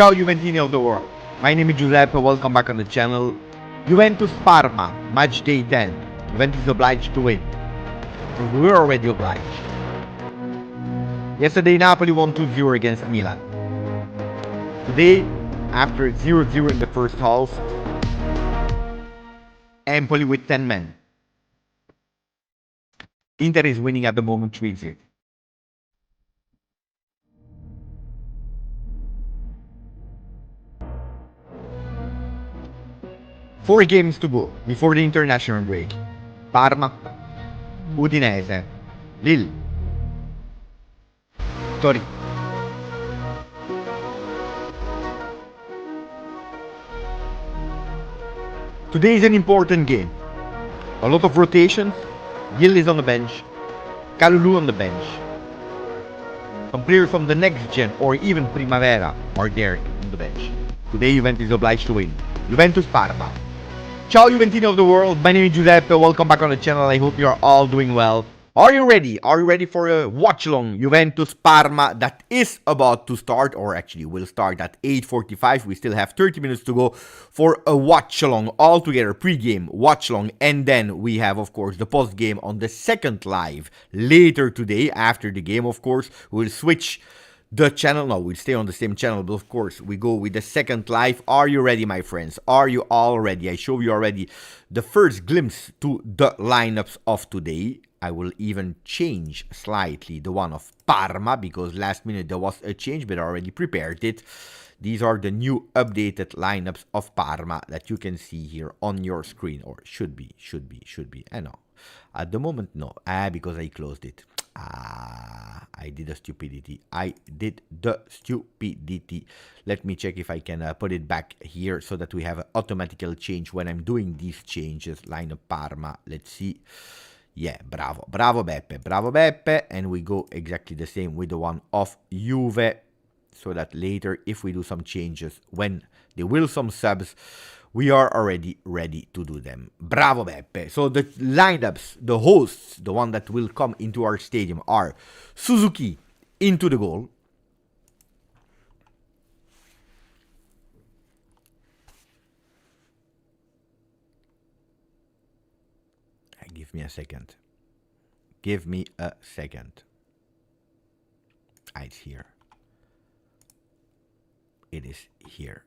Ciao Juventini of the world. My name is Giuseppe, welcome back on the channel. Juventus Parma, match day 10. Juventus is obliged to win. We were already obliged. Yesterday Napoli won 2-0 against Milan. Today, after 0-0 in the first half, Empoli with 10 men. Inter is winning at the moment 3-0. Four games to go before the international break. Parma, Udinese, Lille, Torino. Today is an important game. A lot of rotations. Lille is on the bench. Kalulu on the bench. Some players from the next gen or even Primavera are there on the bench. Today Juventus is obliged to win. Juventus Parma. Ciao Juventini of the world, my name is Giuseppe, welcome back on the channel, I hope you are all doing well. Are you ready? Are you ready for a watch-along Juventus Parma that is about to start, or actually will start at 8:45, we still have 30 minutes to go for a watch-along altogether, pre-game watch-along, and then we have of course the post-game on the second live later today. After the game of course, we'll switch the channel. No, we'll stay on the same channel, but of course we go with the second live. Are you ready, my friends? Are you all ready? I show you already the first glimpse to the lineups of today. I will even change slightly the one of Parma because last minute there was a change, but I already prepared it. These are the new updated lineups of Parma that you can see here on your screen, or should be. I know at the moment no, because I closed it. I did a stupidity. Let me check if I can put it back here so that we have an automatical change when I'm doing these changes. Line of Parma, let's see. Yeah, bravo Beppe. And we go exactly the same with the one of Juve, so that later if we do some changes, when there will some subs, we are already ready to do them. Bravo Beppe. So the lineups, the hosts, the one that will come into our stadium are Suzuki into the goal. Give me a second. It's here. It is here.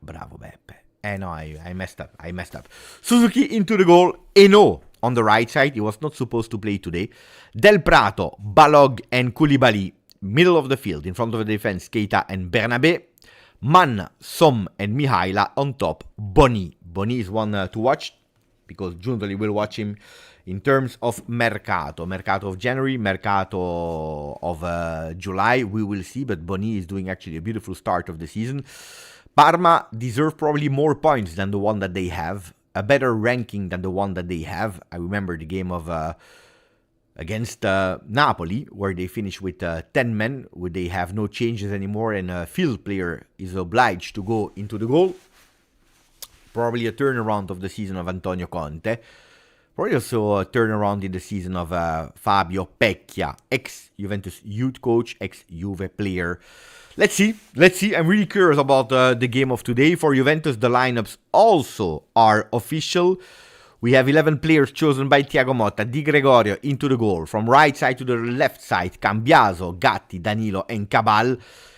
Bravo Beppe. No, I messed up. Suzuki into the goal. Eno on the right side. He was not supposed to play today. Del Prato, Balog, and Koulibaly. Middle of the field. In front of the defense, Keita and Bernabé. Man, Som, and Mihaila. On top, Boni. Boni is one to watch, because Giuntoli will watch him in terms of Mercato. Mercato of January, Mercato of July, we will see. But Boni is doing actually a beautiful start of the season. Parma deserve probably more points than the one that they have. A better ranking than the one that they have. I remember the game of against Napoli, where they finished with 10 men, where they have no changes anymore, and a field player is obliged to go into the goal. Probably a turnaround of the season of Antonio Conte. Probably also a turnaround in the season of Fabio Pecchia, ex-Juventus youth coach, ex-Juve player. Let's see. I'm really curious about the game of today. For Juventus, the lineups also are official. We have 11 players chosen by Thiago Motta. Di Gregorio into the goal. From right side to the left side, Cambiaso, Gatti, Danilo, and Cabal.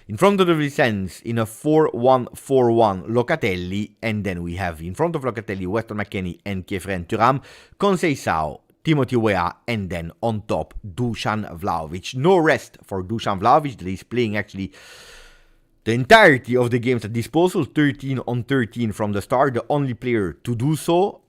In front of the defense, in a 4-1-4-1, Locatelli. And then we have in front of Locatelli, Weston McKennie and Kefren Thuram, Conceição, Timothy Weah, and then on top, Dusan Vlahovic. No rest for Dusan Vlahovic, that is playing actually the entirety of the games at disposal, 13 on 13 from the start, the only player to do so.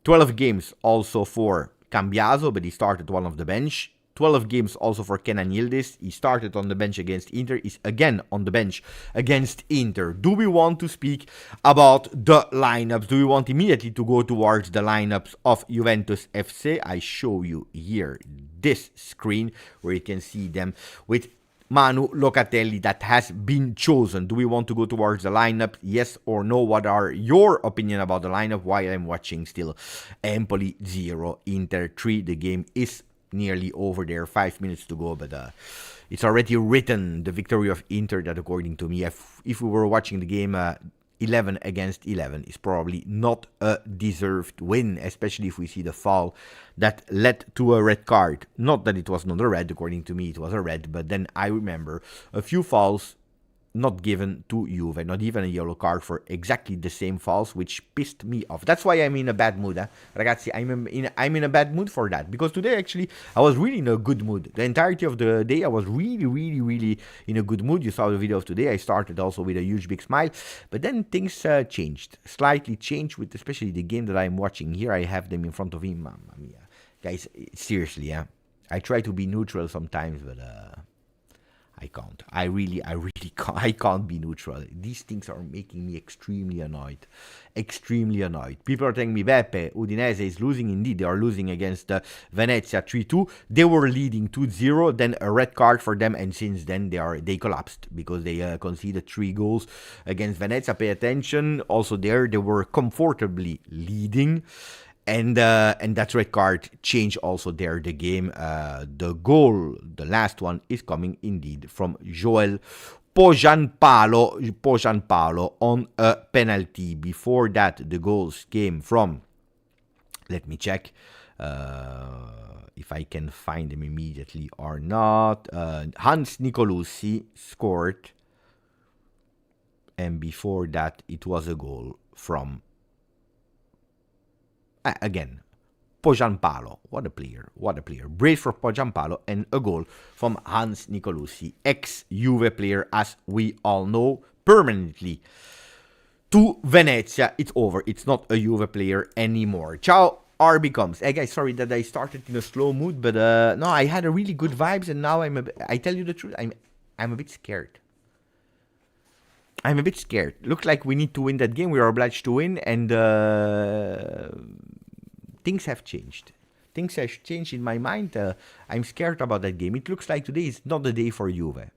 12 games also for Cambiaso, but he started one of the bench. 12 games also for Kenan Yildiz. He started on the bench against Inter. He's again on the bench against Inter. Do we want to speak about the lineups? Do we want immediately to go towards the lineups of Juventus FC? I show you here this screen where you can see them with Manu Locatelli that has been chosen. Do we want to go towards the lineup? Yes or no? What are your opinion about the lineup? While I'm watching still Empoli 0, Inter 3. The game is nearly over there, 5 minutes to go, but it's already written, the victory of Inter, that according to me, if we were watching the game 11 against 11, is probably not a deserved win, especially if we see the foul that led to a red card. Not that it was not a red, according to me it was a red, but then I remember a few fouls not given to Juve, not even a yellow card for exactly the same fouls, which pissed me off. That's why I'm in a bad mood, ragazzi. I'm in a bad mood for that, because today actually I was really in a good mood. The entirety of the day I was really in a good mood. You saw the video of today. I started also with a huge big smile, but then things changed, slightly changed, with especially the game that I'm watching here. I have them in front of me. Mamma mia, guys, seriously, I try to be neutral sometimes, but I can't. I really can't. I can't be neutral. These things are making me extremely annoyed. Extremely annoyed. People are telling me, Beppe, Udinese is losing. Indeed, they are losing against Venezia 3-2. They were leading 2-0. Then a red card for them, and since then they collapsed because they conceded 3 goals against Venezia. Pay attention. Also there, they were comfortably leading. And that red card changed also there the game. The goal, the last one, is coming indeed from Joel Pojanpalo on a penalty. Before that, the goals came from, let me check if I can find them immediately or not. Hans Nicolussi scored, and before that it was a goal from again, Pojanpalo. What a player. What a player. Brace for Pojanpalo, and a goal from Hans Nicolussi, ex-Juve player, as we all know, permanently to Venezia. It's over. It's not a Juve player anymore. Ciao RB comes. Hey guys, sorry that I started in a slow mood, but no, I had a really good vibes, and now I tell you the truth, I'm a bit scared. I'm a bit scared. Looks like we need to win that game. We are obliged to win, and things have changed. Things have changed in my mind. I'm scared about that game. It looks like today is not the day for Juve.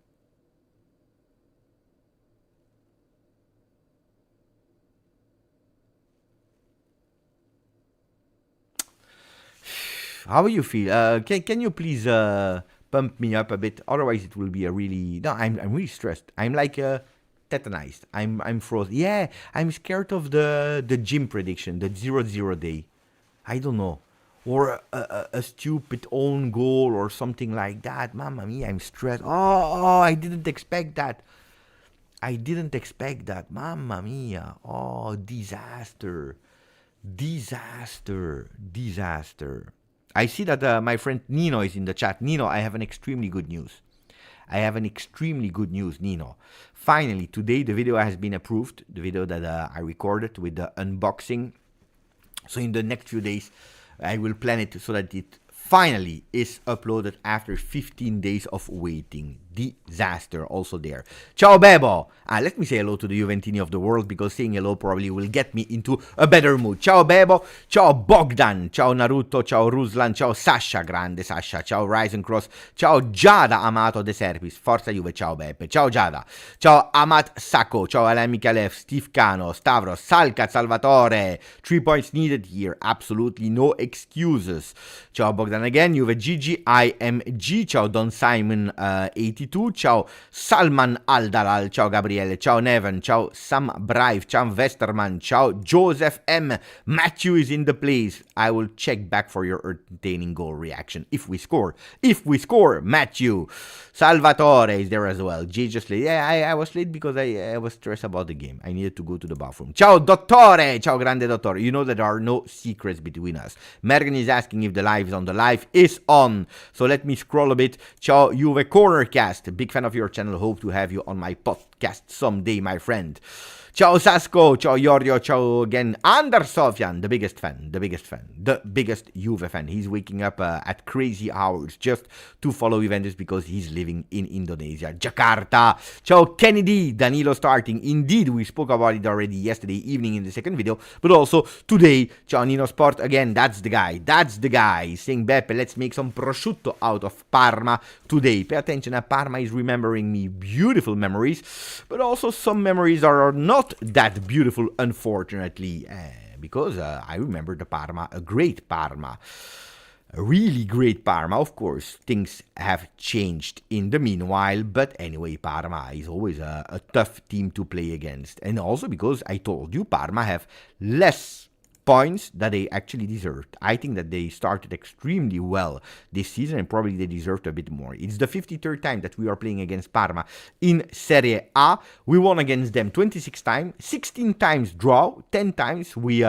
How do you feel? Can you please pump me up a bit? Otherwise, it will be a really... No, I'm really stressed. I'm like... tetanized. I'm frozen. Yeah, I'm scared of the gym prediction, the 0-0 day. I don't know. Or a stupid own goal or something like that. Mamma mia, I'm stressed. Oh, I didn't expect that. Mamma mia. Oh, disaster. I see that my friend Nino is in the chat. Nino, I have an extremely good news. Nino. Finally, today the video has been approved. The video that I recorded with the unboxing. So in the next few days, I will plan it so that it finally is uploaded after 15 days of waiting. Disaster also there. Ciao Bebo. Let me say hello to the Juventini of the world, because saying hello probably will get me into a better mood. Ciao Bebo. Ciao Bogdan. Ciao Naruto. Ciao Ruslan. Ciao Sasha. Grande Sasha. Ciao Ryzen Cross. Ciao Giada Amato De Serpis. Forza Juve. Ciao Beppe. Ciao Giada. Ciao Amat Sacco. Ciao Alain Mikalev. Steve Cano. Stavros. Salcat Salvatore. 3 points needed here. Absolutely no excuses. Ciao Bogdan again. Juve GG. IMG. Ciao Don Simon 82. Ciao Salman Aldalal. Ciao Gabriele. Ciao Neven. Ciao Sam Brive. Ciao Westerman. Ciao Joseph M. Matthew is in the place. I will check back for your entertaining goal reaction if we score. Matthew. Salvatore is there as well. GJustjuve. Yeah, I was late because I was stressed about the game. I needed to go to the bathroom. Ciao Dottore. Ciao Grande Dottore. You know that there are no secrets between us. Mergen is asking if the live is on. The live is on. So let me scroll a bit. Ciao Juve Cornercast. Big fan of your channel. Hope to have you on my podcast someday, my friend. Ciao Sasko, ciao Yorio, ciao again. Anders Sofyan, the biggest Juve fan. He's waking up at crazy hours just to follow Juventus because he's living in Indonesia. Jakarta, ciao Kennedy, Danilo starting. Indeed, we spoke about it already yesterday evening in the second video, but also today. Ciao Nino Sport, again, that's the guy. Saying, Beppe, let's make some prosciutto out of Parma today. Pay attention, Parma is remembering me beautiful memories, but also some memories are not that beautiful, unfortunately, because I remember the Parma, a great Parma. a really great Parma. Of course, things have changed in the meanwhile, but anyway, Parma is always a tough team to play against. And also because I told you, Parma have less points that they actually deserved. I think that they started extremely well this season and probably they deserved a bit more. It's the 53rd time that we are playing against Parma in Serie A. We won against them 26 times, 16 times draw, 10 times we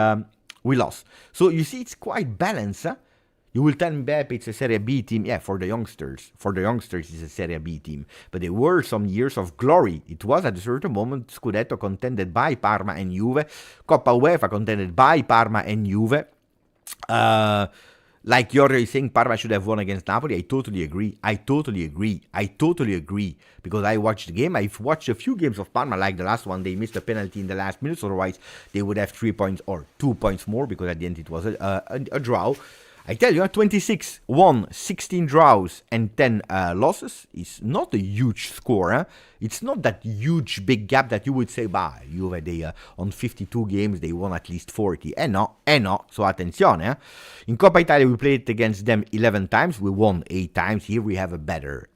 lost. So you see, it's quite balanced. Huh? You will tell me, Beppe, it's a Serie B team. Yeah, for the youngsters. For the youngsters, it's a Serie B team. But there were some years of glory. It was at a certain moment Scudetto contended by Parma and Juve. Coppa UEFA contended by Parma and Juve. Like Giorgio is saying, Parma should have won against Napoli. I totally agree. Because I watched the game. I've watched a few games of Parma, like the last one. They missed a penalty in the last minutes. Otherwise, they would have 3 points or 2 points more. Because at the end, it was a draw. I tell you, 26 won, 16 draws, and 10 losses is not a huge score. Huh? It's not that huge big gap that you would say, bah, Juve, they, on 52 games, they won at least 40. No. So attenzione. Huh? In Coppa Italia, we played against them 11 times. We won 8 times. Here we have a better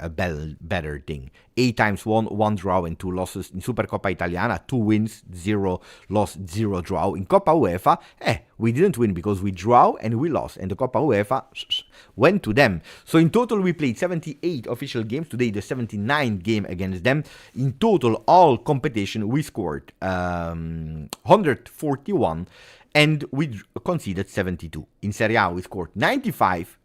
thing. 8 times won, 1 draw, and 2 losses. In Supercoppa Italiana, 2 wins, 0 loss, 0 draw. In Coppa UEFA, we didn't win because we draw and we lost. And the Coppa UEFA went to them. So in total, we played 78 official games. Today, the 79th game against them. In total, all competition, we scored 141 and we conceded 72. In Serie A, we scored 95.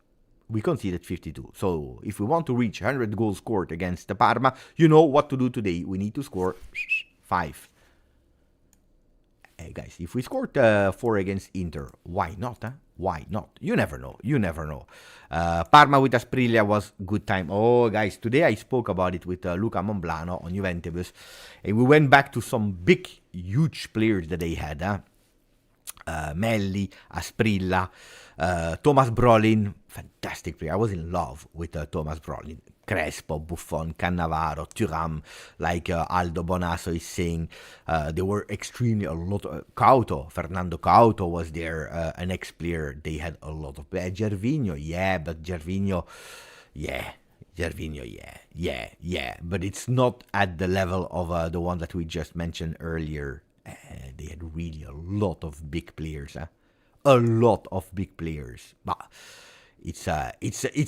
We conceded 52. So if we want to reach 100 goals scored against the Parma, you know what to do today. We need to score 5. Hey guys, if we scored 4 against Inter, why not? Huh? Why not? You never know. Parma with Asprilla was good time. Oh, guys, today I spoke about it with Luca Monblano on Juventus. And we went back to some big, huge players that they had. Huh? Melli, Asprilla, Thomas Brolin, fantastic player. I was in love with Thomas Brolin. Crespo, Buffon, Cannavaro, Thuram, like Aldo Bonasso is saying. They were extremely a lot. Couto, Fernando Couto was there, an ex-player. They had a lot of players. Gervinho, but Gervinho, but it's not at the level of the one that we just mentioned earlier. They had really a lot of big players, huh? A lot of big players. But it's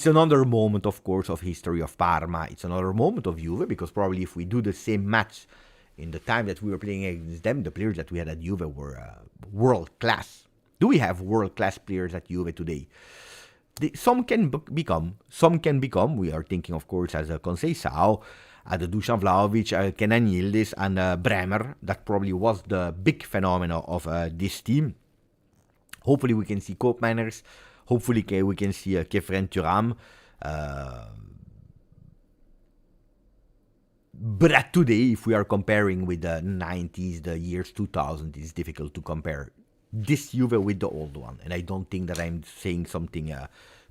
another moment, of course, of history of Parma. It's another moment of Juve, because probably if we do the same match in the time that we were playing against them, the players that we had at Juve were world class. Do we have world class players at Juve today? Some can become. We are thinking, of course, as a Conceição, the Dusan Vlahovic, Kenan Yildiz, and Bremer. That probably was the big phenomenon of this team. Hopefully we can see Koop Manners. Hopefully we can see Kefren Thuram. But today, if we are comparing with the 90s, the years 2000, it's difficult to compare this Juve with the old one. And I don't think that I'm saying something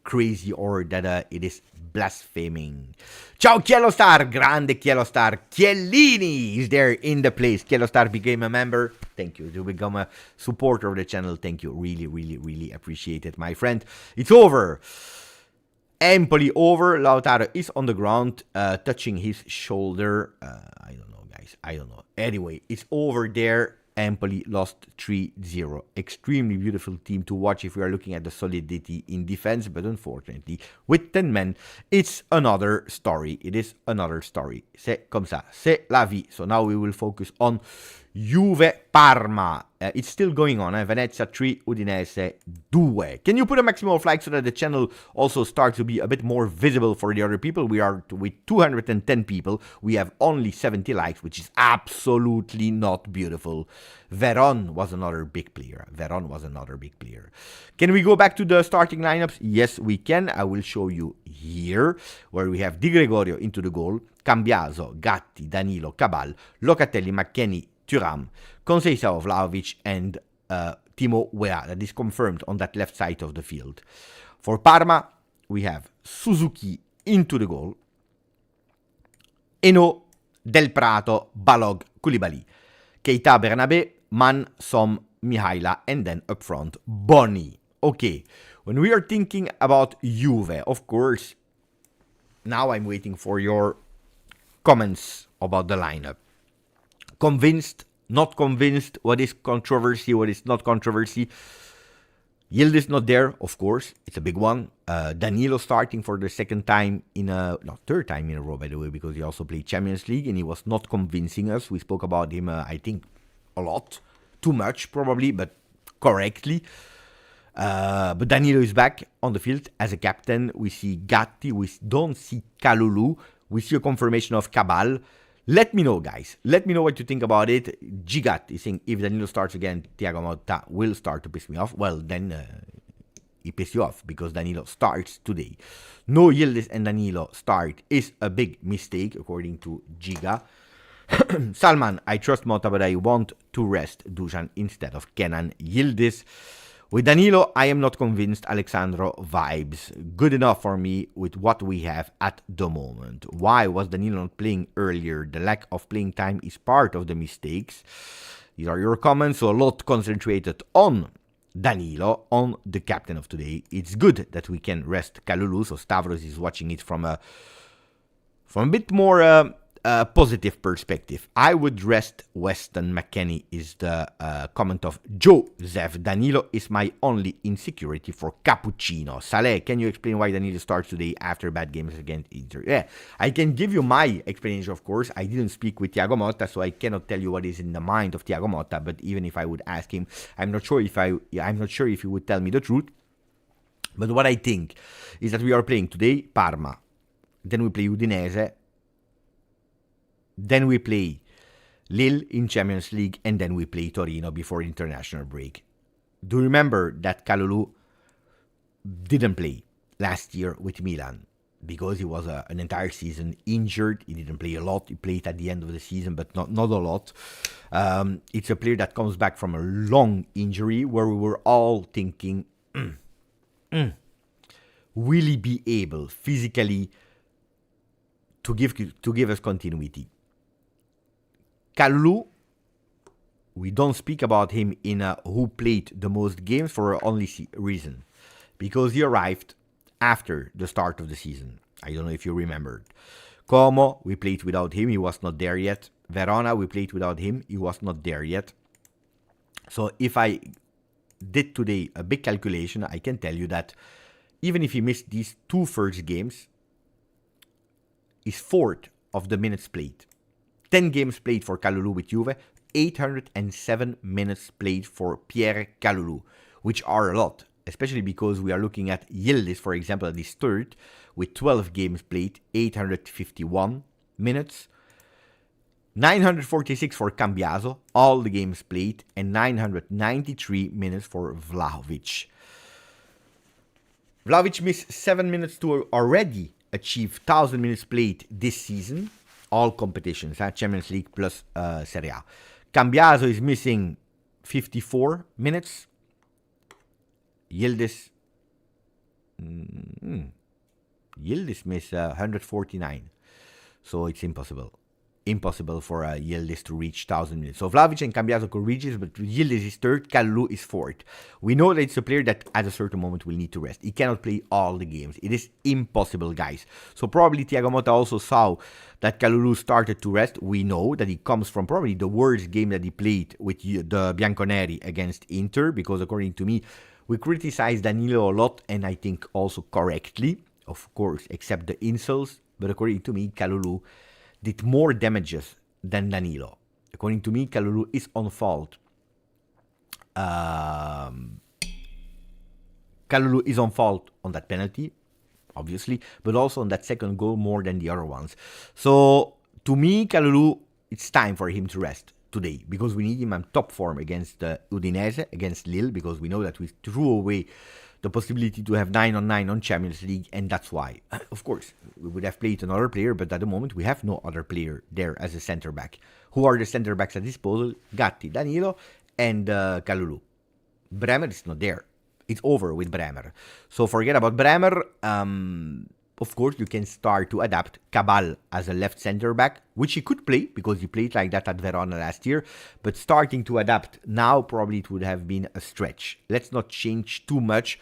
crazy or that it is blaspheming. Ciao Chiellostar, grande Chiellostar. Chiellini is there in the place. Chiellostar became a member. Thank you. To become a supporter of the channel. Thank you. Really appreciate it, my friend. It's over. Empoli over. Lautaro is on the ground, touching his shoulder. I don't know, guys. I don't know. Anyway, it's over there. Empoli lost 3-0. Extremely beautiful team to watch if we are looking at the solidity in defense, but unfortunately, with 10 men, it's another story. It is another story. C'est comme ça. C'est la vie. So now we will focus on Juve Parma. It's still going on. Venezia 3, Udinese 2. Can you put a maximum of likes so that the channel also starts to be a bit more visible for the other people? We are with 210 people. We have only 70 likes, which is absolutely not beautiful. Veron was another big player. Can we go back to the starting lineups? Yes, we can. I will show you here, where we have Di Gregorio into the goal, Cambiaso, Gatti, Danilo, Cabal, Locatelli, McKennie, Thuram, Conceição, Vlahovic, and Timo Weah. That is confirmed on that left side of the field. For Parma, we have Suzuki into the goal, Eno, Del Prato, Balog, Koulibaly, Keita, Bernabé, Man, Som, Mihaila, and then up front, Boni. Okay, When we are thinking about Juve, of course, now I'm waiting for your comments about the lineup. Convinced, not convinced, what is controversy, what is not controversy. Yildiz not there, of course, it's a big one. Danilo starting for the third time in a row, by the way, because he also played Champions League and he was not convincing us. We spoke about him, I think, a lot. Too much, probably, but correctly. But Danilo is back on the field as a captain. We see Gatti, we don't see Kalulu. We see a confirmation of Cabal. Let me know, guys. Let me know what you think about it. Gigat is saying if Danilo starts again, Thiago Motta will start to piss me off. Well, then he pisses you off because Danilo starts today. No Yildiz and Danilo start is a big mistake, according to Giga. Salman, I trust Motta, but I want to rest Dusan instead of Kenan Yildiz. With Danilo, I am not convinced. Alexandro vibes. Good enough for me with what we have at the moment. Why was Danilo not playing earlier? The lack of playing time is part of the mistakes. These are your comments, so a lot concentrated on Danilo, on the captain of today. It's good that we can rest Kalulu, so Stavros is watching it from a bit more positive perspective. I would rest Weston McKennie is the comment of Joseph. Danilo is my only insecurity for Cappuccino. Saleh, can you explain why Danilo starts today after bad games against Inter? Yeah, I can give you my explanation, of course. I didn't speak with Thiago Motta, so I cannot tell you what is in the mind of Thiago Motta, but even if I would ask him, I'm not sure if he would tell me the truth. But what I think is that we are playing today Parma, then we play Udinese, then we play Lille in Champions League, and then we play Torino before international break. Do remember that Kalulu didn't play last year with Milan because he was an entire season injured. He didn't play a lot. He played at the end of the season, but not a lot. It's a player that comes back from a long injury where we were all thinking, will he be able physically to give us continuity? Kalulu, we don't speak about him in who played the most games for a only reason. Because he arrived after the start of the season. I don't know if you remembered. Como, we played without him, he was not there yet. Verona, we played without him, he was not there yet. So if I did today a big calculation, I can tell you that even if he missed these two first games, he's fourth of the minutes played. 10 games played for Kalulu with Juve, 807 minutes played for Pierre Kalulu, which are a lot, especially because we are looking at Yildiz, for example, at his third, with 12 games played, 851 minutes, 946 for Cambiaso, all the games played, and 993 minutes for Vlahovic. Vlahovic missed 7 minutes to already achieve 1,000 minutes played this season. All competitions, Champions League plus Serie A. Cambiaso is missing 54 minutes. Yildiz missed 149. So it's impossible. Impossible for Yildiz to reach 1,000 minutes. So Vlahovic and Cambiaso could reach it, but Yildiz is third, Kalulu is fourth. We know that it's a player that at a certain moment will need to rest. He cannot play all the games. It is impossible, guys. So probably Thiago Motta also saw that Kalulu started to rest. We know that he comes from probably the worst game that he played with the Bianconeri against Inter, because according to me, we criticize Danilo a lot, and I think also correctly, of course, except the insults. But according to me, Kalulu did more damages than Danilo. According to me, Kalulu is on fault. Kalulu is on fault on that penalty, obviously, but also on that second goal more than the other ones. So, to me, Kalulu, it's time for him to rest today, because we need him on top form against Udinese, against Lille, because we know that we threw away the possibility to have 9-on-9 on Champions League, and that's why. Of course, we would have played another player, but at the moment we have no other player there as a center back. Who are the center backs at disposal? Gatti, Danilo, and Kalulu. Bremer is not there. It's over with Bremer. So forget about Bremer. Of course, you can start to adapt Cabal as a left center back, which he could play because he played like that at Verona last year. But starting to adapt now, probably it would have been a stretch. Let's not change too much.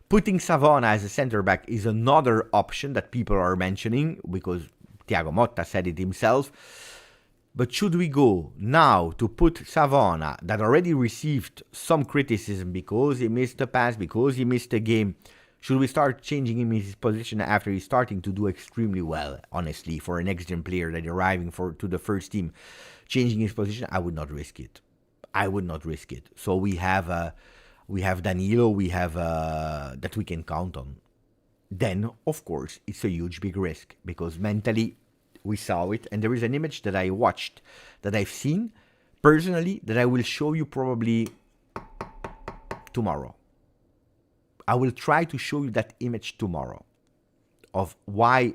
Putting Savona as a center back is another option that people are mentioning because Thiago Motta said it himself. But should we go now to put Savona, that already received some criticism because he missed a pass, because he missed a game, should we start changing him his position after he's starting to do extremely well, honestly, for a next-gen player that arriving to the first team? Changing his position, I would not risk it. I would not risk it. So we have Danilo, we have that we can count on. Then, of course, it's a huge big risk because mentally we saw it, and there is an image that I watched, that I've seen personally, that I will show you probably tomorrow. I will try to show you that image tomorrow of why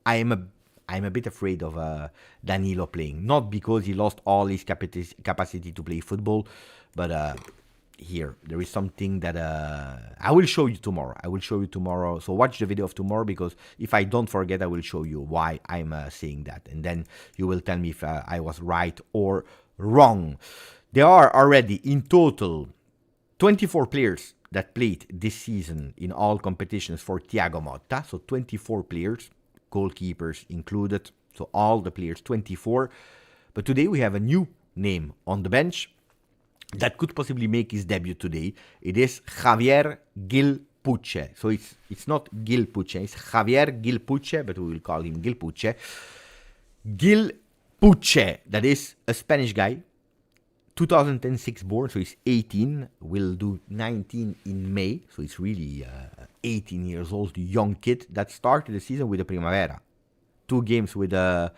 I'm a bit afraid of Danilo playing. Not because he lost all his capacity to play football, but here there is something that I will show you tomorrow. So watch the video of tomorrow, because if I don't forget, I will show you why I'm saying that, and then you will tell me if I was right or wrong. There are already in total 24 players that played this season in all competitions for Thiago Motta. So 24 players, goalkeepers included. So all the players, 24. But today we have a new name on the bench that could possibly make his debut today. It is Javier Gil Puche. So it's not Gil Puche, it's Javier Gil Puche, but we will call him Gil Puche. Gil Puche, that is a Spanish guy, 2006 born, so he's 18, will do 19 in May, so he's really 18 years old, young kid that started the season with the Primavera. 2 games with the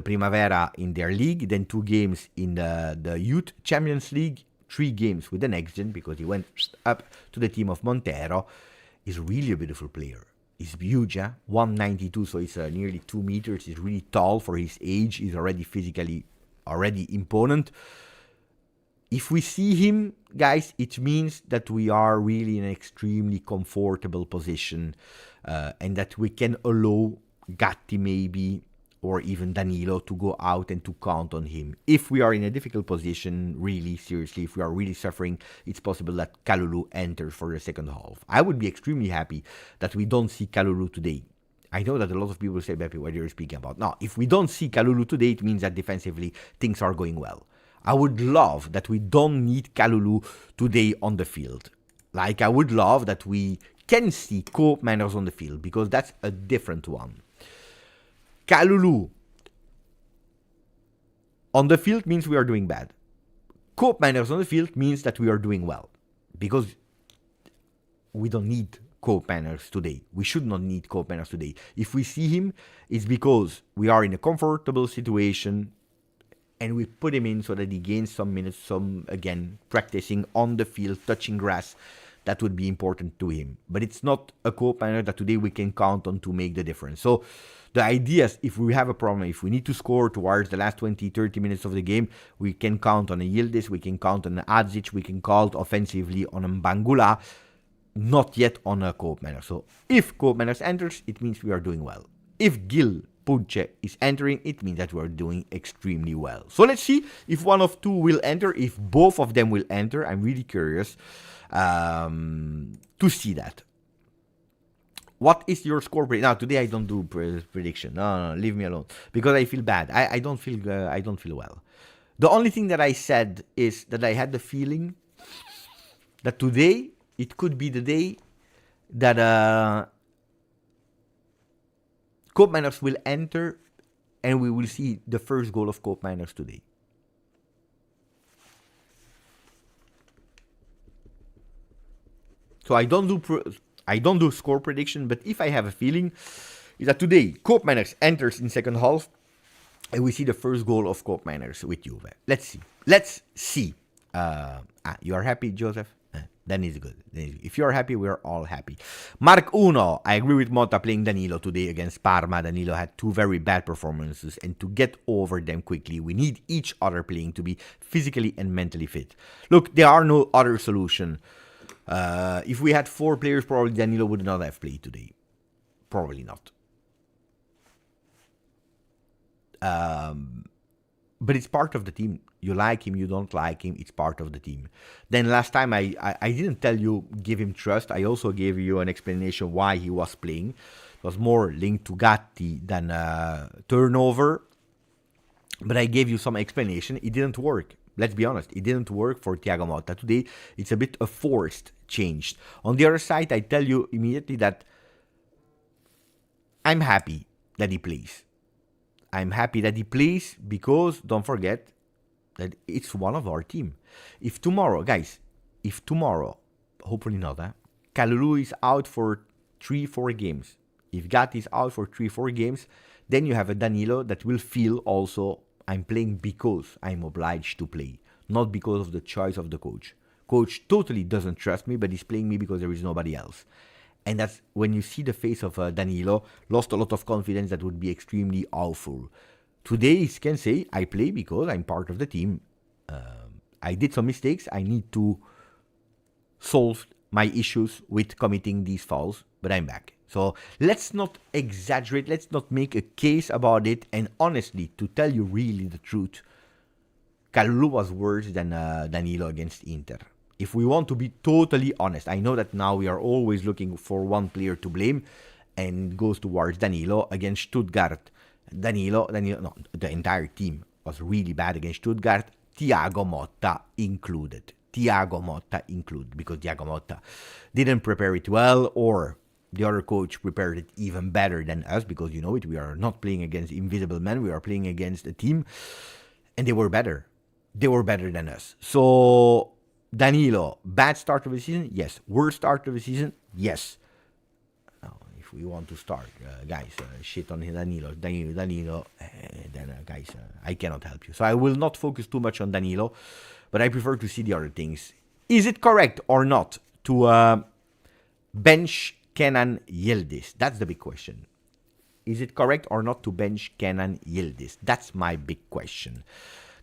Primavera in their league, then 2 games in the Youth Champions League, 3 games with the Next Gen, because he went up to the team of Montero. He's really a beautiful player. He's huge, 192, so he's nearly 2 meters. He's really tall for his age. He's already physically imponent. If we see him, guys, it means that we are really in an extremely comfortable position, and that we can allow Gatti maybe, or even Danilo, to go out and to count on him. If we are in a difficult position, really, seriously, if we are really suffering, it's possible that Kalulu enters for the second half. I would be extremely happy that we don't see Kalulu today. I know that a lot of people say, Beppe, what you're speaking about. No, if we don't see Kalulu today, it means that defensively things are going well. I would love that we don't need Kalulu today on the field. Like, I would love that we can see Coop Manners on the field, because that's a different one. Kalulu on the field means we are doing bad. Coop Manners on the field means that we are doing well, because we don't need Coop Manners today. We should not need Coop Manners today. If we see him, it's because we are in a comfortable situation, and we put him in so that he gains some minutes, again, practicing on the field, touching grass. That would be important to him. But it's not a co-planner that today we can count on to make the difference. So the idea is, if we have a problem, if we need to score towards the last 20, 30 minutes of the game, we can count on a Yildiz, we can count on an Adzic, we can count offensively on a Mbangula, not yet on a co-planner. So if co-planners enters, it means we are doing well. If Gil Puche is entering, it means that we're doing extremely well. So let's see if one of two will enter, if both of them will enter. I'm really curious to see that. What is your score prediction? Now, today I don't do prediction. No, leave me alone, because I feel bad. I don't feel well. The only thing that I said is that I had the feeling that today it could be the day that Coop Manners will enter, and we will see the first goal of Coop Manners today. So I don't do score prediction, but if I have a feeling, is that today Coop Manners enters in second half, and we see the first goal of Coop Manners with Juve. Let's see. You are happy, Joseph? Then it's good. If you're happy, we're all happy. Mark Uno, I agree with Motta playing Danilo today against Parma. Danilo had 2 very bad performances, and to get over them quickly, we need each other playing to be physically and mentally fit. Look, there are no other solution. If we had 4 players, probably Danilo would not have played today. Probably not. But it's part of the team. You like him, you don't like him, it's part of the team. Then last time I didn't tell you give him trust. I also gave you an explanation why he was playing. It was more linked to Gatti than turnover. But I gave you some explanation. It didn't work. Let's be honest. It didn't work for Thiago Motta. Today, it's a bit a forced change. On the other side, I tell you immediately that I'm happy that he plays. I'm happy that he plays because, don't forget, that it's one of our team. If tomorrow, guys, hopefully not, Kalulu is out for 3-4 games. If Gatti is out for 3-4 games, then you have a Danilo that will feel also, I'm playing because I'm obliged to play, not because of the choice of the coach. Coach totally doesn't trust me, but he's playing me because there is nobody else. And that's when you see the face of Danilo, lost a lot of confidence, that would be extremely awful. Today, he can say, I play because I'm part of the team. I did some mistakes. I need to solve my issues with committing these fouls, but I'm back. So let's not exaggerate. Let's not make a case about it. And honestly, to tell you really the truth, Kalulu was worse than Danilo against Inter. If we want to be totally honest, I know that now we are always looking for one player to blame, and it goes towards Danilo against Stuttgart. Danilo, no, the entire team was really bad against Stuttgart, Thiago Motta included. Because Thiago Motta didn't prepare it well, or the other coach prepared it even better than us, because you know it, we are not playing against invisible men, we are playing against a team, and they were better. They were better than us. So Danilo, bad start of the season? Yes. Worst start of the season? Yes. Now, if we want to start, guys, shit on Danilo, then guys, I cannot help you. So I will not focus too much on Danilo, but I prefer to see the other things. Is it correct or not to bench Kenan Yildiz? That's the big question. Is it correct or not to bench Kenan Yildiz? That's my big question.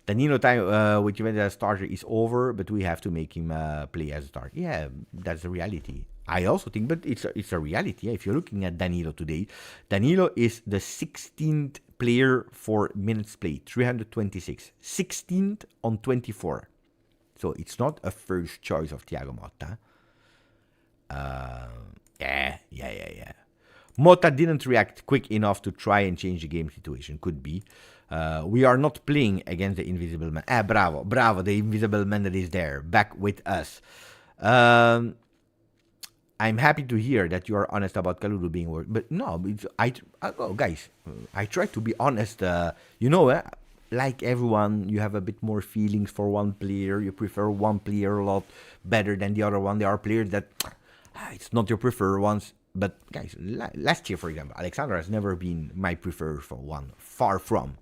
Danilo time with Juventus as starter is over, but we have to make him play as a starter. Yeah, that's the reality. I also think, but it's a reality. If you're looking at Danilo today, Danilo is the 16th player for minutes played, 326. 16th on 24. So it's not a first choice of Thiago Motta. Yeah. Motta didn't react quick enough to try and change the game situation. Could be. We are not playing against the invisible man. Bravo, the invisible man that is there, back with us. I'm happy to hear that you are honest about Kalulu being worse. But no, guys, I try to be honest. Like everyone, you have a bit more feelings for one player. You prefer one player a lot better than the other one. There are players that it's not your preferred ones. But guys, last year, for example, Alexander has never been my preferred for one. Far from.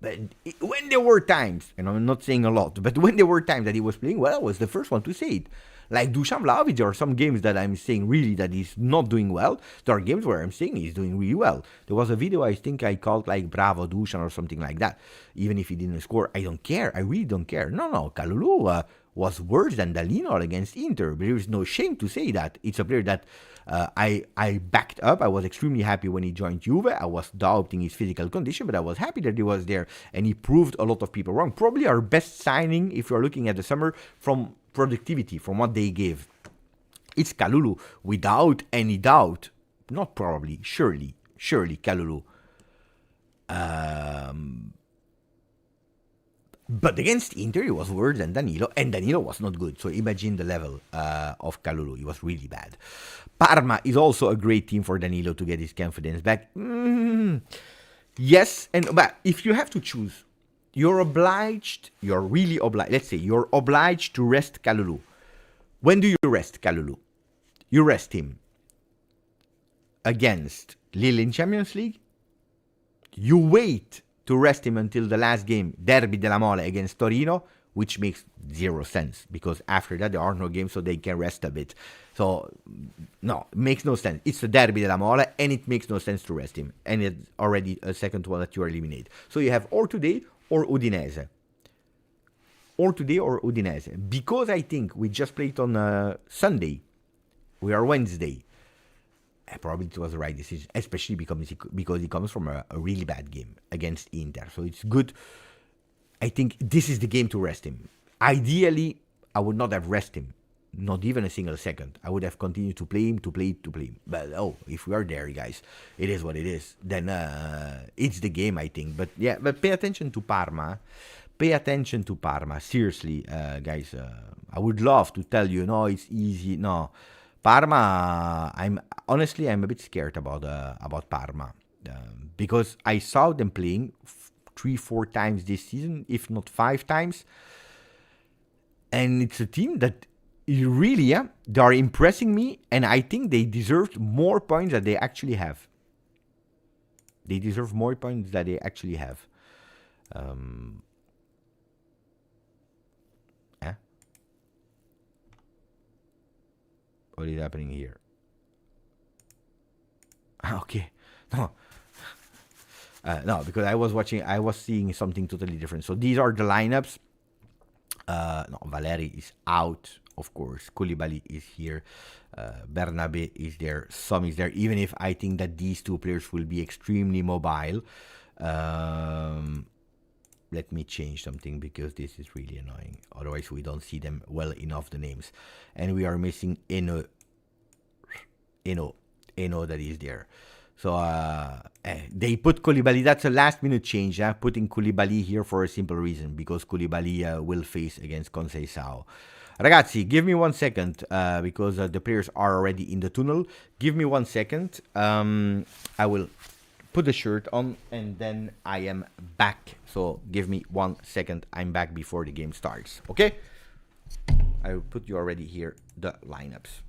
But when there were times, and I'm not saying a lot, but when there were times that he was playing well, I was the first one to say it. Like Dusan Vlahovic, there are some games that I'm saying really that he's not doing well. There are games where I'm saying he's doing really well. There was a video I think I called like Bravo Dusan or something like that. Even if he didn't score, I don't care. I really don't care. No, Kalulu was worse than Danilo against Inter. But there is no shame to say that. It's a player that I backed up. I was extremely happy when he joined Juve. I was doubting his physical condition, but I was happy that he was there, and he proved a lot of people wrong. Probably our best signing, if you're looking at the summer, from productivity, from what they gave. It's Kalulu, without any doubt. Not probably, surely Kalulu. But against Inter, he was worse than Danilo, and Danilo was not good. So imagine the level of Kalulu. He was really bad. Parma is also a great team for Danilo to get his confidence back. Yes, but if you have to choose, you're really obliged. Let's say you're obliged to rest Kalulu. When do you rest Kalulu? You rest him against Lille in Champions League. You wait to rest him until the last game, Derby della Mole against Torino, which makes zero sense, because after that there are no games, so they can rest a bit. So, no, it makes no sense. It's the Derby della Mole, and it makes no sense to rest him. And it's already a second one that you eliminate. So you have or today or Udinese. Because I think we just played on Sunday. We are Wednesday. Probably it was the right decision, especially because he comes from a really bad game against Inter. So it's good I think this is the game to rest him. Ideally, I would not have rested him, not even a single second. I would have continued to play him, to play him. But oh, if we are there, guys, it is what it is. Then it's the game, I think. But yeah, but pay attention to Parma. Pay attention to Parma. Seriously, guys. I would love to tell you, no, it's easy. No, Parma. I'm a bit scared about Parma because I saw them playing 3-4 times this season, if not 5 times, and it's a team that really, yeah, they are impressing me, and I think they deserve more points than they actually have. They deserve more points than they actually have. Eh? What is happening here? Okay, no. No, because I was seeing something totally different. So these are the lineups. No, Valeri is out, of course. Koulibaly is here. Bernabe is there. Some is there. Even if I think that these two players will be extremely mobile. Let me change something because this is really annoying. Otherwise, we don't see them well enough, the names. And we are missing Eno that is there. So they put Koulibaly. That's a last-minute change. Putting Koulibaly here for a simple reason, because Koulibaly will face against Conceição. Ragazzi, give me 1 second because the players are already in the tunnel. Give me 1 second. I will put the shirt on and then I am back. So give me 1 second. I'm back before the game starts. Okay? I will put you already here the lineups.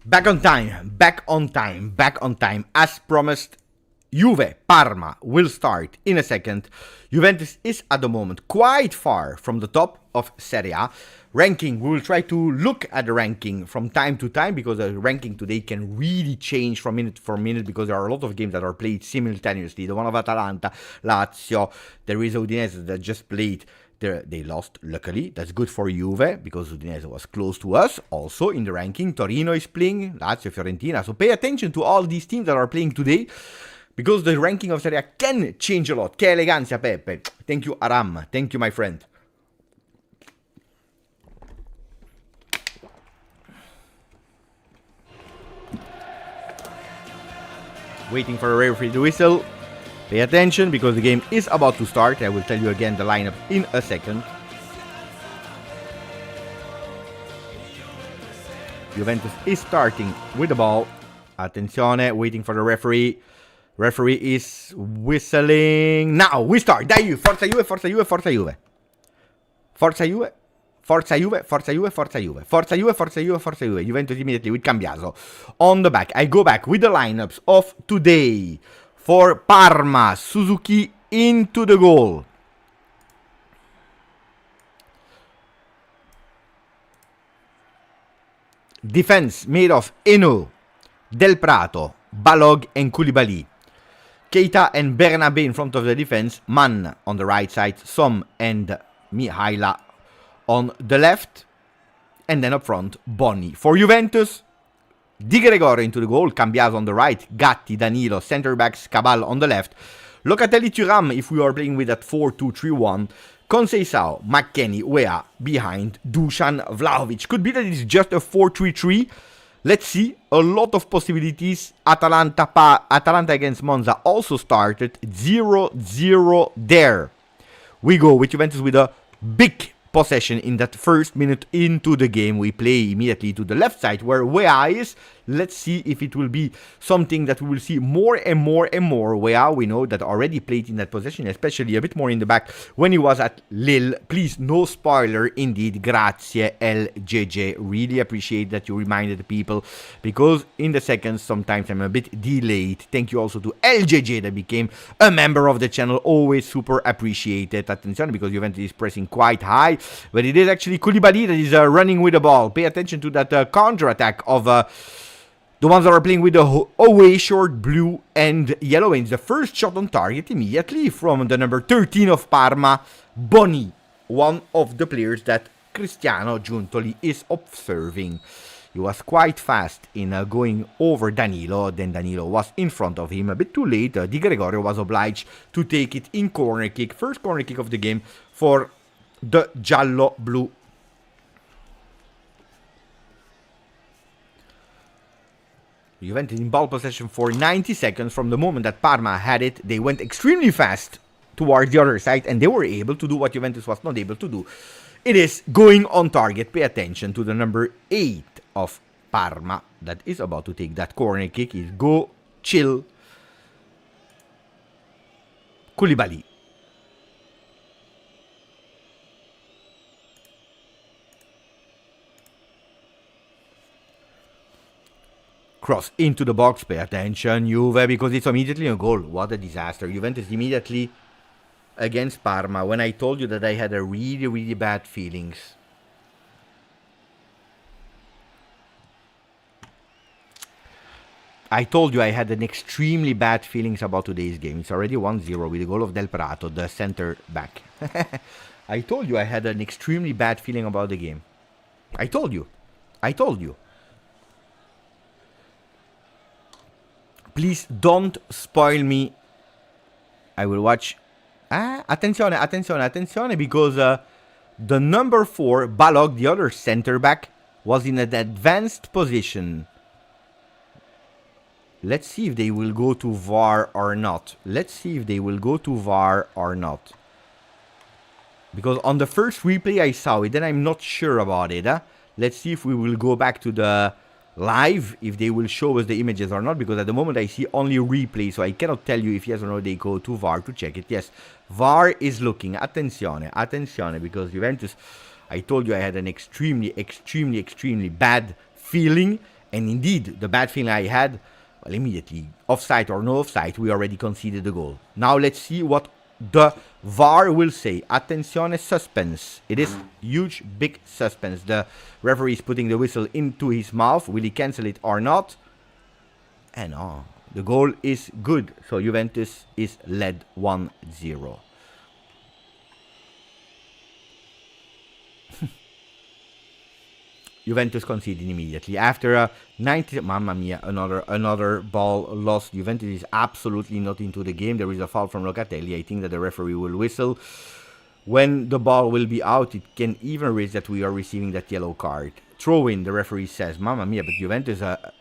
Back on time, back on time, back on time. As promised, Juve, Parma will start in a second. Juventus is at the moment quite far from the top of Serie A. Ranking, we will try to look at the ranking from time to time because the ranking today can really change from minute for minute because there are a lot of games that are played simultaneously. The one of Atalanta, Lazio, there is Udinese that just played. They lost, luckily. That's good for Juve, because Udinese was close to us. Also, in the ranking, Torino is playing, Lazio, Fiorentina. So pay attention to all these teams that are playing today, because the ranking of Serie A can change a lot. Che elegancia, Pepe. Thank you, Aram. Thank you, my friend. Waiting for a referee to whistle. Pay attention because the game is about to start. I will tell you again the lineup in a second. Juventus is starting with the ball. Attenzione, waiting for the referee. Referee is whistling. Now we start. Dai Juve, forza Juve, forza Juve, forza Juve. Forza Juve, forza Juve, forza Juve, forza Juve. Forza Juve, forza Juve, forza Juve. Juventus immediately with Cambiaso on the back. I go back with the lineups of today. For Parma, Suzuki into the goal. Defense made of Eno, Del Prato, Balog and Koulibaly. Keita and Bernabe in front of the defense. Man on the right side. Som and Mihaila on the left. And then up front, Bonni. For Juventus, Di Gregorio into the goal, Cambiaso on the right, Gatti, Danilo, center backs, Cabal on the left, Locatelli, Thuram if we are playing with that 4-2-3-1, Conceição, McKennie, Wea behind, Dusan, Vlahovic. Could be that it's just a 4-3-3. Let's see, a lot of possibilities. Atalanta against Monza also started 0-0 there. We go with Juventus with a big possession in that first minute into the game. We play immediately to the left side where Wea is. Let's see if it will be something that we will see more and more and more. Wea, we know that already played in that position, especially a bit more in the back when he was at Lille. Please, no spoiler indeed. Grazie LJJ. Really appreciate that you reminded the people, because in the seconds sometimes I'm a bit delayed. Thank you also to LJJ that became a member of the channel. Always super appreciated. Attention, because Juventus is pressing quite high, but it is actually Koulibaly that is running with the ball. Pay attention to that counter attack of the ones that are playing with the away short blue and yellow. And the first shot on target immediately from the number 13 of Parma, Bonni, one of the players that Cristiano Giuntoli is observing. He was quite fast in going over Danilo. Then Danilo was in front of him a bit too late. Di Gregorio was obliged to take it in corner kick. First corner kick of the game for the Giallo-Blu. Juventus in ball possession for 90 seconds. From the moment that Parma had it, they went extremely fast towards the other side, and they were able to do what Juventus was not able to do. It is going on target. Pay attention to the number 8 of Parma that is about to take that corner kick. Is go chill. Koulibaly. Cross into the box. Pay attention, Juve, because it's immediately a goal. What a disaster. Juventus immediately against Parma, when I told you that I had a really, really bad feelings. I told you I had an extremely bad feelings about today's game. It's already 1-0 with the goal of Del Prato, the center back. I told you I had an extremely bad feeling about the game. I told you. Please don't spoil me. I will watch. Attenzione, because the number 4, Balog, the other center back, was in an advanced position. Let's see if they will go to VAR or not. Because on the first replay I saw it, then I'm not sure about it. Let's see if we will go back to the live, if they will show us the images or not, because at the moment I see only replay, so I cannot tell you if yes or no they go to VAR to check it. Yes, VAR is looking. Attenzione, because Juventus, I told you I had an extremely bad feeling, and indeed the bad feeling I had Well, immediately, offside or no offside, we already conceded the goal. Now let's see what the VAR will say. Attenzione, suspense. It is huge, big suspense. The referee is putting the whistle into his mouth. Will he cancel it or not? And the goal is good. So Juventus is led 1-0. Juventus conceded immediately after a 90. Mamma mia! Another ball lost. Juventus is absolutely not into the game. There is a foul from Locatelli. I think that the referee will whistle when the ball will be out. It can even risk that we are receiving that yellow card. Throw in, the referee says. Mamma mia! But Juventus a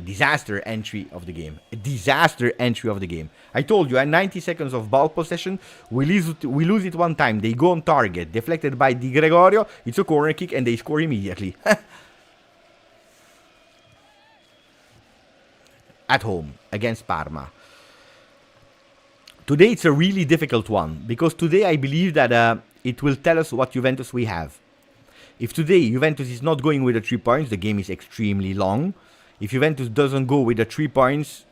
disaster entry of the game. A disaster entry of the game. I told you, at 90 seconds of ball possession, we lose it one time. They go on target, deflected by Di Gregorio. It's a corner kick, and they score immediately. At home, against Parma. Today, it's a really difficult one, because today I believe that it will tell us what Juventus we have. If today Juventus is not going with the 3 points, the game is extremely long. If Juventus doesn't go with the 3 points,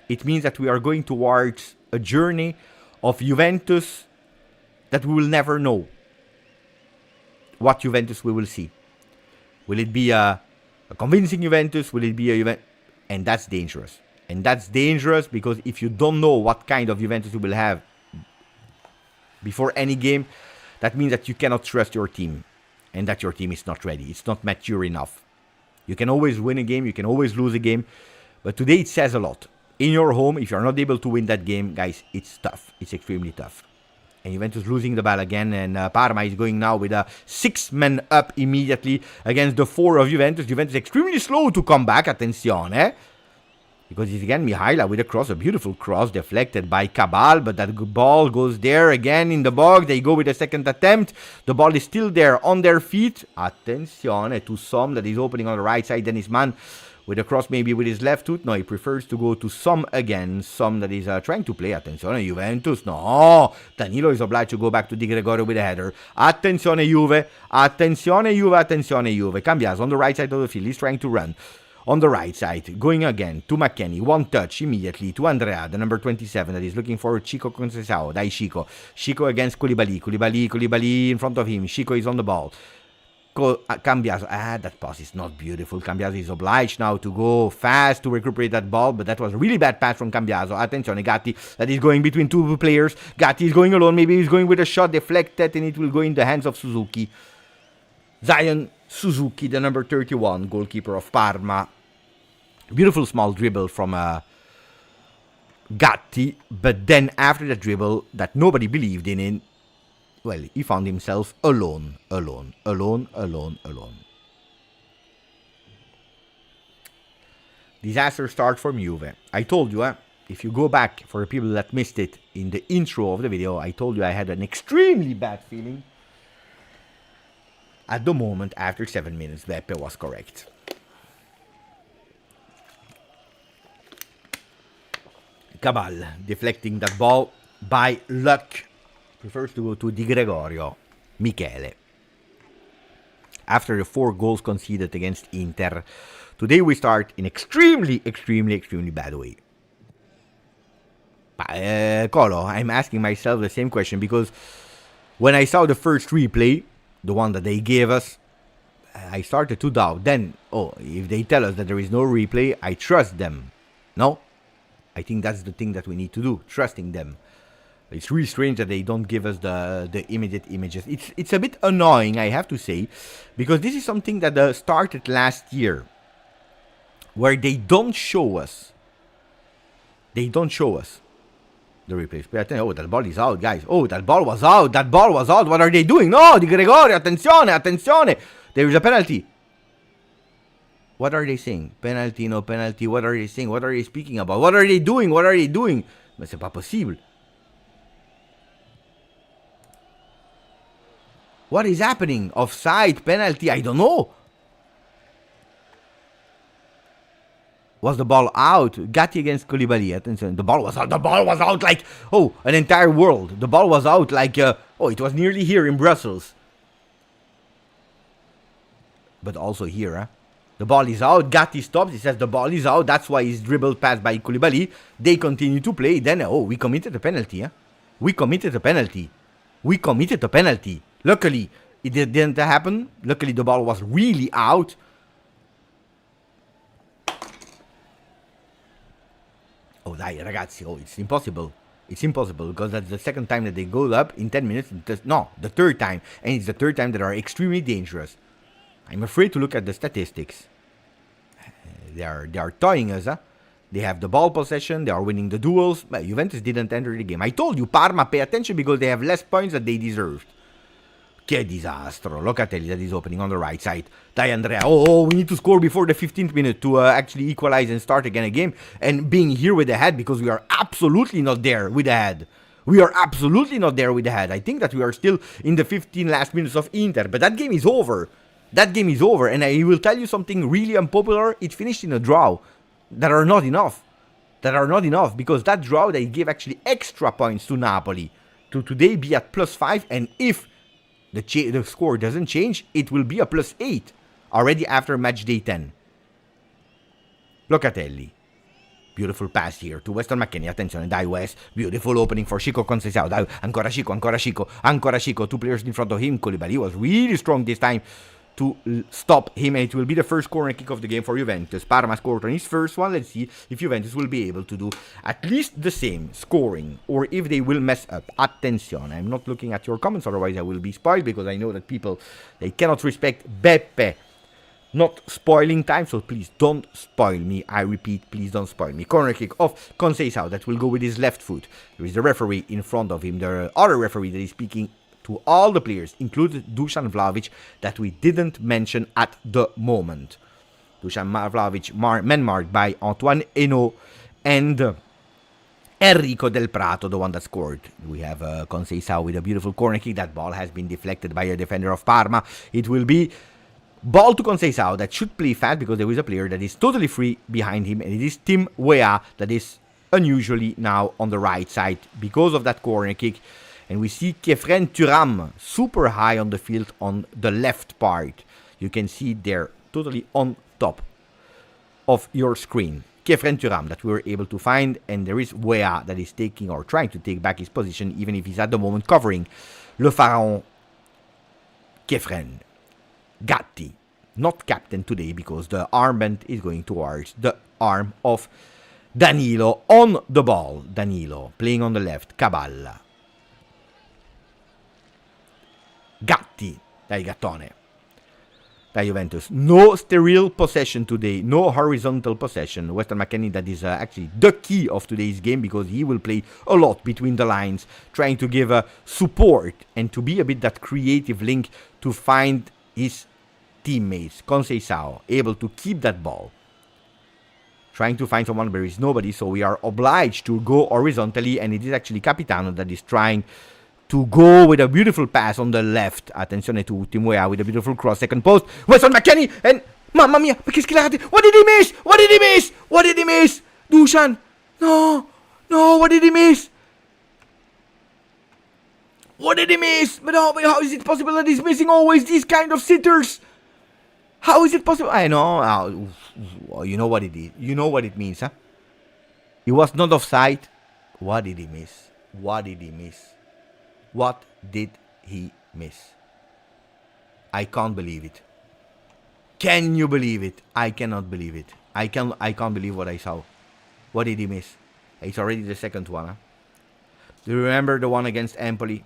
it means that we are going towards a journey of Juventus that we will never know what Juventus we will see. Will it be a convincing Juventus? Will it be a Juventus? And that's dangerous. And that's dangerous because if you don't know what kind of Juventus you will have before any game, that means that you cannot trust your team. And that your team is not ready. It's not mature enough. You can always win a game. You can always lose a game. But today it says a lot. In your home, if you're not able to win that game, guys, it's tough. It's extremely tough. And Juventus losing the ball again. And Parma is going now with a 6-man up immediately against the 4 of Juventus. Juventus extremely slow to come back. Attenzione. Because it's again Mihaila with a cross, a beautiful cross deflected by Cabal, but that ball goes there again in the box. They go with a second attempt. The ball is still there on their feet. Attenzione to Som that is opening on the right side. Dennis Mann with a cross maybe with his left foot. No, he prefers to go to Som again. Som that is trying to play. Attenzione Juventus. No, Danilo is obliged to go back to Di Gregorio with a header. Attenzione Juve. Attenzione Juve. Attenzione Juve. Cambiaso on the right side of the field. He's trying to run. On the right side, going again to McKennie, one touch immediately to Andrea, the number 27 that is looking for Chico Conceição. Dai Chico. Chico against Koulibaly in front of him. Chico is on the ball. Cambiaso, that pass is not beautiful. Cambiaso is obliged now to go fast to recuperate that ball, but that was a really bad pass from Cambiaso. Attenzione, Gatti, that is going between 2 players. Gatti is going alone, maybe he's going with a shot deflected and it will go in the hands of Suzuki. Zion Suzuki, the number 31, goalkeeper of Parma. Beautiful small dribble from Gatti, but then after the dribble that nobody believed in, well, he found himself alone. Disaster start from Juve. I told you, if you go back, for the people that missed it in the intro of the video, I told you I had an extremely bad feeling. At the moment, after 7 minutes, Beppe was correct. Cabal deflecting that ball by luck. Prefers to go to Di Gregorio. Michele. After the 4 goals conceded against Inter, today we start in extremely bad way. Colo, I'm asking myself the same question because when I saw the first replay, the one that they gave us, I started to doubt. Then, if they tell us that there is no replay, I trust them. No? I think that's the thing that we need to do, trusting them. It's really strange that they don't give us the immediate images. It's a bit annoying, I have to say, because this is something that started last year, where they don't show us. They don't show us the replays. Oh, that ball is out, guys. Oh, that ball was out. That ball was out. What are they doing? No, Di Gregorio, attenzione. There is a penalty. What are they saying? Penalty, no penalty. What are they saying? What are they speaking about? What are they doing? Mais c'est pas possible. What is happening? Offside, penalty, I don't know. Was the ball out? Gatti against Koulibaly. Attention. The ball was out. The ball was out like, an entire world. The ball was out like, it was nearly here in Brussels. But also here, The ball is out. Gatti stops. He says the ball is out. That's why he's dribbled past by Koulibaly. They continue to play. Then, oh, we committed a penalty. Huh? We committed a penalty. We committed a penalty. Luckily, it didn't happen. Luckily, the ball was really out. Oh, dai, ragazzi. Oh, it's impossible. It's impossible because that's the second time that they go up in 10 minutes. No, the third time. And it's the third time that are extremely dangerous. I'm afraid to look at the statistics. They are toying us, huh? They have the ball possession, they are winning the duels. Well, Juventus didn't enter the game. I told you, Parma, pay attention because they have less points than they deserved. Che disastro. Locatelli that is opening on the right side. Dai Andrea. Oh, we need to score before the 15th minute to actually equalize and start again a game. And being here with the head because we are absolutely not there with the head. We are absolutely not there with the head. I think that we are still in the 15 last minutes of Inter. But that game is over. That game is over. And I will tell you something really unpopular. It finished in a draw. That are not enough. That are not enough. Because that draw, they gave actually extra points to Napoli. To today be at +5. And if the score doesn't change, it will be a +8 already after match day 10. Locatelli. Beautiful pass here to Weston McKennie. Attenzione, dai West. Beautiful opening for Chico Conceição. Dai, ancora Chico, ancora Chico, ancora Chico. Two players in front of him. Koulibaly was really strong this time to stop him. And it will be the first corner kick of the game for Juventus. Parma scored on his first one. Let's see if Juventus will be able to do at least the same scoring or if they will mess up. Attenzione, I'm not looking at your comments, otherwise I will be spoiled because I know that people, they cannot respect Beppe not spoiling time, so please don't spoil me. I repeat, please don't spoil me. Corner kick of Conceição that will go with his left foot. There is the referee in front of him, the other referee that is speaking to all the players, including Dusan Vlahovic, that we didn't mention at the moment. Dusan Vlahovic, man marked by Antoine Hainaut and Enrico Del Prato, the one that scored. We have Conceição with a beautiful corner kick. That ball has been deflected by a defender of Parma. It will be ball to Conceição that should play fast because there is a player that is totally free behind him, and it is Tim Weah that is unusually now on the right side because of that corner kick. And we see Khéphren Thuram super high on the field on the left part. You can see there totally on top of your screen. Khéphren Thuram that we were able to find, and there is Weah that is taking or trying to take back his position, even if he's at the moment covering Le Pharaon. Khéphren. Gatti, not captain today because the armband is going towards the arm of Danilo on the ball. Danilo playing on the left. Caballa. Gatti, dai Gattone. Dai Juventus. No sterile possession today. No horizontal possession. Weston McKennie, that is actually the key of today's game because he will play a lot between the lines, trying to give support and to be a bit that creative link to find his teammates. Conceição able to keep that ball, trying to find someone, but there is nobody, so we are obliged to go horizontally, and it is actually Capitano that is trying to go with a beautiful pass on the left. Attenzione to Tim Weah with a beautiful cross, second post, Weston McKennie, and mamma mia, ma che schilate, what did he miss? What did he miss? What did he miss? Dusan, no, what did he miss? What did he miss? But how is it possible that he's missing always these kind of sitters? How is it possible? I know. You know what it is. You know what it means, huh? He was not offside. What did he miss? What did he miss? What did he miss? I can't believe it. Can you believe it? I cannot believe it. I can't believe what I saw. What did he miss? It's already the second one, huh? Do you remember the one against Empoli?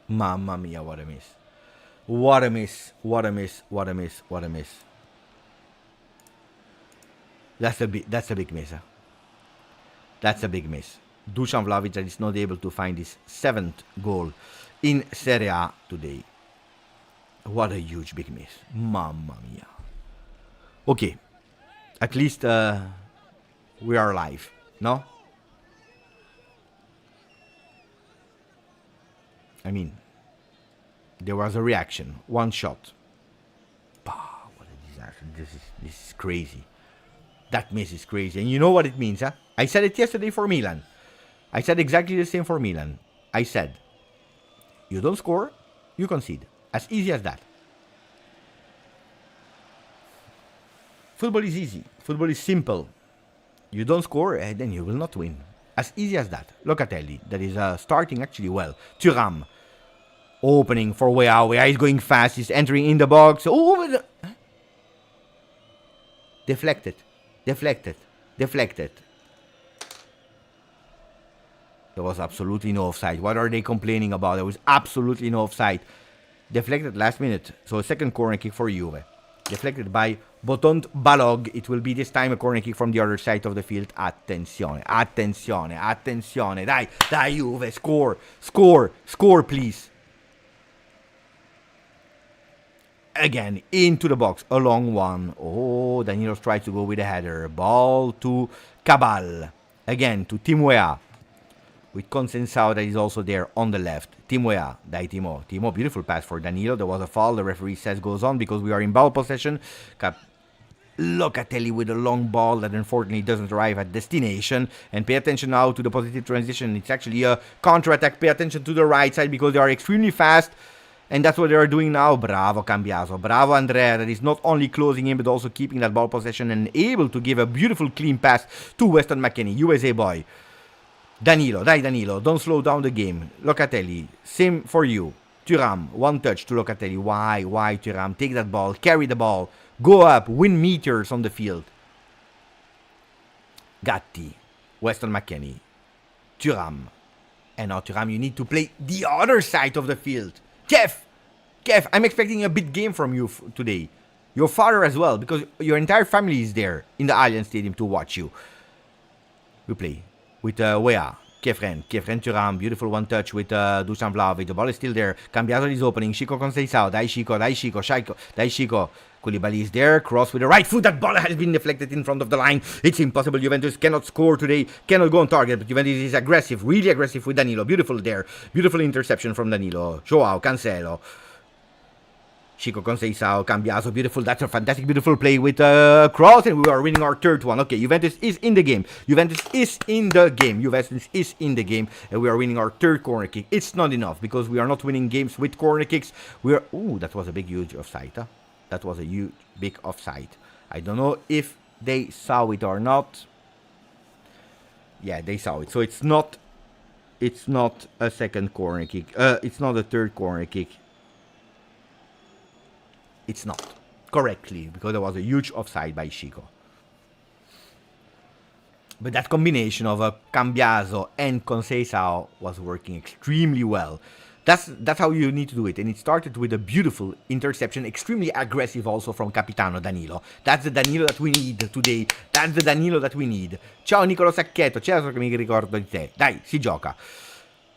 Mamma mia, what a miss. What a miss. What a miss. What a miss. What a miss. That's a big miss. Huh? That's a big miss. Dusan Vlahovic is not able to find his 7th goal in Serie A today. What a huge big miss. Mamma mia. Okay. At least we are alive. No? I mean, there was a reaction. One shot. What a disaster. This is crazy. That miss is crazy. And you know what it means, huh? I said it yesterday for Milan. I said exactly the same for Milan. I said, you don't score, you concede. As easy as that. Football is easy. Football is simple. You don't score, and then you will not win. As easy as that. Locatelli, that is starting actually well. Thuram, opening for Weah. Weah is going fast. He's entering in the box. Oh, deflected. Deflected. Deflected. There was absolutely no offside. What are they complaining about? There was absolutely no offside. Deflected last minute. So a second corner kick for Juve. Deflected by Botond Balog. It will be this time a corner kick from the other side of the field. Attenzione, attenzione, attenzione. Dai, dai Juve, score, score, score please. Again, into the box, a long one. Oh, Danilo tries to go with a header. Ball to Cabal. Again, to Tim Weah. With Consensao that is also there on the left. Tim Weah. Dai Timo. Timo, beautiful pass for Danilo. There was a foul. The referee says goes on because we are in ball possession. Locatelli with a long ball that unfortunately doesn't arrive at destination. And pay attention now to the positive transition. It's actually a counter-attack. Pay attention to the right side because they are extremely fast. And that's what they are doing now. Bravo Cambiaso. Bravo Andrea. That is not only closing in but also keeping that ball possession and able to give a beautiful clean pass to Weston McKennie. USA boy. Danilo, dai Danilo, don't slow down the game. Locatelli, same for you. Thuram, one touch to Locatelli. Why Thuram? Take that ball, carry the ball, go up, win meters on the field. Gatti, Weston McKennie, Thuram. And now Thuram, you need to play the other side of the field. Kev, I'm expecting a big game from you today. Your father as well, because your entire family is there in the Allianz Stadium to watch you. We play. With Weah, Kefren Thuram, beautiful one touch with Dusan Vlahovic. The ball is still there. Cambiaso is opening. Chico Conceição. Dai Chico. Koulibaly is there. Cross with the right foot. That ball has been deflected in front of the line. It's impossible. Juventus cannot score today. Cannot go on target. But Juventus is aggressive. Really aggressive with Danilo. Beautiful there. Beautiful interception from Danilo. Joao Cancelo. Chico Conceição, Cambiaso, beautiful. That's a fantastic, beautiful play with cross, and we are winning our third one. Okay, Juventus is in the game. Juventus is in the game, and we are winning our third corner kick. It's not enough because we are not winning games with corner kicks. We are. Ooh, that was a big, huge offside. Huh? That was a huge, big offside. I don't know if they saw it or not. Yeah, they saw it. So it's not a second corner kick. It's not a third corner kick. It's not correctly because there was a huge offside by Chico. But that combination of Cambiaso and Conceição was working extremely well. That's how you need to do it. And it started with a beautiful interception, extremely aggressive also from Capitano Danilo. That's the Danilo that we need today. That's the Danilo that we need. Ciao Nicolo Sacchetto, certo che mi ricordo di te. Dai, si gioca.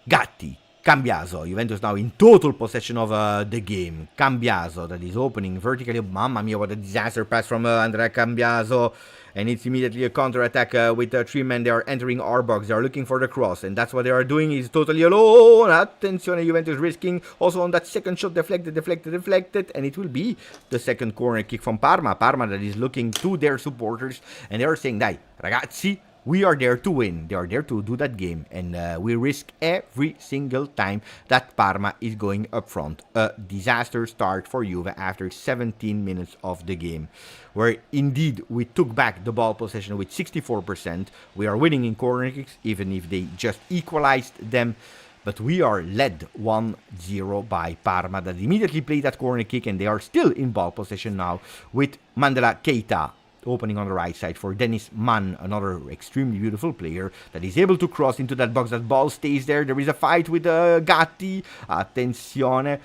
Gatti. Cambiaso, Juventus now in total possession of the game. Cambiaso that is opening vertically. Mamma mia, what a disaster pass from Andrea Cambiaso. And it's immediately a counter-attack with 3 men. They are entering our box. They are looking for the cross. And that's what they are doing. He's totally alone. Attenzione, Juventus risking. Also on that second shot, deflected. And it will be the second corner kick from Parma. Parma that is looking to their supporters. And they are saying, dai, ragazzi, we are there to win. They are there to do that game. And we risk every single time that Parma is going up front. A disaster start for Juve after 17 minutes of the game. Where indeed we took back the ball possession with 64%. We are winning in corner kicks, even if they just equalized them. But we are led 1-0 by Parma that immediately played that corner kick. And they are still in ball possession now with Mandela Keita. Opening on the right side for Dennis Mann, another extremely beautiful player that is able to cross into that box. That ball stays there. There is a fight with Gatti. Attenzione.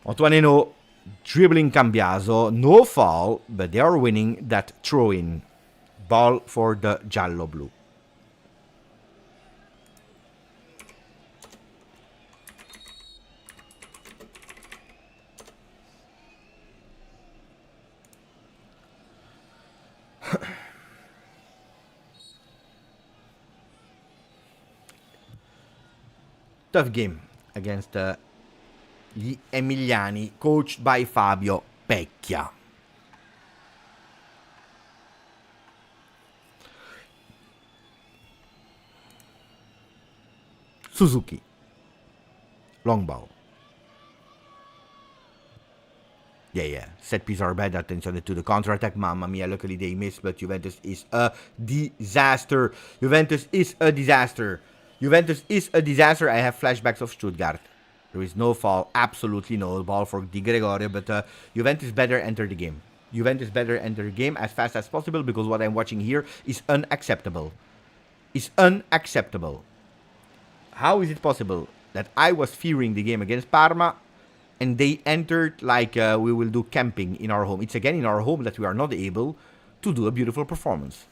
Antoine Henault dribbling Cambiaso. No foul, but they are winning that throw-in. Ball for the Giallo-Blu. Tough game against gli Emiliani, coached by Fabio Pecchia. Suzuki. Long ball. Yeah. Set piece are bad. Attention to the counter-attack. Mamma mia, luckily they missed, but Juventus is a disaster. Juventus is a disaster. I have flashbacks of Stuttgart. There is no foul. Absolutely no ball for Di Gregorio, but Juventus better enter the game. Juventus better enter the game as fast as possible, because what I'm watching here is unacceptable. How is it possible that I was fearing the game against Parma and they entered like we will do camping in our home? It's again in our home that we are not able to do a beautiful performance.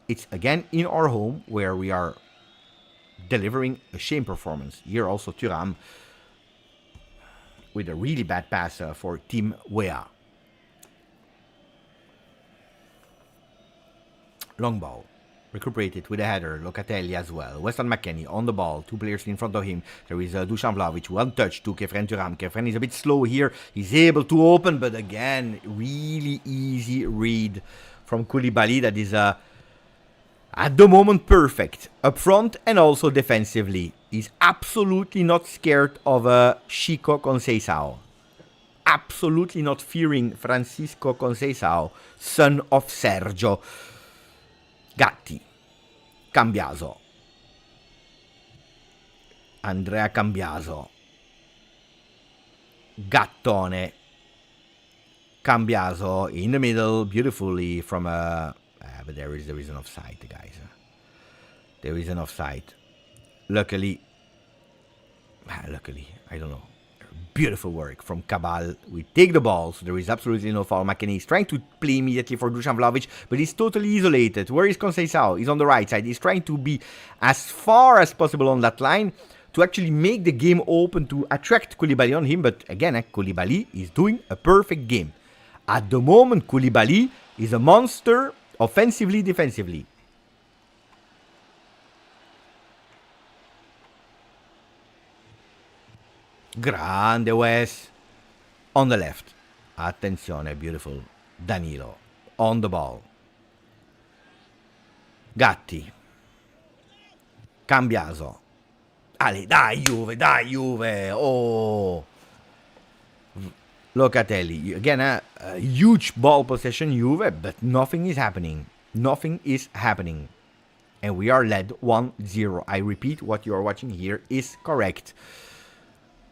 It's again in our home where we are delivering a shame performance. Here also Thuram with a really bad pass for Team Wea. Long ball. Recuperated with a header. Locatelli as well. Weston McKennie on the ball. Two players in front of him. There is Dusan Vlahovic. One touch to Kefren Thuram. Kefren is a bit slow here. He's able to open, but again, really easy read from Koulibaly. That is at the moment perfect. Up front and also defensively. He's absolutely not scared of Chico Conceição. Absolutely not fearing Francisco Conceição, son of Sergio. Gatti, Cambiaso, Andrea Cambiaso, Gattone, Cambiaso in the middle, beautifully from a... but there is an offside, guys. There is an offside. Luckily, I don't know. Beautiful work from Cabal. We take the ball, so there is absolutely no foul. McKennie is trying to play immediately for Dusan Vlahovic, but he's totally isolated. Where is Conceição? He's on the right side. He's trying to be as far as possible on that line to actually make the game open to attract Koulibaly on him. But again, Koulibaly is doing a perfect game. At the moment, Koulibaly is a monster offensively, defensively. Grande Wes on the left. Attenzione, beautiful. Danilo on the ball. Gatti. Cambiaso. Ale, dai Juve. Oh. Locatelli. Again, a huge ball possession Juve, but nothing is happening. And we are led 1-0. I repeat, what you are watching here is correct.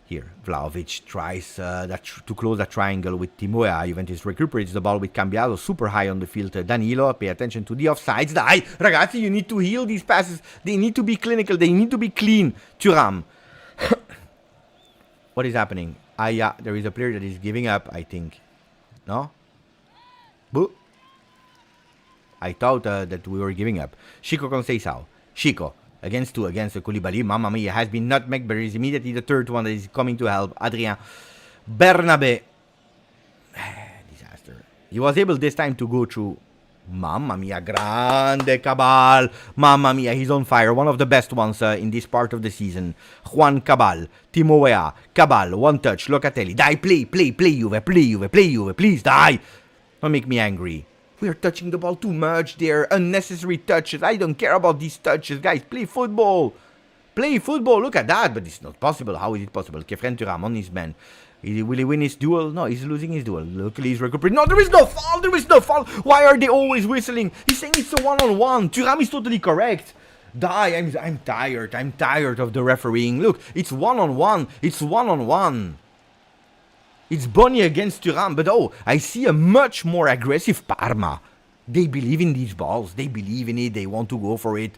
Here, Vlahovic tries to close that triangle with Timoea. Juventus recuperates the ball with Cambiaso, super high on the field. Danilo, pay attention to the offsides. Dai, ragazzi, you need to heal these passes. They need to be clinical. They need to be clean. Thuram. What is happening? Yeah, there is a player that is giving up, I think. No? Boo. I thought that we were giving up. Chico Conceição. Chico. Against Koulibaly. Mamma mia, has been nutmegged, but there is immediately the third one that is coming to help. Adrien Bernabé. Disaster. He was able this time to go through. Mamma mia, grande Cabal. Mamma mia, he's on fire. One of the best ones in this part of the season. Juan Cabal. Timo Weah. Cabal, one touch. Locatelli. Dai, play, Juve, please, dai. Don't make me angry. We are touching the ball too much there. Unnecessary touches. I don't care about these touches, guys. Play football. Look at that. But it's not possible. How is it possible? Kefren Thuram on his man. Will he win his duel? No, he's losing his duel. Luckily, he's recuperating. No, there is no foul. Why are they always whistling? He's saying it's a one-on-one. Thuram is totally correct. I'm tired of the refereeing. Look, it's one-on-one. It's Boni against Thuram, but I see a much more aggressive Parma. They believe in these balls. They believe in it. They want to go for it.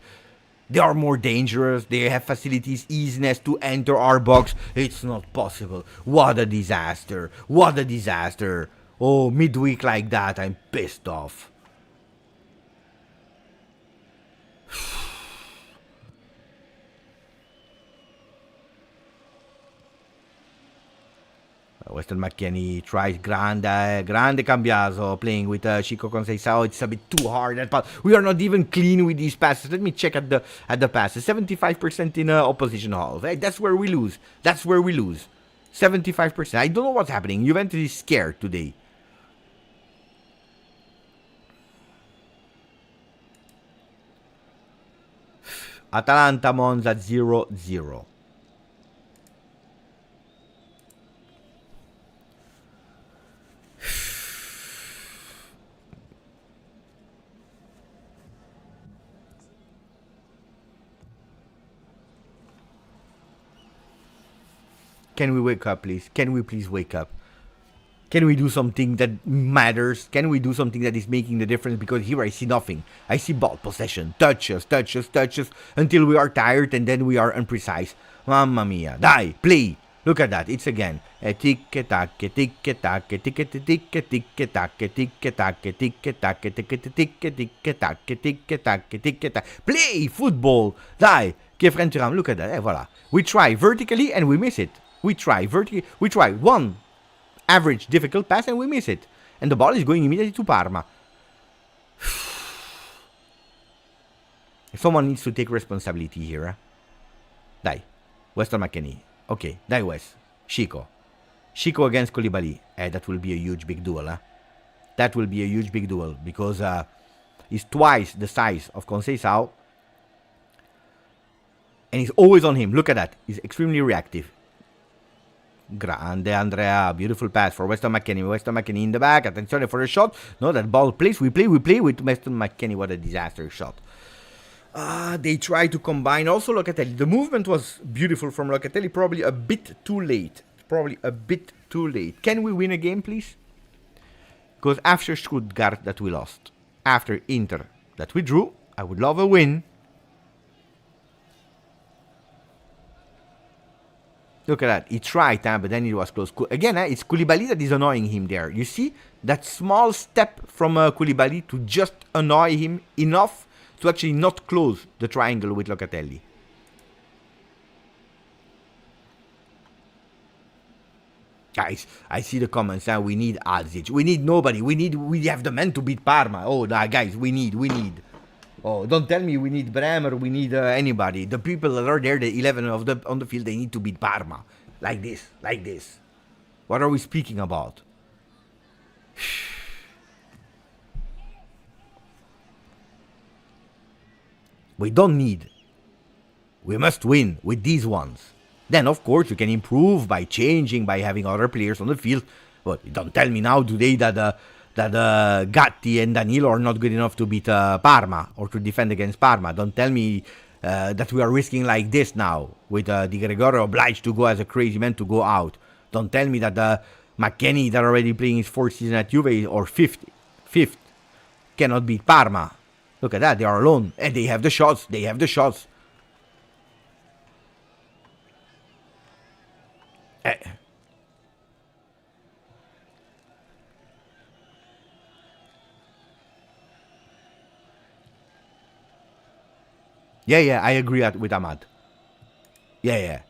They are more dangerous. They have facilities, easiness to enter our box. It's not possible. What a disaster. Oh, midweek like that, I'm pissed off. Weston McKennie tries grande Cambiaso playing with Chico Conceição. It's a bit too hard, but we are not even clean with these passes. Let me check at the passes. 75% in opposition half. That's where we lose. 75%. I don't know what's happening. Juventus is scared today. Atalanta Monza 0-0. Can we wake up, please? Can we please wake up? Can we do something that matters? Can we do something that is making the difference? Because here I see nothing. I see ball possession, touches, until we are tired and then we are imprecise. Mamma mia. Dai, play. Look at that. It's again. Tic-tac, tic-tac, tic-tac, tic-tac, tic-tac, tic-tac, tic-tac, tic-tac, tic-tac, tic-tac. Play football. Dai. Che Frencheram. Look at that. Voilà. We try vertically and we miss it. We try vertically. We try one average difficult pass and we miss it. And the ball is going immediately to Parma. Someone needs to take responsibility here. Dai. Weston McKennie. Okay. Dai Wes. Chico. Chico against Koulibaly. That will be a huge big duel. That will be a huge big duel. Because he's twice the size of Conceição. And he's always on him. Look at that. He's extremely reactive. Grande Andrea, beautiful pass for Weston McKennie. Weston McKennie in the back. Attention for a shot. No, that ball plays. We play with Weston McKennie. What a disaster shot. They try to combine. Also Locatelli. The movement was beautiful from Locatelli. Probably a bit too late. Can we win a game, please? Because after Stuttgart that we lost, after Inter that we drew, I would love a win. Look at that. He tried, but then it was close. Again, it's Koulibaly that is annoying him there. You see? That small step from Koulibaly to just annoy him enough to actually not close the triangle with Locatelli. Guys, I see the comments now. We need Alzic. We need nobody. We have the men to beat Parma. Oh, guys, we need. Oh, don't tell me we need Bremer, we need anybody. The people that are there, the 11 on the field, they need to beat Parma. Like this. What are we speaking about? We don't need. We must win with these ones. Then, of course, you can improve by changing, by having other players on the field. But don't tell me now today that Gatti and Danilo are not good enough to beat Parma or to defend against Parma. Don't tell me that we are risking like this now with Di Gregorio obliged to go as a crazy man to go out. Don't tell me that McKennie that already playing his fourth season at Juve or fifth cannot beat Parma. Look at that, they are alone and they have the shots. Yeah, I agree with Ahmad. Yeah.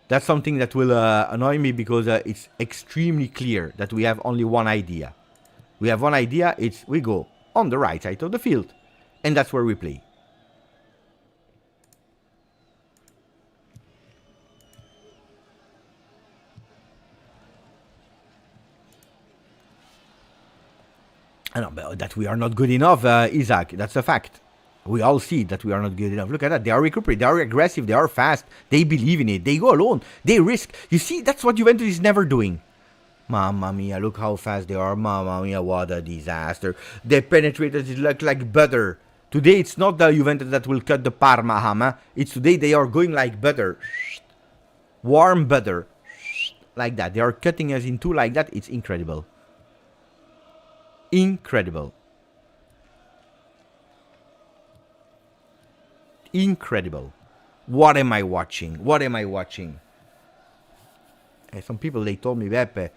That's something that will annoy me because it's extremely clear that we have only one idea. We have one idea, we go on the right side of the field. And that's where we play. I know, but that we are not good enough, Isaac. That's a fact. We all see that we are not good enough. Look at that. They are recuperating. They are aggressive. They are fast. They believe in it. They go alone. They risk. You see, that's what Juventus is never doing. Mamma mia, look how fast they are. Mamma mia, what a disaster. They penetrated it like butter. Today, it's not the Juventus that will cut the Parma hammer. It's today they are going like butter. Warm butter. Like that. They are cutting us in two like that. It's incredible. Incredible. What am I watching? Some people, they told me, Beppe,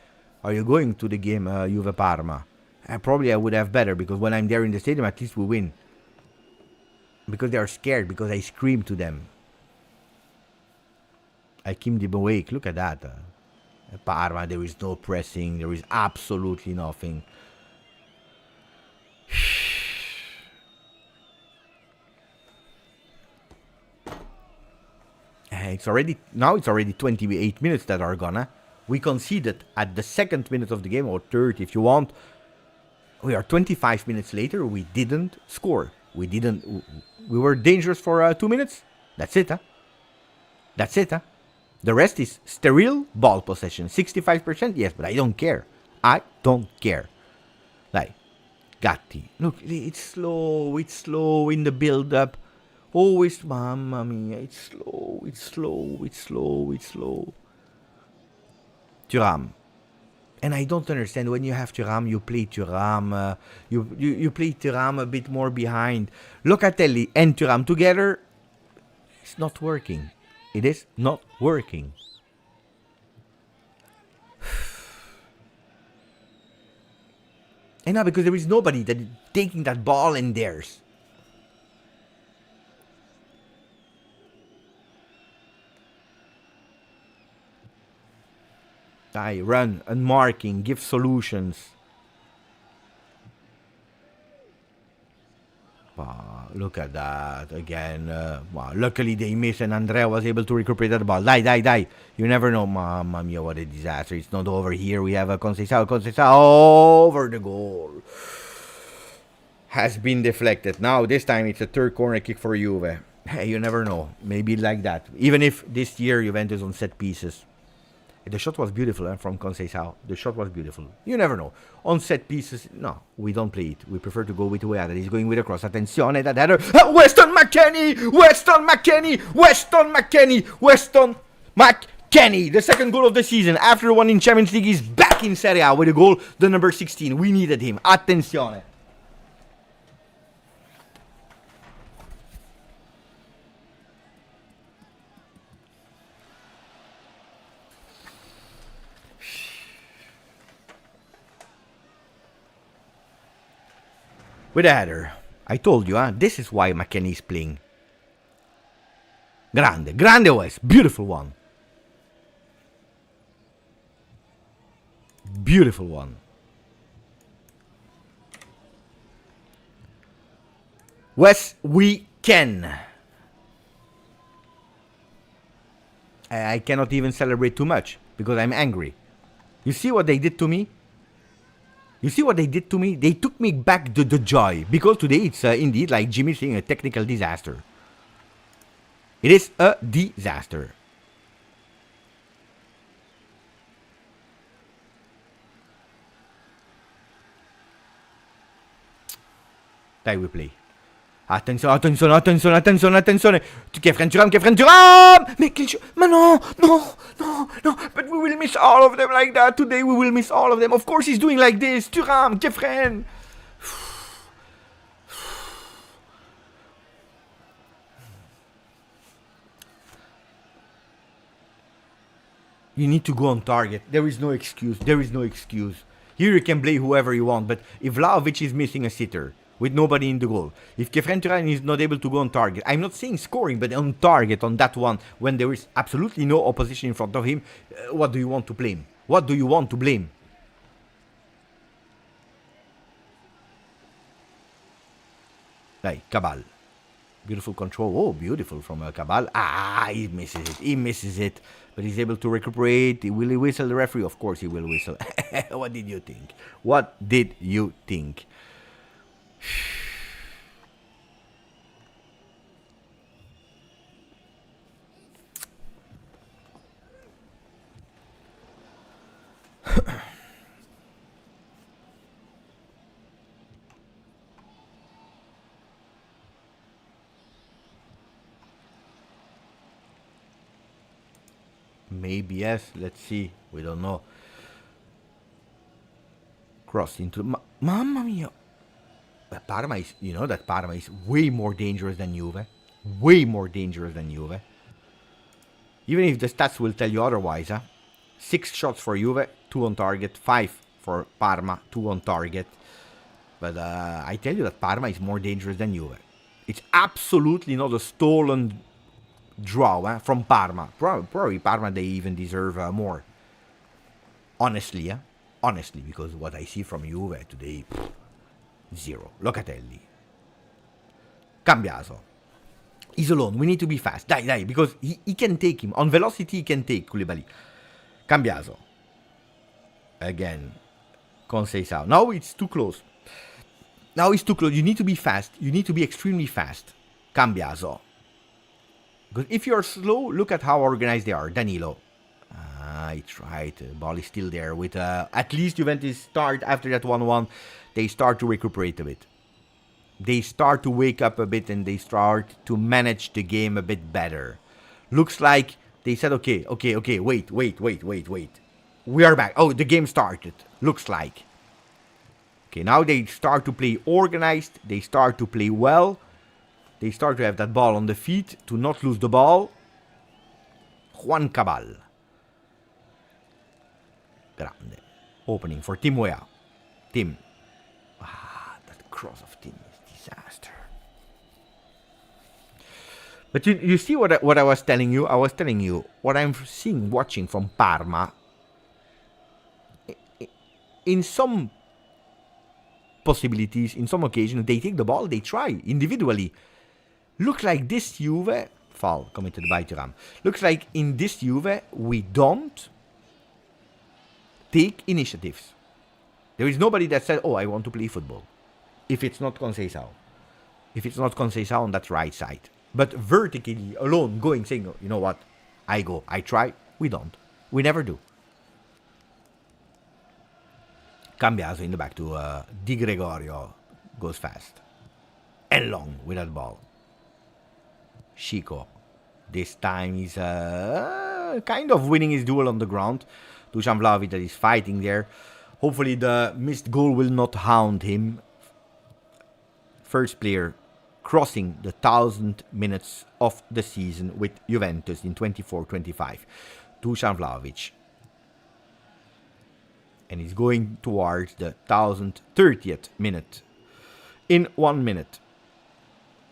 are you going to the game Juve Parma? Probably I would have better, because when I'm there in the stadium, at least we win. Because they are scared, because I scream to them. I keep them awake. Look at that. Parma, there is no pressing. There is absolutely nothing. It's already 28 minutes that are gone. We conceded at the second minute of the game, or third if you want. We are 25 minutes later. We didn't score. We were dangerous for 2 minutes. That's it, huh? That's it, huh? The rest is sterile ball possession. 65%, yes, but I don't care. I don't care. Like, Gatti. Look, it's slow in the build-up. Always, mamma mia, it's slow. Thuram. And I don't understand, when you have Thuram, you play Thuram. You play Thuram a bit more behind. Locatelli and Thuram together, it's not working. It is not working. And now because there is nobody that is taking that ball in theirs. I run, unmarking, give solutions. Look at that again. Luckily they missed and Andrea was able to recuperate that ball. Die. You never know. Mamma mia, what a disaster. It's not over here. We have a Conceição over the goal. Has been deflected. Now this time it's a third corner kick for Juve. Hey, you never know. Maybe like that. Even if this year Juventus on set pieces. The shot was beautiful from Conceição. The shot was beautiful. You never know. On set pieces, no, we don't play it. We prefer to go with Weada. He's going with a cross. Attenzione, that header. Weston McKennie! The second goal of the season. After one in Champions League, he's back in Serie A with a goal, the number 16. We needed him. Attenzione. With a header. I told you, this is why McKennie is playing. Grande West. Beautiful one. West, we can. I cannot even celebrate too much because I'm angry. You see what they did to me? They took me back to the joy. Because today it's indeed, like Jimmy saying, a technical disaster. It is a disaster. Dai, we play. Attenzione. Kefren Thuram! Ma no! But we will miss all of them like that. Today we will miss all of them. Of course he's doing like this. Thuram, Kefren. You need to go on target. There is no excuse. Here you can blame whoever you want. But if Vlahovic is missing a sitter, with nobody in the goal. If Kefren Thuram is not able to go on target, I'm not saying scoring, but on target on that one, when there is absolutely no opposition in front of him, what do you want to blame? Hey, Cabal. Beautiful control. Oh, beautiful from Cabal. He misses it. But he's able to recuperate. Will he whistle the referee? Of course he will whistle. What did you think? Maybe yes. Let's see. We don't know. Cross into Mamma mia. Parma is, that Parma is way more dangerous than Juve. Even if the stats will tell you otherwise, 6 shots for Juve, 2 on target, 5 for Parma, 2 on target. But I tell you that Parma is more dangerous than Juve. It's absolutely not a stolen draw from Parma. Probably Parma, they even deserve more. Honestly, because what I see from Juve today... 0. Locatelli. Cambiaso. He's alone. We need to be fast. Die. Because he can take him. On velocity, he can take Koulibaly. Cambiaso. Again. Conceição. Now it's too close. You need to be fast. You need to be extremely fast. Cambiaso. Because if you're slow, look at how organized they are. Danilo. I tried. The ball is still there. With at least Juventus start after that 1-1. They start to recuperate a bit. They start to wake up a bit and they start to manage the game a bit better. Looks like they said, okay, wait. We are back. Oh, the game started. Looks like. Okay, now they start to play organized. They start to play well. They start to have that ball on the feet to not lose the ball. Juan Cabal. Grande. Opening for Tim Weah. Tim. That cross of Tim is disaster. But you see what I was telling you? I was telling you what I'm watching from Parma. In some possibilities, in some occasions, they take the ball, they try individually. Looks like this Juve, foul committed by Thuram. Looks like in this Juve, we don't take initiatives. There is nobody that said, oh, I want to play football. If it's not Conceição. If it's not Conceição on that right side. But vertically, alone, going, saying, you know what, I go, I try, we don't. We never do. Cambiaso in the back to Di Gregorio. Goes fast. And long with that ball. Chico. This time he's kind of winning his duel on the ground. Dusan Vlahovic that is fighting there. Hopefully the missed goal will not hound him. First player crossing the 1,000 minutes of the season with Juventus in 24-25. Dusan Vlahovic. And he's going towards the 1,030th minute. In 1 minute.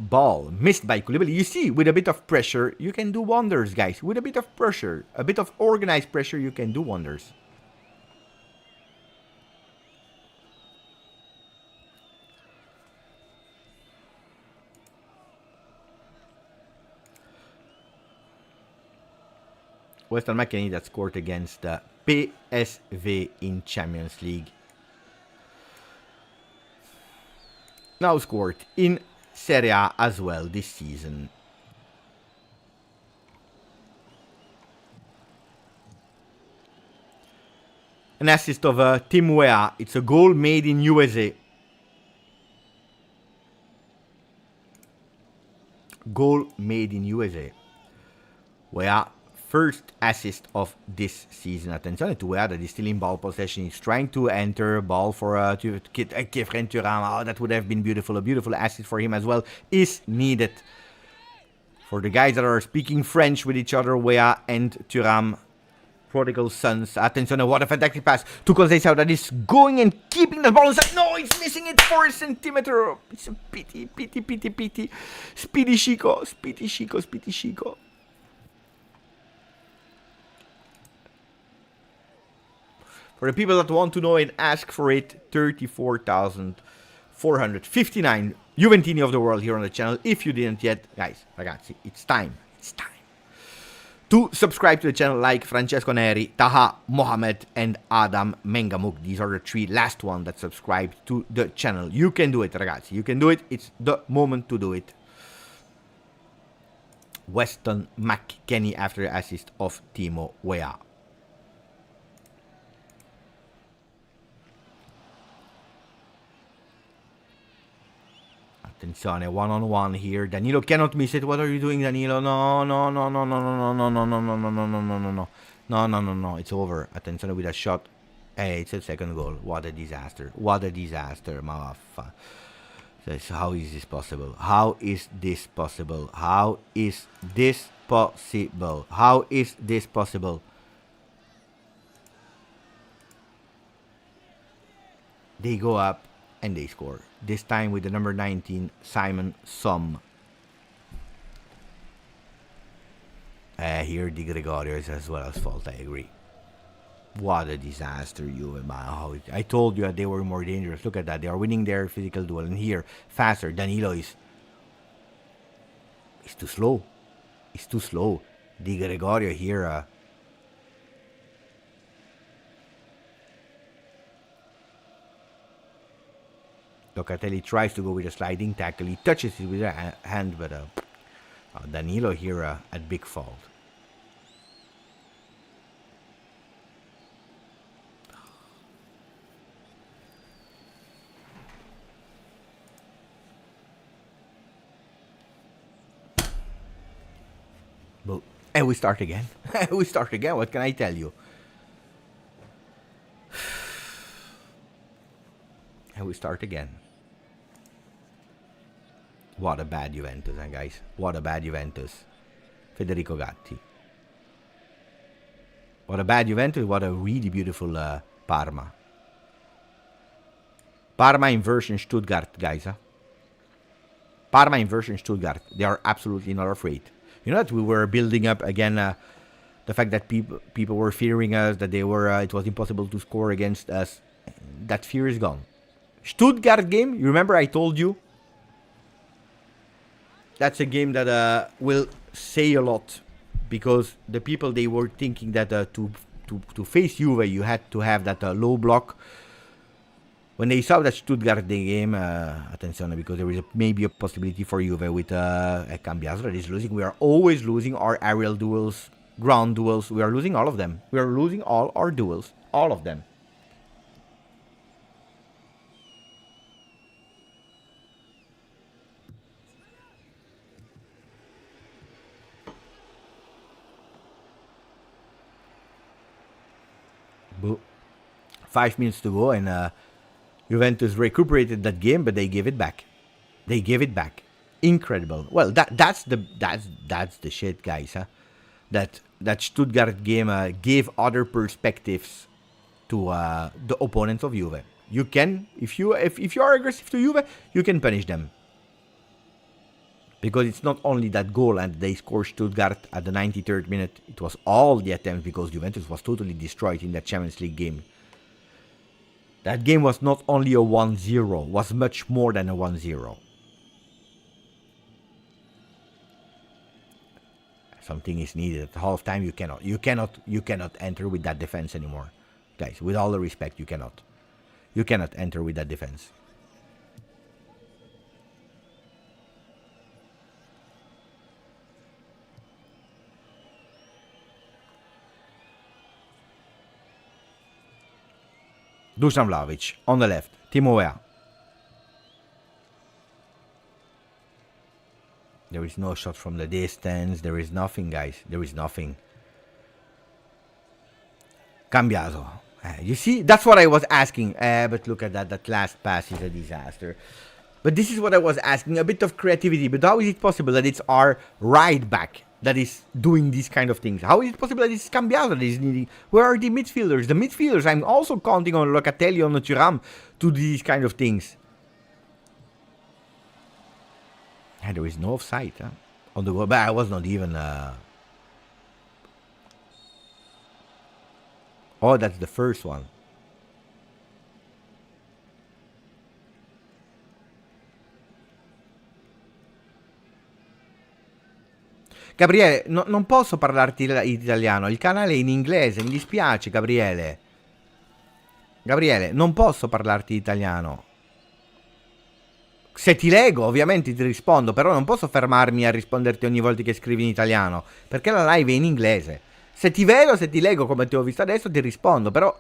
Ball missed by Koulibaly. You see, with a bit of pressure, you can do wonders, guys. With a bit of pressure, a bit of organized pressure, you can do wonders. Weston McKennie that scored against the PSV in Champions League. Now scored in Serie A as well this season. An assist of Tim Weah. It's a goal made in USA. Goal made in USA. Weah, first assist of this season. Attenzione to Weah that is still in ball possession. He's trying to enter ball for Kefren Thuram. Oh, that would have been beautiful. A beautiful assist for him as well is needed. For the guys that are speaking French with each other, Weah and Thuram, prodigal sons. Attenzione, what a fantastic pass to Conceição that is going and keeping the ball inside. No, it's missing it 4 centimeters. It's a pity. Speedy Chico. For the people that want to know and ask for it, 34,459 Juventini of the world here on the channel. If you didn't yet, guys, ragazzi, it's time. To subscribe to the channel like Francesco Neri, Taha, Mohamed, and Adam Mengamuk. These are the 3 last ones that subscribed to the channel. You can do it, ragazzi. You can do it. It's the moment to do it. Weston McKennie after the assist of Timo Weah. Attenzione, one-on-one here. Danilo cannot miss it. What are you doing, Danilo? No. No. It's over. Attenzione with a shot. Hey, it's a second goal. What a disaster. Maffa. How is this possible? How is this possible? They go up and they score. This time with the number 19, Simon Som. Here Di Gregorio is as well as fault, I agree. What a disaster, Juve. I told you that they were more dangerous. Look at that. They are winning their physical duel. And here, faster. Danilo is too slow. Di Gregorio here. Locatelli tries to go with a sliding tackle. He touches it with a hand, but Danilo here at big fault. And we start again. We start again. What can I tell you? And we start again. What a bad Juventus, guys. What a bad Juventus. Federico Gatti. What a bad Juventus. What a really beautiful Parma. Parma in version Stuttgart, guys. Parma in version Stuttgart. They are absolutely not afraid. You know that we were building up again the fact that people were fearing us, that they were it was impossible to score against us. That fear is gone. Stuttgart game, you remember I told you? That's a game that will say a lot, because the people, they were thinking that to face Juve you had to have that low block. When they saw that Stuttgart game, attention, because there is maybe a possibility for Juve with Cambiaso that is losing. We are always losing our aerial duels, ground duels. We are losing all of them. We are losing all our duels, all of them. Boo. 5 minutes to go, and Juventus recuperated that game, but they gave it back. They gave it back. Incredible. Well, that's the shit, guys. Huh? That Stuttgart game gave other perspectives to the opponents of Juve. You can, if you are aggressive to Juve, you can punish them. Because it's not only that goal, and they scored Stuttgart at the 93rd minute. It was all the attempts, because Juventus was totally destroyed in that Champions League game. That game was not only a 1-0, was much more than a 1-0. Something is needed at halftime. You cannot enter with that defense anymore, guys. With all the respect, you cannot enter with that defense. Dusan Vlahovic on the left. Timo Weah. There is no shot from the distance. There is nothing, guys. There is nothing. Cambiaso. You see? That's what I was asking. But look at that. That last pass is a disaster. But this is what I was asking. A bit of creativity. But how is it possible that it's our right back that is doing these kind of things? How is it possible that it's Cambiaso that is needing? Where are the midfielders? The midfielders, I'm also counting on Locatelli, on Thuram to do these kind of things. And there is no offside on the goal, but I was not even... Oh, that's the first one. Gabriele, non posso parlarti italiano, il canale è in inglese, mi dispiace, Gabriele. Gabriele, non posso parlarti italiano. Se ti leggo, ovviamente ti rispondo, però non posso fermarmi a risponderti ogni volta che scrivi in italiano, perché la live è in inglese. Se ti vedo, se ti leggo come ti ho visto adesso, ti rispondo, però,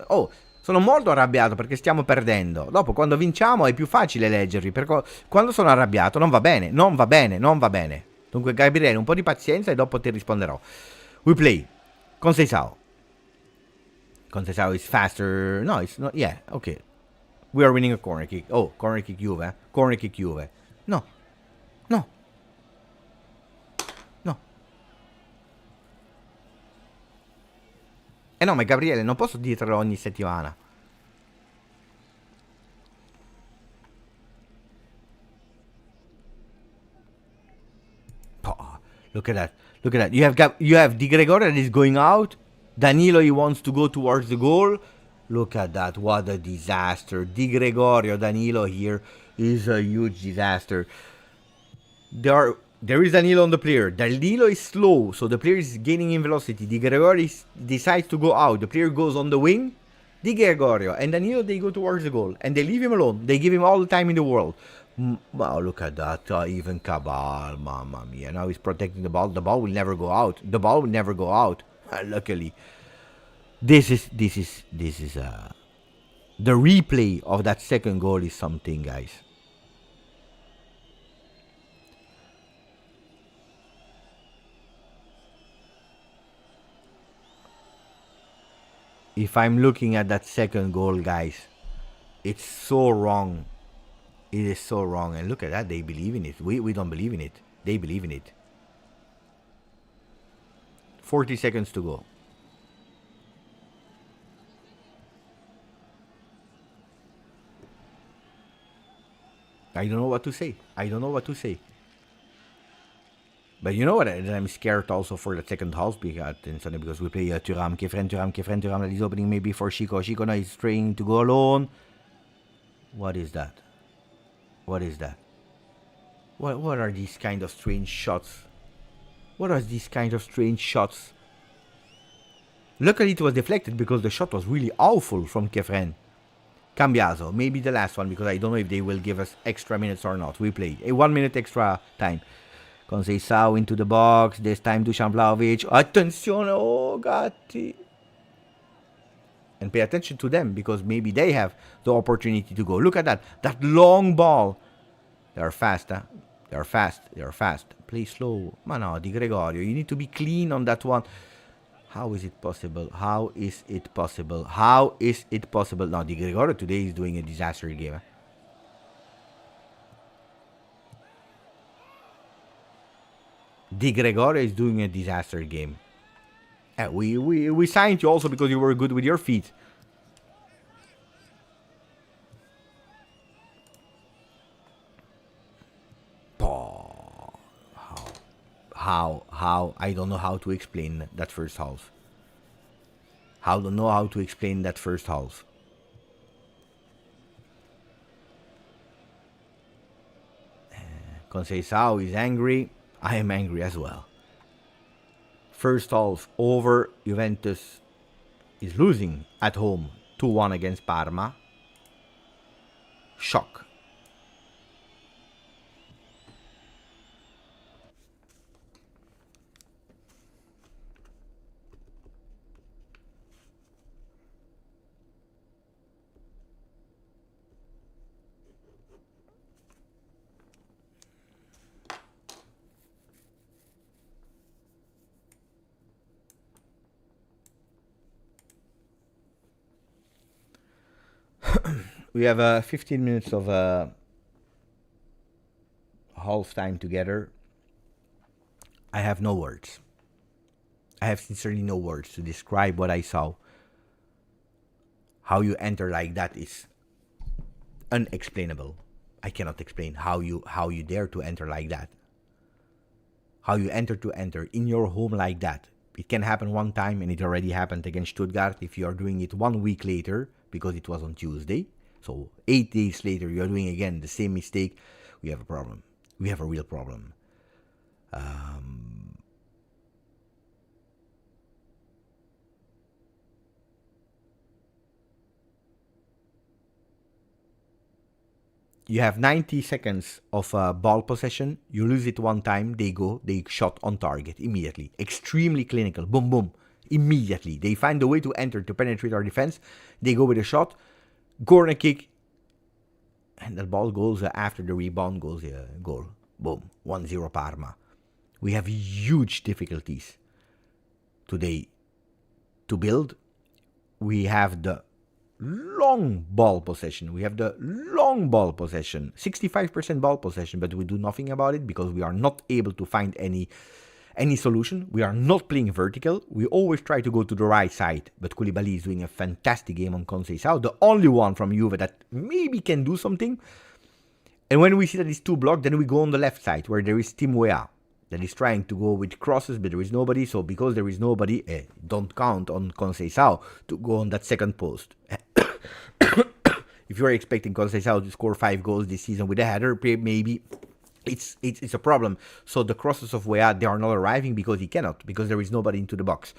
sono molto arrabbiato perché stiamo perdendo. Dopo, quando vinciamo, è più facile leggervi, perché quando sono arrabbiato non va bene, non va bene, non va bene. Dunque, Gabriele, un po' di pazienza e dopo ti risponderò. We play. Conceição. Conceição is faster. No, it's not. Yeah, okay. We are winning a corner kick. Oh, corner kick Juve. Eh? Corner kick Juve. No. No. No. No, ma Gabriele, non posso dirtelo ogni settimana. Look at that. Look at that. You have Di Gregorio that is going out. Danilo, he wants to go towards the goal. Look at that. What a disaster. Di Gregorio, Danilo here is a huge disaster. There is Danilo on the player. Danilo is slow, so the player is gaining in velocity. Di Gregorio decides to go out. The player goes on the wing. Di Gregorio and Danilo, they go towards the goal. And they leave him alone. They give him all the time in the world. Wow, look at that. Even Cabal, mamma mia. Now he's protecting the ball. The ball will never go out. The ball will never go out. Luckily. This is the replay of that second goal is something, guys. If I'm looking at that second goal, guys, it's so wrong. It is so wrong. And look at that. They believe in it. We don't believe in it. They believe in it. 40 seconds to go. I don't know what to say. I don't know what to say. But you know what? I'm scared also for the second half because we play Thuram, Kefren, that is opening maybe for Chico. Chico now is trying to go alone. What is that? What is that? What are these kind of strange shots? What are these kind of strange shots? Luckily it was deflected because the shot was really awful from Kefren. Cambiaso, maybe the last one because I don't know if they will give us extra minutes or not. We play a 1 minute extra time. Conceição into the box. This time Dusan Vlahovic. Attenzione, oh Gatti. And pay attention to them because maybe they have the opportunity to go. Look at that. That long ball. They are fast, huh? They are fast. They are fast. Play slow. Ma no, Di Gregorio. You need to be clean on that one. How is it possible? How is it possible? How is it possible? No, Di Gregorio today is doing a disaster game. Huh? Di Gregorio is doing a disaster game. We signed you also because you were good with your feet. How? I don't know how to explain that first half. I don't know how to explain that first half. Conceição is angry. I am angry as well. First half over. Juventus is losing at home 2-1 against Parma. Shock. We have 15 minutes of half time together. I have no words. I have sincerely no words to describe what I saw. How you enter like that is unexplainable. I cannot explain how you dare to enter like that. How you enter in your home like that. It can happen one time and it already happened against Stuttgart. If you are doing it 1 week later, because it was on Tuesday, so 8 days later you are doing again the same mistake, we have a problem. We have a real problem. You have 90 seconds of ball possession. You lose it one time, they shot on target immediately. Extremely clinical. Boom, boom. Immediately. They find a way to enter, to penetrate our defense. They go with a shot. Corner kick. And that ball goes after the rebound goes goal. Boom. 1-0 Parma. We have huge difficulties today to build. We have the long ball possession. 65% ball possession, but we do nothing about it because we are not able to find any solution. We are not playing vertical. We always try to go to the right side, but Koulibaly is doing a fantastic game on Conceição, the only one from Juve that maybe can do something. And when we see that it's too blocked, then we go on the left side where there is Tim Weah that is trying to go with crosses, but there is nobody. So because there is nobody, don't count on Conceição to go on that second post. If you are expecting Conceição to score 5 goals this season with a header, maybe it's a problem. So the crosses of Weah, they are not arriving because he cannot, because there is nobody into the box.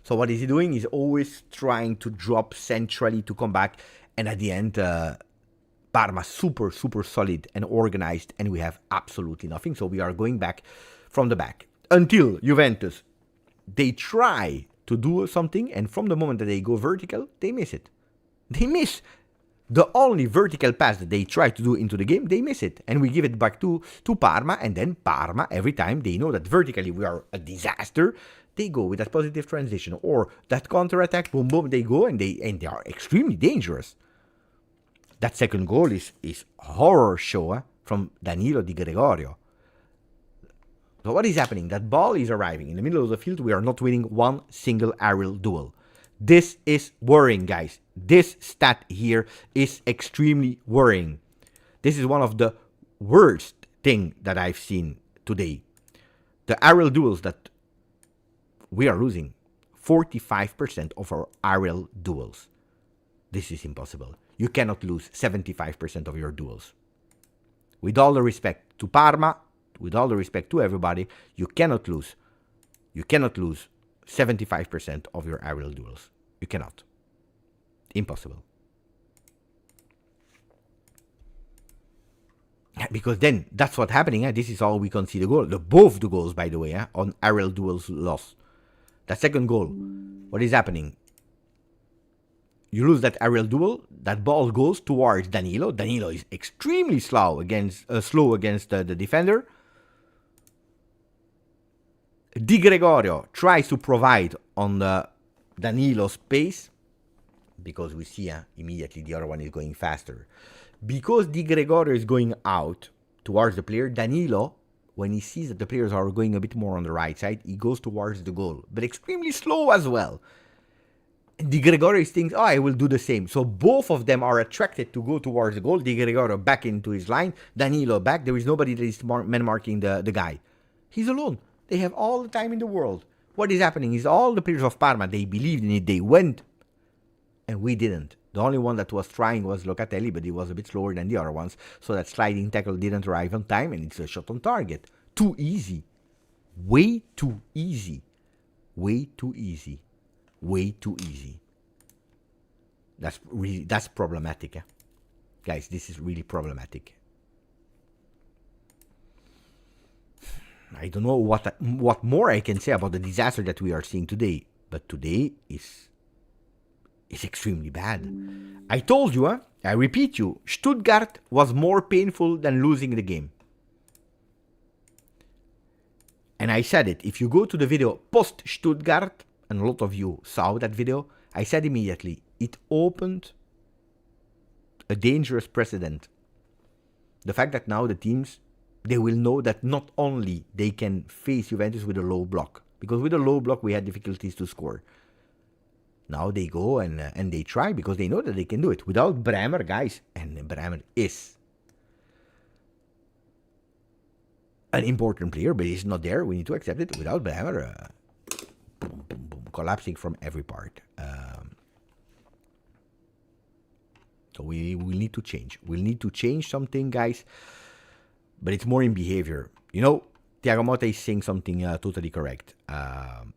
So what is he doing? He's always trying to drop centrally to come back, and at the end, Parma super, super solid and organized, and we have absolutely nothing. So we are going back from the back. Until Juventus, they try to do something, and from the moment that they go vertical, they miss it. They miss. The only vertical pass that they try to do into the game, they miss it. And we give it back to Parma, and then Parma, every time they know that vertically we are a disaster, they go with that positive transition or that counter-attack, boom, boom, they go, and they are extremely dangerous. That second goal is horror show from Danilo Di Gregorio. So what is happening? That ball is arriving in the middle of the field. We are not winning one single aerial duel. This is worrying, guys. This stat here is extremely worrying. This is one of the worst thing that I've seen today. The aerial duels that we are losing. 45% of our aerial duels. This is impossible. You cannot lose 75% of your duels. With all the respect to Parma, with all the respect to everybody, you cannot lose 75% of your aerial duels. You cannot. Impossible. Because then, that's what's happening. This is how we concede the goal. Both the goals, by the way, on aerial duels lost. The second goal, what is happening? You lose that aerial duel, that ball goes towards Danilo. Danilo is extremely slow against the defender. Di Gregorio tries to provide on the Danilo space, because we see immediately the other one is going faster. Because Di Gregorio is going out towards the player, Danilo, when he sees that the players are going a bit more on the right side, he goes towards the goal, but extremely slow as well. Di Gregorio thinks, oh, I will do the same. So both of them are attracted to go towards the goal. Di Gregorio back into his line, Danilo back. There is nobody that is man marking the guy. He's alone. They have all the time in the world. What is happening is all the players of Parma, they believed in it, they went, and we didn't. The only one that was trying was Locatelli, but he was a bit slower than the other ones, so that sliding tackle didn't arrive on time, and it's a shot on target. Too easy. Way too easy. Way too easy. Way too easy. That's problematic. Guys, this is really problematic. I don't know what more I can say about the disaster that we are seeing today, but today is extremely bad. I told you, I repeat you, Stuttgart was more painful than losing the game. And I said it, if you go to the video post-Stuttgart, and a lot of you saw that video, I said immediately, it opened a dangerous precedent. The fact that now the teams, they will know that not only they can face Juventus with a low block, because with a low block we had difficulties to score. Now they go and they try because they know that they can do it. Without Bremer, guys, and Bremer is an important player, but he's not there. We need to accept it. Without Bremer, boom, boom, boom, collapsing from every part. So we will need to change. We'll need to change something, guys. But it's more in behavior. You know, Thiago Motta is saying something totally correct. Thiago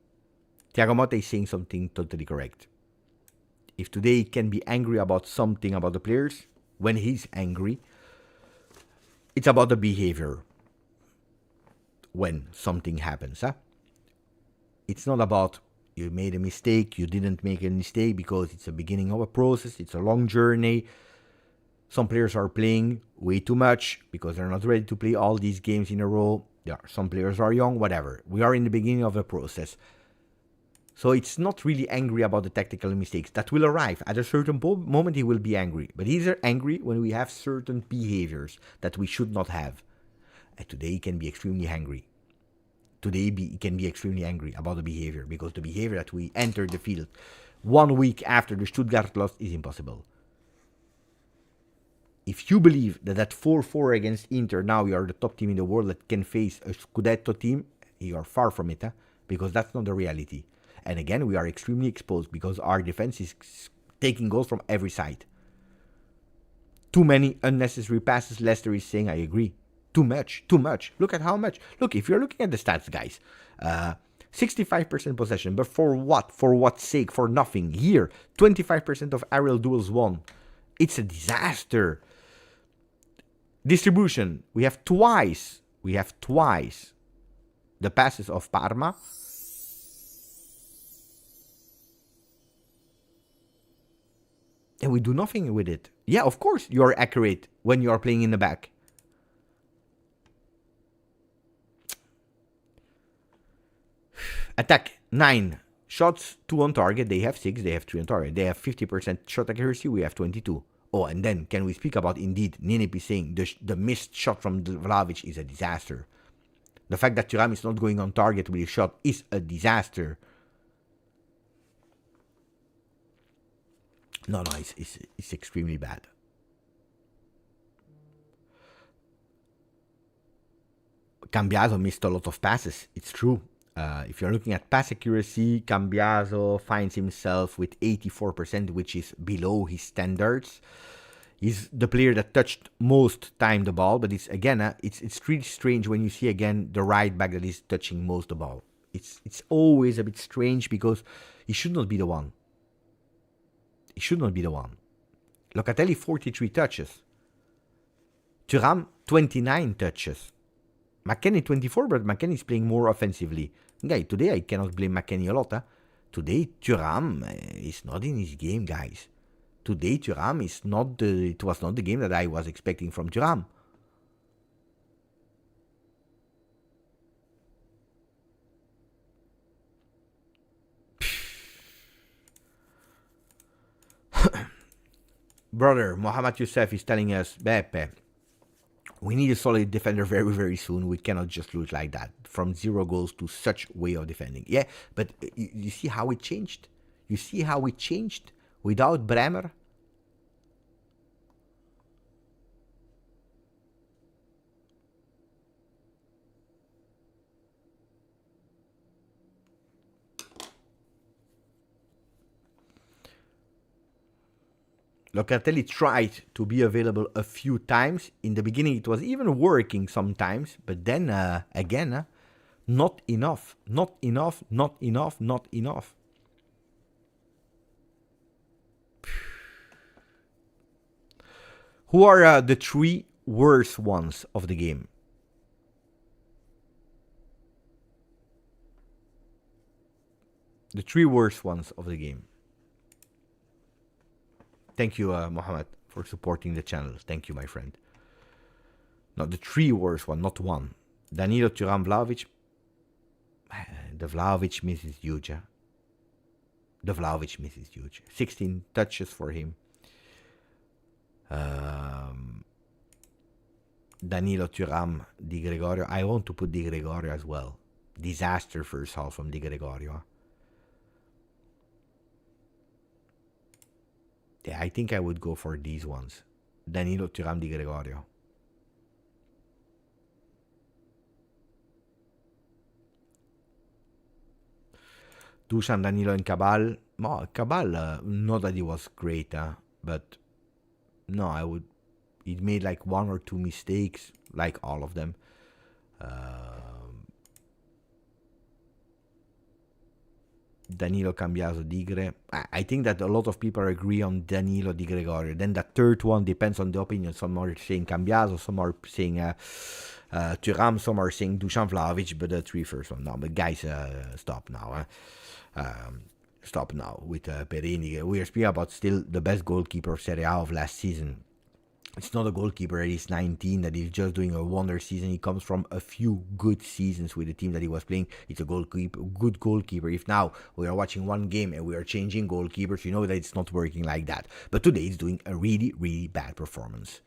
Motta is saying something totally correct. If today he can be angry about something about the players, when he's angry, it's about the behavior. When something happens, It's not about you made a mistake, you didn't make a mistake, because it's the beginning of a process, it's a long journey. Some players are playing way too much because they're not ready to play all these games in a row. Some players are young, whatever. We are in the beginning of the process. So it's not really angry about the tactical mistakes. That will arrive. At a certain moment, he will be angry. But he's angry when we have certain behaviors that we should not have. And today he can be extremely angry. Today he can be extremely angry about the behavior, because the behavior that we entered the field 1 week after the Stuttgart loss is impossible. If you believe that 4-4 against Inter, now you are the top team in the world that can face a Scudetto team, you are far from it, because that's not the reality. And again, we are extremely exposed because our defense is taking goals from every side. Too many unnecessary passes, Leicester is saying, I agree. Too much. Look at how much. Look, if you're looking at the stats, guys, 65% possession, but for what? For what sake? For nothing. Here, 25% of aerial duels won. It's a disaster. Distribution. We have twice the passes of Parma. And we do nothing with it. Yeah, of course you're accurate when you are playing in the back. Attack, 9 shots, 2 on target. They have 6, they have 3 on target. They have 50% shot accuracy, we have 22. Oh, and then can we speak about, indeed, Ninip saying the missed shot from Vlahovic is a disaster. The fact that Thuram is not going on target with his shot is a disaster. No, it's extremely bad. Cambiaso missed a lot of passes, it's true. If you're looking at pass accuracy, Cambiaso finds himself with 84%, which is below his standards. He's the player that touched most time the ball, but it's again, it's really strange when you see again the right back that is touching most the ball. It's always a bit strange because he should not be the one. He should not be the one. Locatelli 43 touches. Thuram 29 touches. McKennie 24, but McKennie is playing more offensively. Okay, today I cannot blame McKennie a lot. Today Thuram is not in his game, guys. Today Thuram is not it was not the game that I was expecting from Thuram. Brother, Mohamed Youssef is telling us, Beppe, we need a solid defender very, very soon. We cannot just lose like that. From 0 goals to such way of defending. Yeah, but you see how it changed? You see how it changed without Bremer? Locatelli tried to be available a few times. In the beginning, it was even working sometimes. But then, again, not enough. Not enough, not enough, not enough. Who are the 3 worst ones of the game? The 3 worst ones of the game. Thank you, Mohammed, for supporting the channel. Thank you, my friend. No, the 3 worst one, not 1. Danilo, Thuram, Vlahovic. The Vlahovic miss is huge. The Vlahovic miss is huge. 16 touches for him. Danilo, Thuram, Di Gregorio. I want to put Di Gregorio as well. Disaster first half from Di Gregorio. Yeah, I think I would go for these ones. Danilo, Thuram, Di Gregorio. Dusan, Danilo, and Cabal. No, Cabal, not that he was great, but no, I would. He made like 1 or 2 mistakes, like all of them. Danilo, Cambiaso, Digre. I think that a lot of people agree on Danilo, Di Gregorio. Then the third one depends on the opinion. Some are saying Cambiaso, some are saying Thuram, some are saying Dusan Vlahovic, but the 3 first one. No, but guys, stop now. Stop now with Perini. We are speaking about still the best goalkeeper of Serie A of last season. It's not a goalkeeper that is 19, that is just doing a wonder season. He comes from a few good seasons with the team that he was playing. It's a good goalkeeper. If now we are watching one game and we are changing goalkeepers, you know that it's not working like that. But today he's doing a really, really bad performance.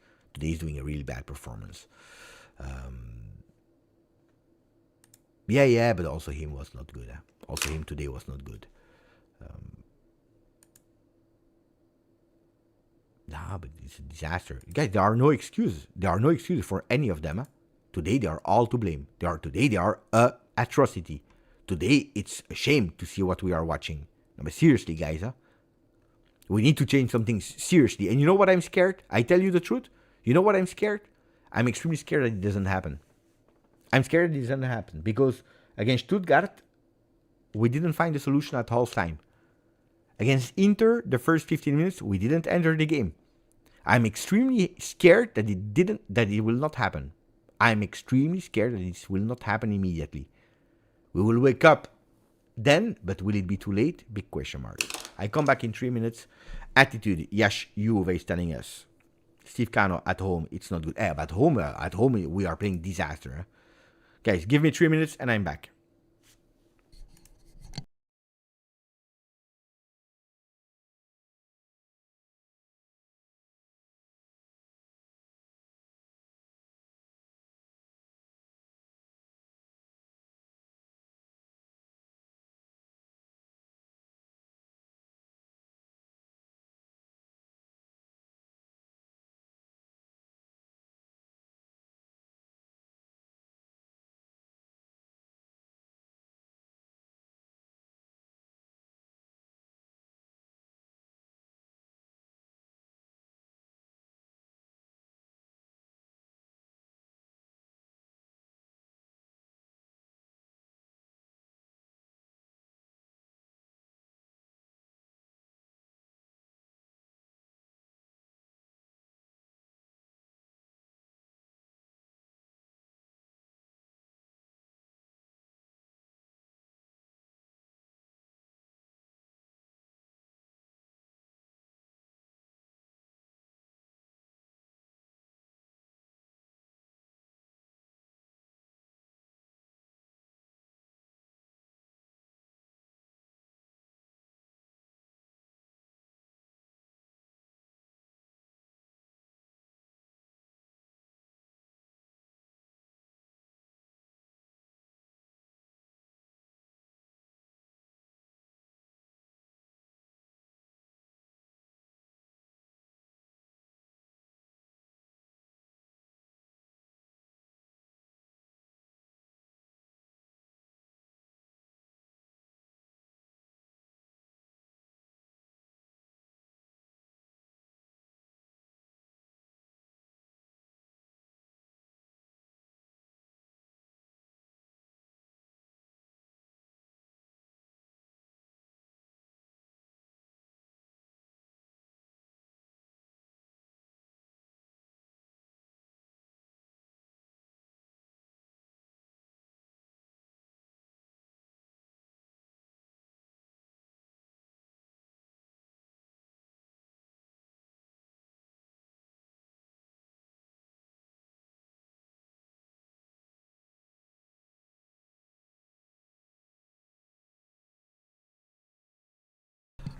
Yeah, but also him was not good. Also him today was not good. Nah, but it's a disaster. Guys, there are no excuses. There are no excuses for any of them. Today, they are all to blame. Today, they are a atrocity. Today, it's a shame to see what we are watching. No, but seriously, guys, we need to change something seriously. And you know what I'm scared? I tell you the truth. You know what I'm scared? I'm extremely scared that it doesn't happen. I'm scared it doesn't happen. Because against Stuttgart, we didn't find a solution at half time. Against Inter, the first 15 minutes, we didn't enter the game. I'm extremely scared that it will not happen. I'm extremely scared that it will not happen immediately. We will wake up then, but will it be too late? Big question mark. I come back in 3 minutes. Attitude, GJustjuve is telling us. Steve Cano at home, it's not good. But at home we are playing disaster. Huh? Guys, give me 3 minutes and I'm back.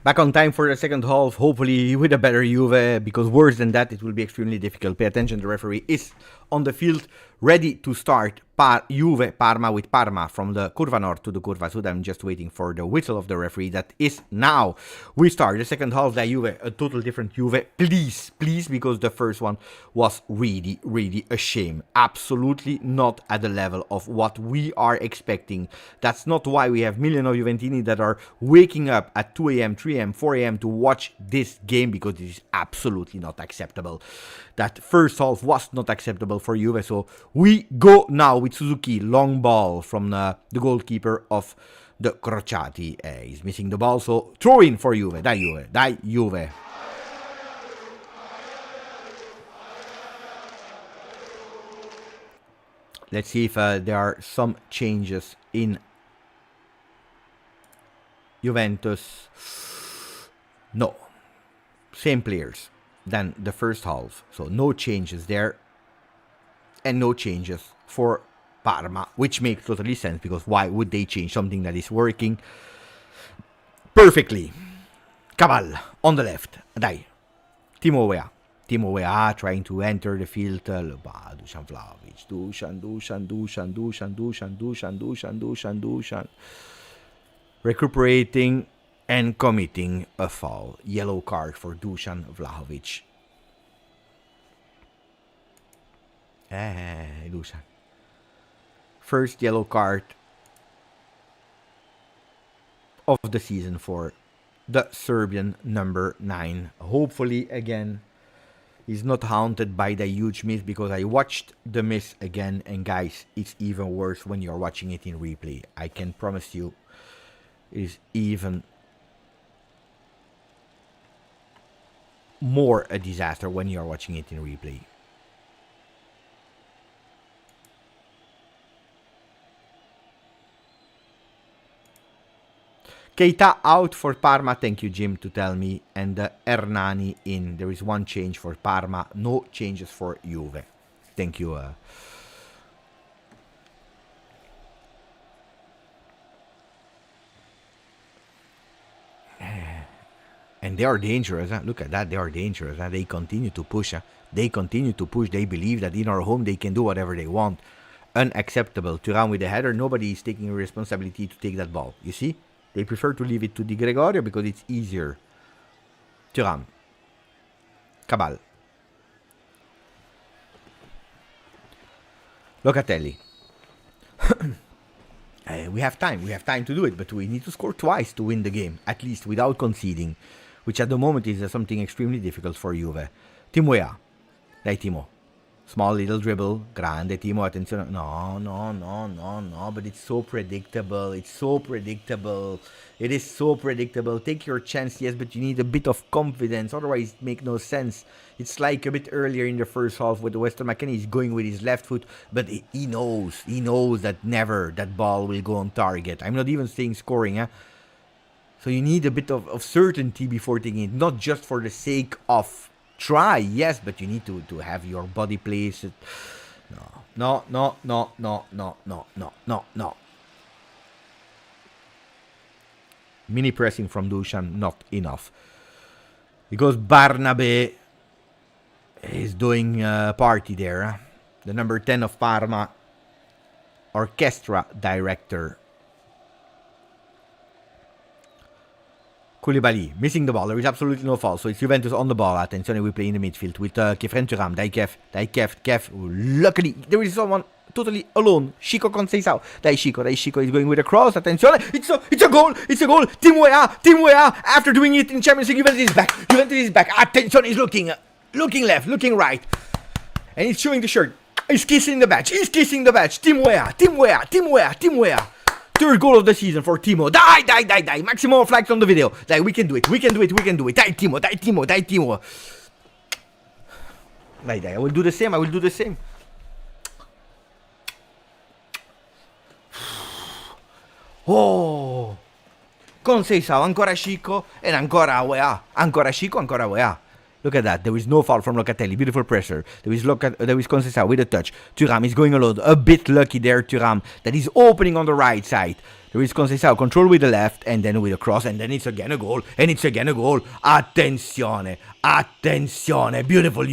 Back on time for the second half, hopefully with a better Juve, because worse than that, it will be extremely difficult. Pay attention, the referee is on the field, ready to start. Juve, Parma with Parma from the Curva Nord to the Curva Sud. I'm just waiting for the whistle of the referee. That is now. We start the second half, the Juve, a total different Juve. Please, because the first one was really, really a shame. Absolutely not at the level of what we are expecting. That's not why we have millions of Juventini that are waking up at 2 a.m., 3 a.m., 4 a.m. to watch this game, because it is absolutely not acceptable. That first half was not acceptable for Juve. So we go now with Suzuki, long ball from the goalkeeper of the Crociati. He's missing the ball, so throw in for Juve. Dai Juve. Let's see if there are some changes in Juventus. No. Same players than the first half. So no changes there. And no changes for Parma, which makes totally sense, because why would they change something that is working perfectly? Cabal on the left. Dai. Timo Weah trying to enter the field. Dusan Vlahovic. Dusan. Recuperating and committing a foul. Yellow card for Dusan Vlahovic. Dusan. First yellow card of the season for the Serbian number 9. Hopefully, again, he's not haunted by the huge miss, because I watched the miss again, and guys, it's even worse when you're watching it in replay. I can promise you, it is even more a disaster when you are watching it in replay. Keita out for Parma, thank you Jim to tell me, and Hernani in. There is one change for Parma, no changes for Juve. Thank you. And they are dangerous. Huh? Look at that, they are dangerous. Huh? They continue to push. Huh? They continue to push. They believe that in our home they can do whatever they want. Unacceptable. Thuram with the header. Nobody is taking responsibility to take that ball. You see? They prefer to leave it to Di Gregorio because it's easier. Thuram. Cabal. Locatelli. We have time. We have time to do it, but we need to score twice to win the game, at least without conceding, which at the moment is something extremely difficult for Juve. Timo Weah. Dai Timo. Small little dribble. Grande Timo, attenzione. No, but it's so predictable. It's so predictable. It is so predictable. Take your chance, yes, but you need a bit of confidence. Otherwise, it makes no sense. It's like a bit earlier in the first half with Weston McKennie. He's going with his left foot, but he knows that never that ball will go on target. I'm not even saying scoring, huh? So you need a bit of certainty before taking it, not just for the sake of try, yes, but you need to have your body placed. No. Mini pressing from Dusan, not enough. Because Barnabe is doing a party there. Huh? The number 10 of Parma, orchestra director. Koulibaly, missing the ball. There is absolutely no foul. So it's Juventus on the ball. Attenzione, we play in the midfield with Kefren Thuram. Dai Kev. Luckily, there is someone totally alone. Chico Conceição. Dai Chico is going with a cross. Attenzione, it's a goal. Timo Weah. After doing it in Champions League, Juventus is back. Attenzione, he's looking left, looking right. And he's showing the shirt. He's kissing the badge. Timo Weah. Third goal of the season for Timo. Die. Maximum of likes on the video. We can do it. Die, Timo. Die. I will do the same. Oh. Conceição, ancora Chico, and ancora Weah. Look at that. There is no foul from Locatelli. Beautiful pressure. There is Conceição with a touch. Thuram is going alone. A bit lucky there, Thuram. That is opening on the right side. There is Conceição. Control with the left. And then with a cross. And then it's again a goal. Attenzione. Beautiful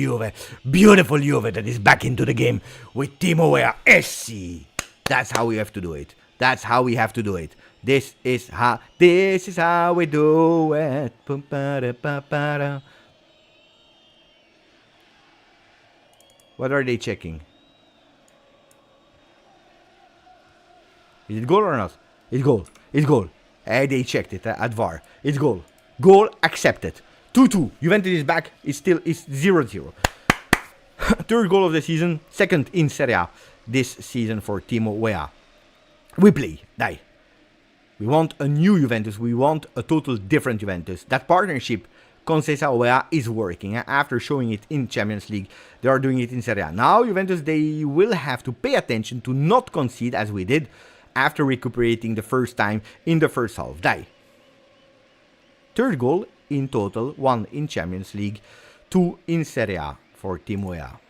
Juve that is back into the game with Timo Weah. Essi. That's how we have to do it. This is how we do it. What are they checking? Is it goal or not? It's goal. They checked it at VAR. It's goal. Goal accepted. 2-2. Juventus is back. It's 0-0. Third goal of the season. Second in Serie A this season for Timo Weah. We play. Die. We want a new Juventus. We want a total different Juventus. That partnership Conceição Weah is working. After showing it in Champions League, they are doing it in Serie A. Now, Juventus, they will have to pay attention to not concede as we did after recuperating the first time in the first half. Die. Third goal in total, 1 in Champions League, 2 in Serie A for Timo Weah.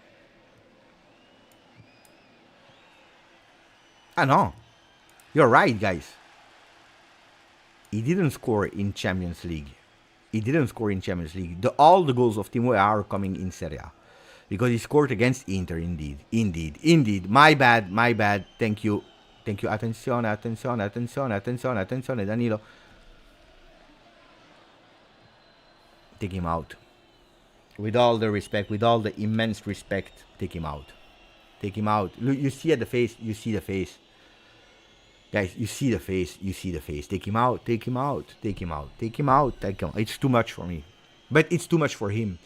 No. You're right, guys. He didn't score in Champions League. All the goals of Timo Weah are coming in Serie A. Because he scored against Inter, indeed. My bad. Thank you. Attenzione, Danilo. Take him out. With all the respect, with all the immense respect, take him out. Look, you see the face. Guys, you see the face. Take him out. It's too much for me. But it's too much for him.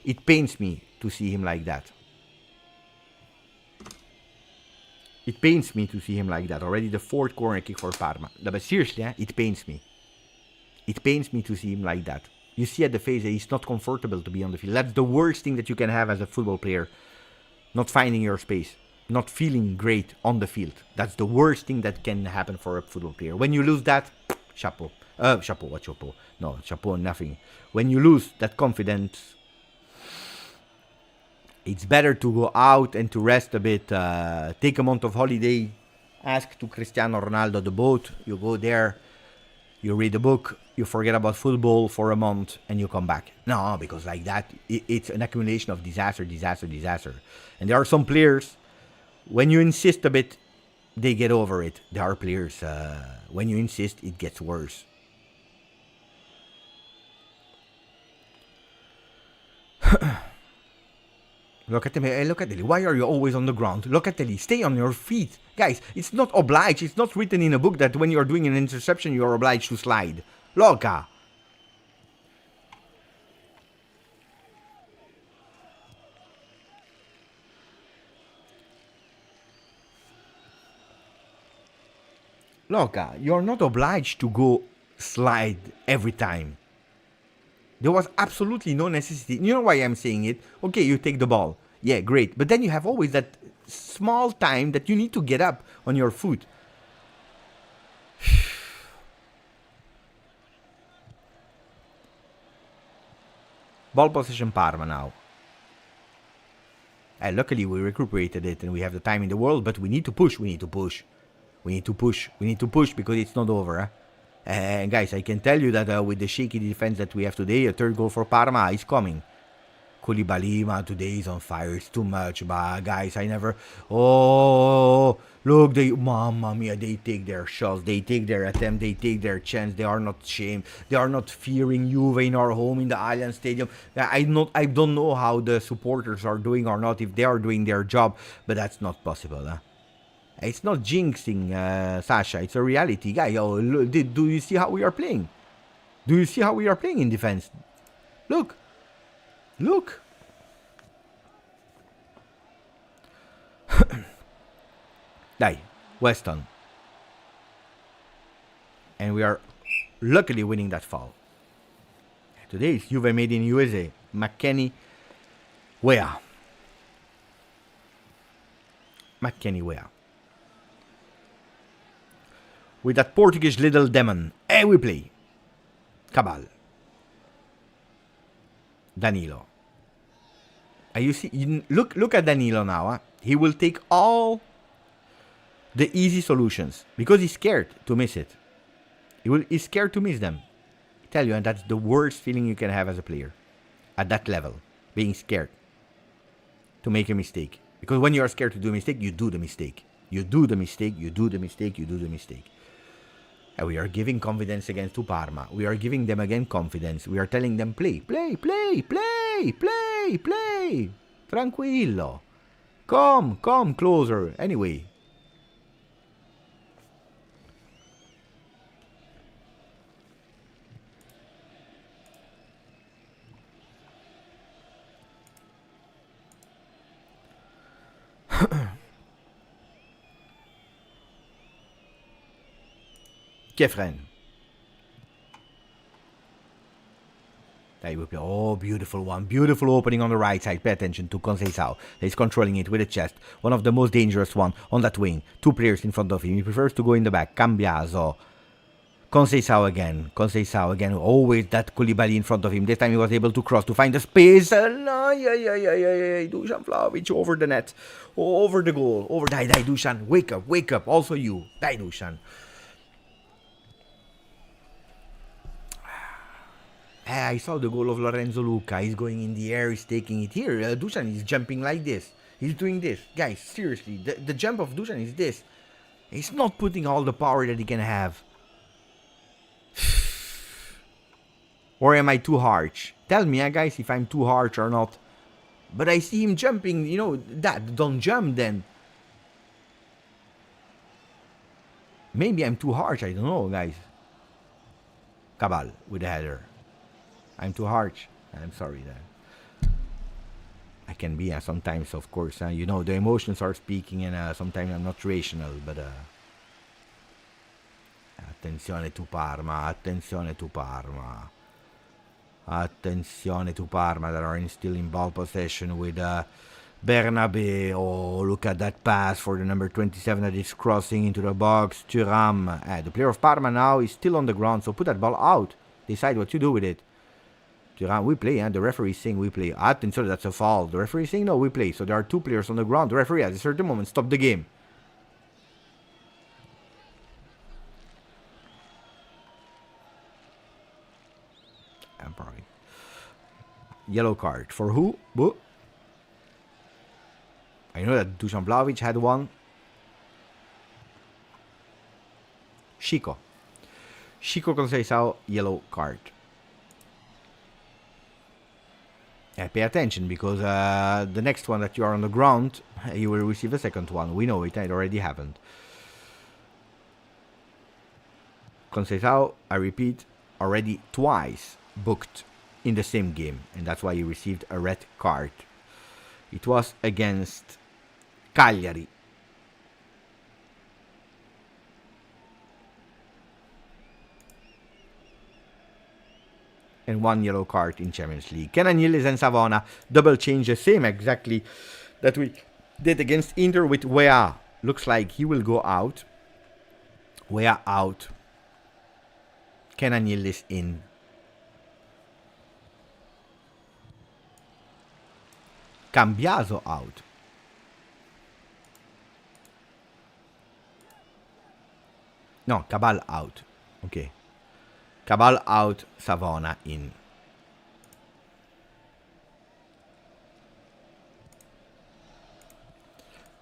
It pains me to see him like that. Already the fourth corner kick for Parma. But seriously, it pains me. To see him like that. You see at the face that he's not comfortable to be on the field. That's the worst thing that you can have as a football player. Not finding your space. Not feeling great on the field. That's the worst thing that can happen for a football player. When you lose that, chapeau. Chapeau, what chapeau? No, chapeau, nothing. When you lose that confidence, it's better to go out and to rest a bit. Take a month of holiday. Ask to Cristiano Ronaldo the boat. You go there. You read a book. You forget about football for a month and you come back. No, because like that, it's an accumulation of disaster. And there are some players, when you insist a bit, they get over it. There are players, when you insist, it gets worse. Look at me, look at Lily. Why are you always on the ground? Look at Lily, stay on your feet. Guys, it's not obliged, it's not written in a book that when you're doing an interception, you're obliged to slide. Loca. Loca, you're not obliged to go slide every time. There was absolutely no necessity. You know why I'm saying it? Okay, you take the ball. Yeah, great. But then you have always that small time that you need to get up on your foot. Ball possession Parma now. Luckily we recuperated it and we have the time in the world, but we need to push. We need to push because it's not over. And guys, I can tell you that with the shaky defense that we have today, a third goal for Parma is coming. Koulibaly, today is on fire. It's too much, but guys, I never... Oh, look, Mamma mia, they take their shots, they take their attempt, they take their chance. They are not ashamed. They are not fearing Juve in our home in the Allianz Stadium. I don't know how the supporters are doing or not, if they are doing their job, but that's not possible, huh? It's not jinxing, Sasha. It's a reality, guy. Oh, look, do you see how we are playing? Do you see how we are playing in defense? Look. Look. Die. Weston. And we are luckily winning that foul. Today is Juve made in USA. McKennie. Wea. McKennie Wea. With that Portuguese little demon. And we play. Cabal. Danilo. You see, look at Danilo now. Huh? He will take all the easy solutions because he's scared to miss it. He's scared to miss them. I tell you, and that's the worst feeling you can have as a player at that level, being scared to make a mistake. Because when you are scared to do a mistake, you do the mistake. You do the mistake. And we are giving confidence again to Parma. We are giving them again confidence. We are telling them play. Tranquillo. Come closer. Anyway. Kefren. There we play. Oh, beautiful one. Beautiful opening on the right side. Pay attention to Conceição. He's controlling it with the chest. One of the most dangerous one on that wing. Two players in front of him. He prefers to go in the back. Cambiaso. Conceição again. Always that Koulibaly in front of him. This time he was able to cross to find the space. Dusan Vlahovic over the net. Over the goal. Die, Dusan. Wake up. Also you. Die, Dusan. I saw the goal of Lorenzo Luca. He's going in the air. He's taking it here. Dusan is jumping like this. He's doing this. Guys, seriously. The jump of Dusan is this. He's not putting all the power that he can have. Or am I too harsh? Tell me, guys, if I'm too harsh or not. But I see him jumping. You know, don't jump then. Maybe I'm too harsh. I don't know, guys. Cabal with the header. I'm too harsh. I'm sorry that I can be sometimes, of course. You know, the emotions are speaking, and sometimes I'm not rational. But attenzione to Parma. Attenzione to Parma that are still in ball possession with Bernabe. Oh, look at that pass for the number 27 that is crossing into the box. Thuram. The player of Parma now is still on the ground, so put that ball out. Decide what you do with it. Thuram, we play, the referee is saying we play. Attenzione, that's a foul. The referee is saying no, we play. So there are two players on the ground. The referee at a certain moment stopped the game. Probably. Yellow card. For who? Boo. I know that Dusan Vlahovic had one. Chico Conceição, yellow card. Pay attention, because the next one that you are on the ground, you will receive a second one. We know it already happened. Conceição, I repeat, already twice booked in the same game, and that's why he received a red card. It was against Cagliari. And one yellow card in Champions League. Kenan Yildiz and Savona double change, the same exactly that we did against Inter with Weah. Looks like he will go out. Weah out. Kenan Yildiz in. Cambiaso out. No, Cabal out. Okay. Cabal out, Savona in.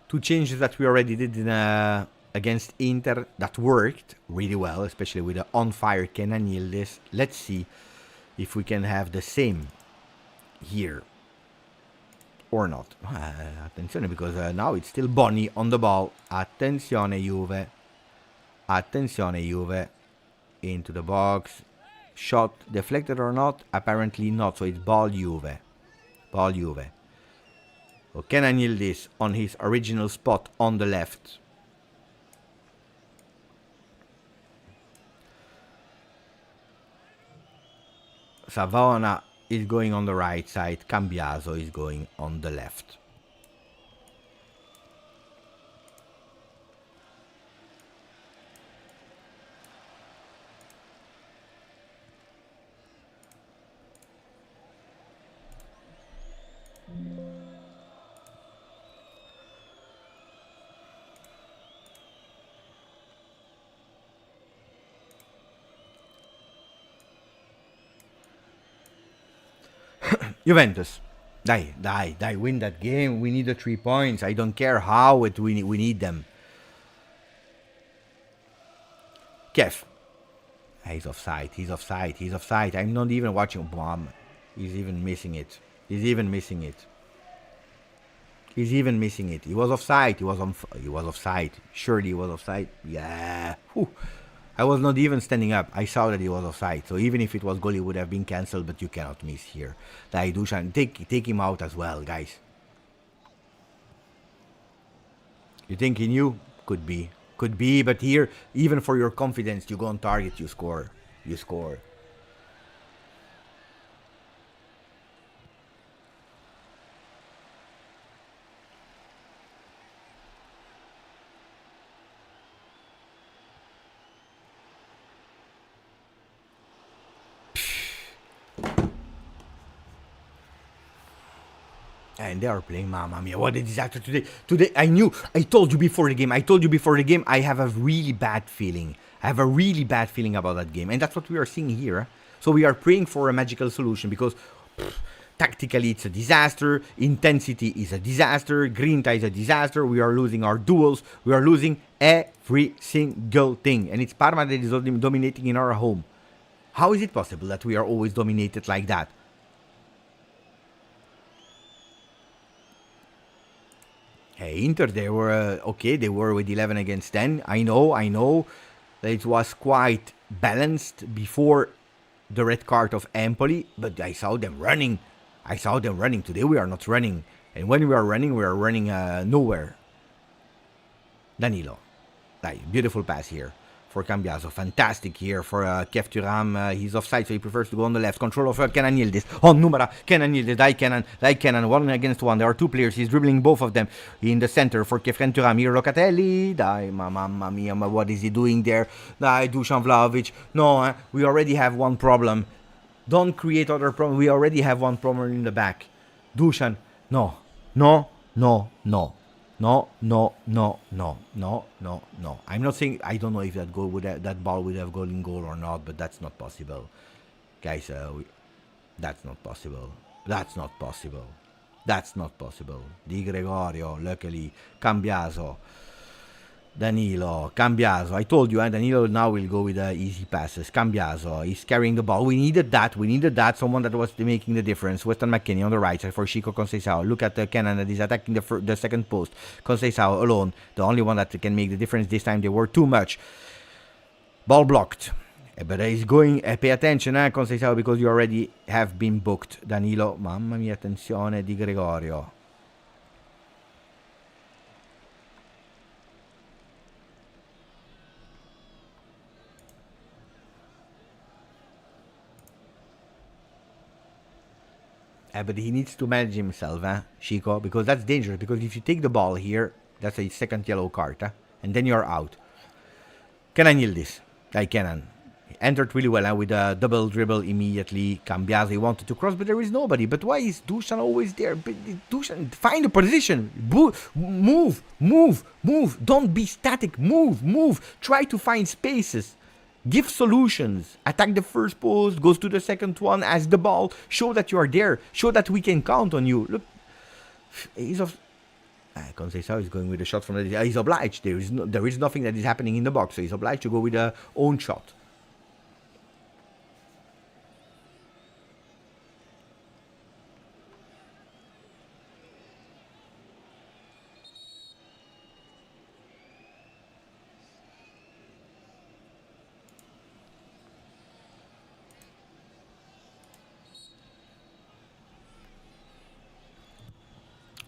Two changes that we already did in, against Inter that worked really well, especially with the on-fire Kenan Yildiz. Let's see if we can have the same here or not. Attenzione, because now it's still Boni on the ball. Attenzione Juve. Attenzione Juve. Into the box. Shot deflected or not? Apparently not, so it's ball Juve. Ball Juve. So Kenan Yildiz on his original spot on the left. Savona is going on the right side. Cambiaso is going on the left. Juventus, dai, win that game. We need the 3 points. I don't care how we need them. Kev. He's offside. I'm not even watching. Bomb. He's even missing it. He was offside. He was offside. Surely he was offside. Yeah. Whew. I was not even standing up. I saw that he was offside. So even if it was goal, it would have been cancelled. But you cannot miss here. Like Dusan, take him out as well, guys. You think he knew? Could be. But here, even for your confidence, you go on target, you score. And they are playing, mamma mia, what a disaster today. I told you before the game, I have a really bad feeling. About that game. And that's what we are seeing here. So we are praying for a magical solution, because tactically it's a disaster. Intensity is a disaster. Grinta is a disaster. We are losing our duels. We are losing every single thing. And it's Parma that is dominating in our home. How is it possible that we are always dominated like that? Hey, Inter, they were okay. They were with 11 against 10. I know that it was quite balanced before the red card of Empoli, but I saw them running. Today we are not running, and when we are running nowhere. Danilo, beautiful pass here for Cambiaso. Fantastic here for Kef Thuram. He's offside, so he prefers to go on the left. Control of Kenan Yildiz. On Numera. Kenan Yildiz. Dai Kenan. 1 against 1. There are 2 players. He's dribbling both of them in the center for Kefren Thuram. Here Locatelli. Dai, mamma mia. What is he doing there? Dai, Dusan Vlahovic. No, we already have one problem. Don't create other problems. We already have one problem in the back. Dusan. No. No. No. No. No, no, no, no, no, no, no. I'm not saying, I don't know if that ball would have gone in goal or not, but that's not possible. Guys, that's not possible. That's not possible. That's not possible. Di Gregorio, luckily, Cambiaso, Danilo, Cambiaso. I told you, Danilo now will go with easy passes. Cambiaso, he's carrying the ball. We needed that. Someone that was making the difference. Weston McKennie on the right side for Chico Conceição. Look at Kenan that is attacking the second post. Conceição alone, the only one that can make the difference this time. They were too much. Ball blocked. But he's going, pay attention, Conceição, because you already have been booked. Danilo, mamma mia, attenzione, Di Gregorio. But he needs to manage himself, Chico, because that's dangerous. Because if you take the ball here, that's a second yellow card, and then you're out. Kenan Yildiz, Kenan, entered really well with a double dribble immediately. Cambiaso, he wanted to cross, but there is nobody. But why is Dusan always there? Dusan, find a position. Move. Don't be static. Move. Try to find spaces. Give solutions. Attack the first post, goes to the second one, has the ball. Show that you are there. Show that we can count on you. Look, he's off. Conceição is going with a shot from the. He's obliged. There is nothing that is happening in the box, so he's obliged to go with a own shot.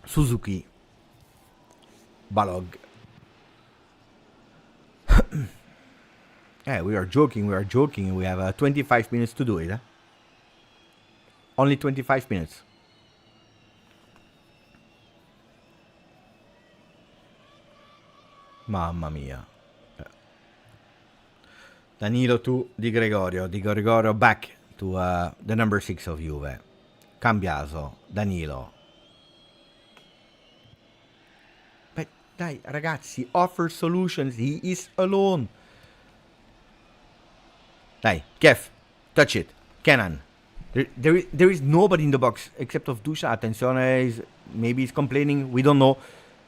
Suzuki, Balog. We are joking. We have 25 minutes to do it. Only 25 minutes. Mamma mia. Danilo to Di Gregorio. Di Gregorio back to the number 6 of Juve. Cambiaso, Danilo. Dai, ragazzi, offer solutions. He is alone. Dai, Kef, touch it. Kenan. There is nobody in the box except of Dusan. Attenzione, maybe he's complaining. We don't know.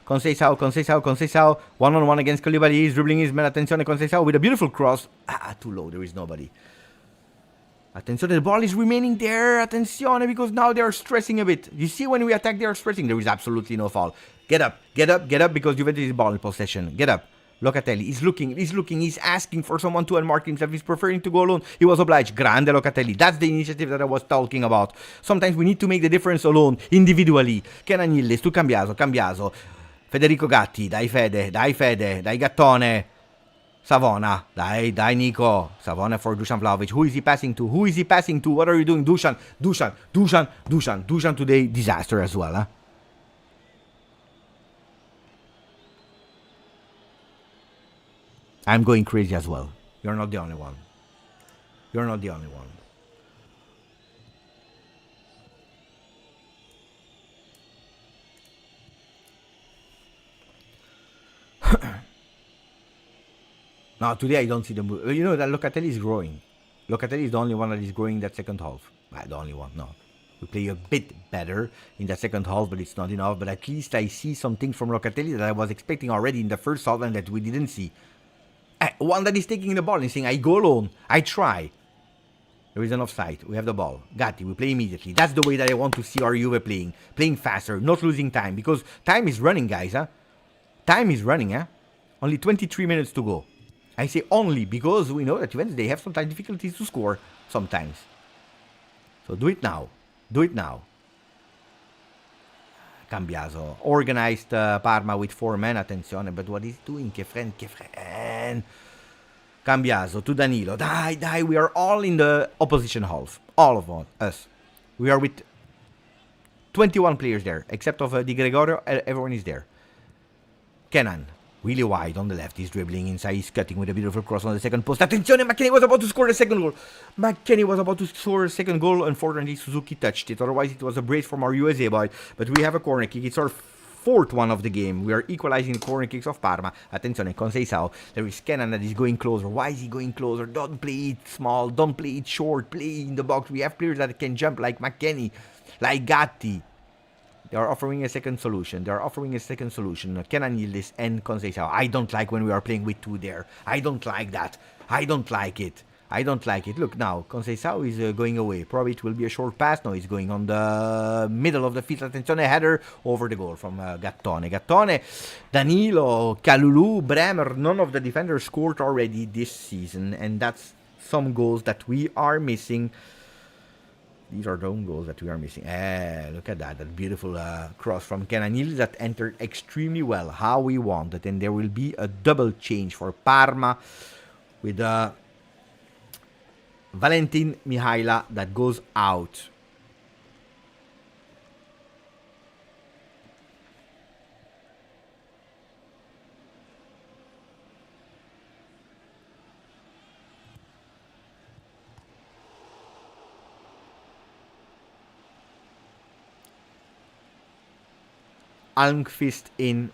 Conceição. 1-on-1 against Koulibaly. He's dribbling his man. Attenzione, Conceição with a beautiful cross. Too low. There is nobody. Attenzione, the ball is remaining there. Attenzione, because now they are stressing a bit. You see, when we attack, they are stressing. There is absolutely no foul. Get up, because Juventus is ball in possession. Get up. Locatelli, he's looking, he's asking for someone to unmark himself. He's preferring to go alone. He was obliged. Grande Locatelli. That's the initiative that I was talking about. Sometimes we need to make the difference alone, individually. Kenan Yildiz to Cambiaso. Federico Gatti, dai Fede, dai Gattone. Savona, dai Nico. Savona for Dusan Vlahovic. Who is he passing to? What are you doing? Dusan today, disaster as well, I'm going crazy as well. You're not the only one. No, today I don't see the move. You know that Locatelli is growing. Locatelli is the only one that is growing that second half. The only one, no. We play a bit better in the second half, but it's not enough. But at least I see something from Locatelli that I was expecting already in the first half and that we didn't see. One that is taking the ball and saying, I go alone, I try. There is an offside. We have the ball. Gatti, we play immediately. That's the way that I want to see our Juve playing. Playing faster, not losing time. Because time is running, guys. Time is running. Only 23 minutes to go. I say only because we know that Juventus, they have sometimes difficulties to score. Sometimes. So do it now. Cambiaso. Organized Parma with 4 men. Attenzione. But what is doing Kefren? Cambiaso to Danilo. Die. We are all in the opposition half. All of us. We are with 21 players there. Except of Di Gregorio, everyone is there. Kenan. Really wide on the left. He's dribbling inside. He's cutting with a beautiful cross on the second post. Attenzione, McKennie was about to score the second goal. Unfortunately, Suzuki touched it. Otherwise, it was a brace from our USA boy. But we have a corner kick. It's our fourth one of the game. We are equalizing the corner kicks of Parma. Attenzione, Conceição. There is Kenan that is going closer. Why is he going closer? Don't play it small. Don't play it short. Play in the box. We have players that can jump like McKennie, like Gatti. They are offering a second solution. Kenan Yildiz and Conceição. I don't like when we are playing with two there. I don't like that. I don't like it. Look now, Conceição is going away. Probably it will be a short pass. No, he's going on the middle of the field. Attenzione, header over the goal from Gattone. Danilo, Kalulu, Bremer. None of the defenders scored already this season. And that's some goals that we are missing. These are the own goals that we are missing. Look at that beautiful cross from Kenan Yildiz that entered extremely well, how we wanted. And there will be a double change for Parma with Valentin Mihaila that goes out. Almqvist in.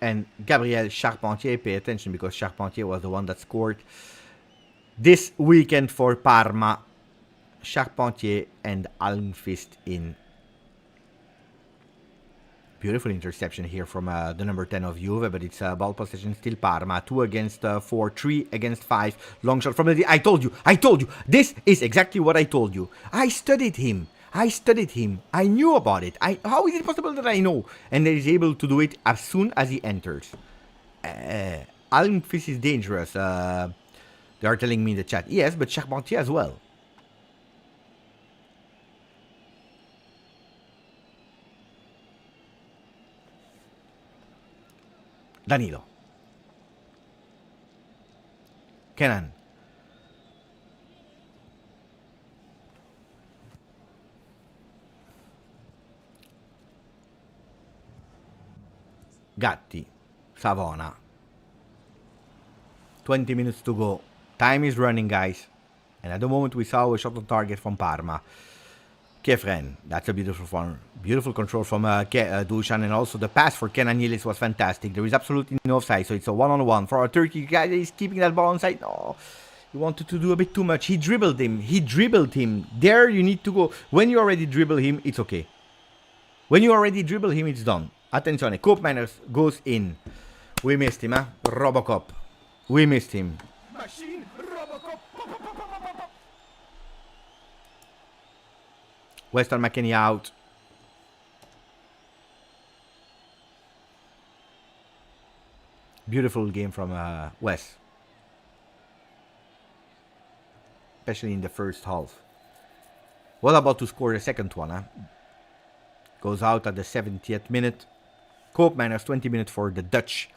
And Gabriel Charpentier, pay attention because Charpentier was the one that scored this weekend for Parma. Charpentier and Almqvist in. Beautiful interception here from the number 10 of Juve, but it's ball possession still Parma. 2 against 4, 3 against 5. Long shot from the... I told you. This is exactly what I told you. I studied him. I knew about it. How is it possible that I know? And he is able to do it as soon as he enters. Almqvist is dangerous. They are telling me in the chat. Yes, but Charpentier as well. Danilo. Kenan. Gatti. Savona. 20 minutes to go. Time is running, guys. And at the moment we saw a shot on target from Parma. Kefren, that's a beautiful one. Beautiful control from Dusan, and also the pass for Kenan Yildiz was fantastic. There is absolutely no offside, so it's a one-on-one for our Turkey guy. Is keeping that ball on side. No, he wanted to do a bit too much. He dribbled him. There you need to go. When you already dribble him, it's okay. When you already dribble him, it's done. Attenzione, Koopmeiners goes in. We missed him, huh? Robocop. We missed him. Machine, Robocop. Western McKennie out. Beautiful game from West. Especially in the first half. Was about to score the second one, huh? Goes out at the 70th minute. Koopmeiners 20 minutes for the Dutch.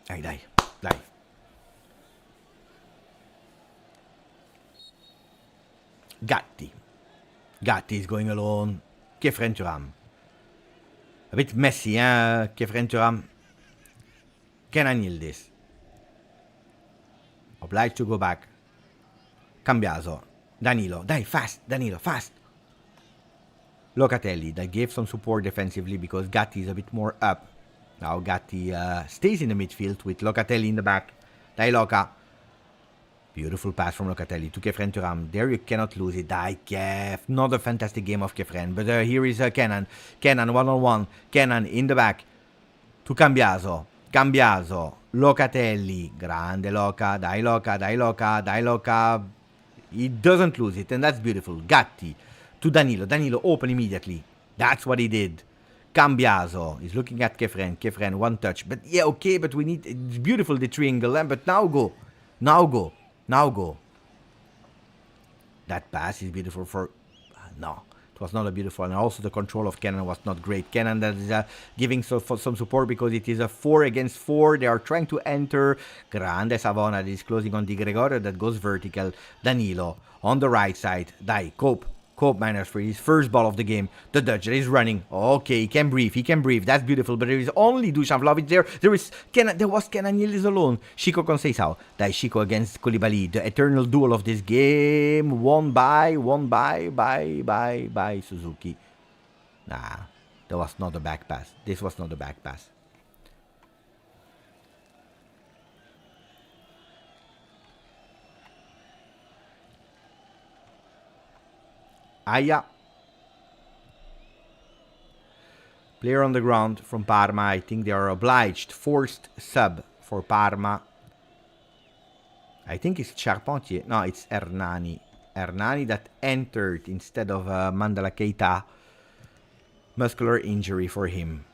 Die. Gatti is going alone. Kefren Thuram. A bit messy, huh? Kefren Thuram. Kenan Yildiz. Obliged to go back. Cambiaso. Danilo. Danilo, fast. Locatelli. That gave some support defensively because Gatti is a bit more up. Now Gatti stays in the midfield with Locatelli in the back. Dai Loca. Beautiful pass from Locatelli to Kefren Thuram. There you cannot lose it. Dai Kef. Not a fantastic game of Kefren. But here is Kenan. Kenan one-on-one. Kenan in the back. To Cambiaso. Locatelli. Grande Loca. Dai Loca. He doesn't lose it. And that's beautiful. Gatti. To Danilo. Danilo open immediately. That's what he did. Cambiaso is looking at Kefren. Kefren, one touch. But yeah, okay, but we need... It's beautiful, the triangle. But now go. Now go. Now go. That pass is beautiful for... no. It was not a beautiful, and also the control of Kenan was not great. Kenan that is giving some support because it is a 4 against 4. They are trying to enter. Grande Savona that is closing on Di Gregorio that goes vertical. Danilo on the right side. Dai, Cope minus for his first ball of the game. The Dutch is running. Okay, he can breathe. That's beautiful. But there is only Dusan Vlahovic there. There was Kenan Yildiz alone. Chico Conceição. Dai, Chico against Koulibaly. The eternal duel of this game. Won by Suzuki. Nah, that was not a back pass. This was not a back pass. Aya. Player on the ground from Parma. I think they are obliged. Forced sub for Parma. I think it's Charpentier. No, it's Hernani. Hernani that entered instead of Mandela Keita. Muscular injury for him.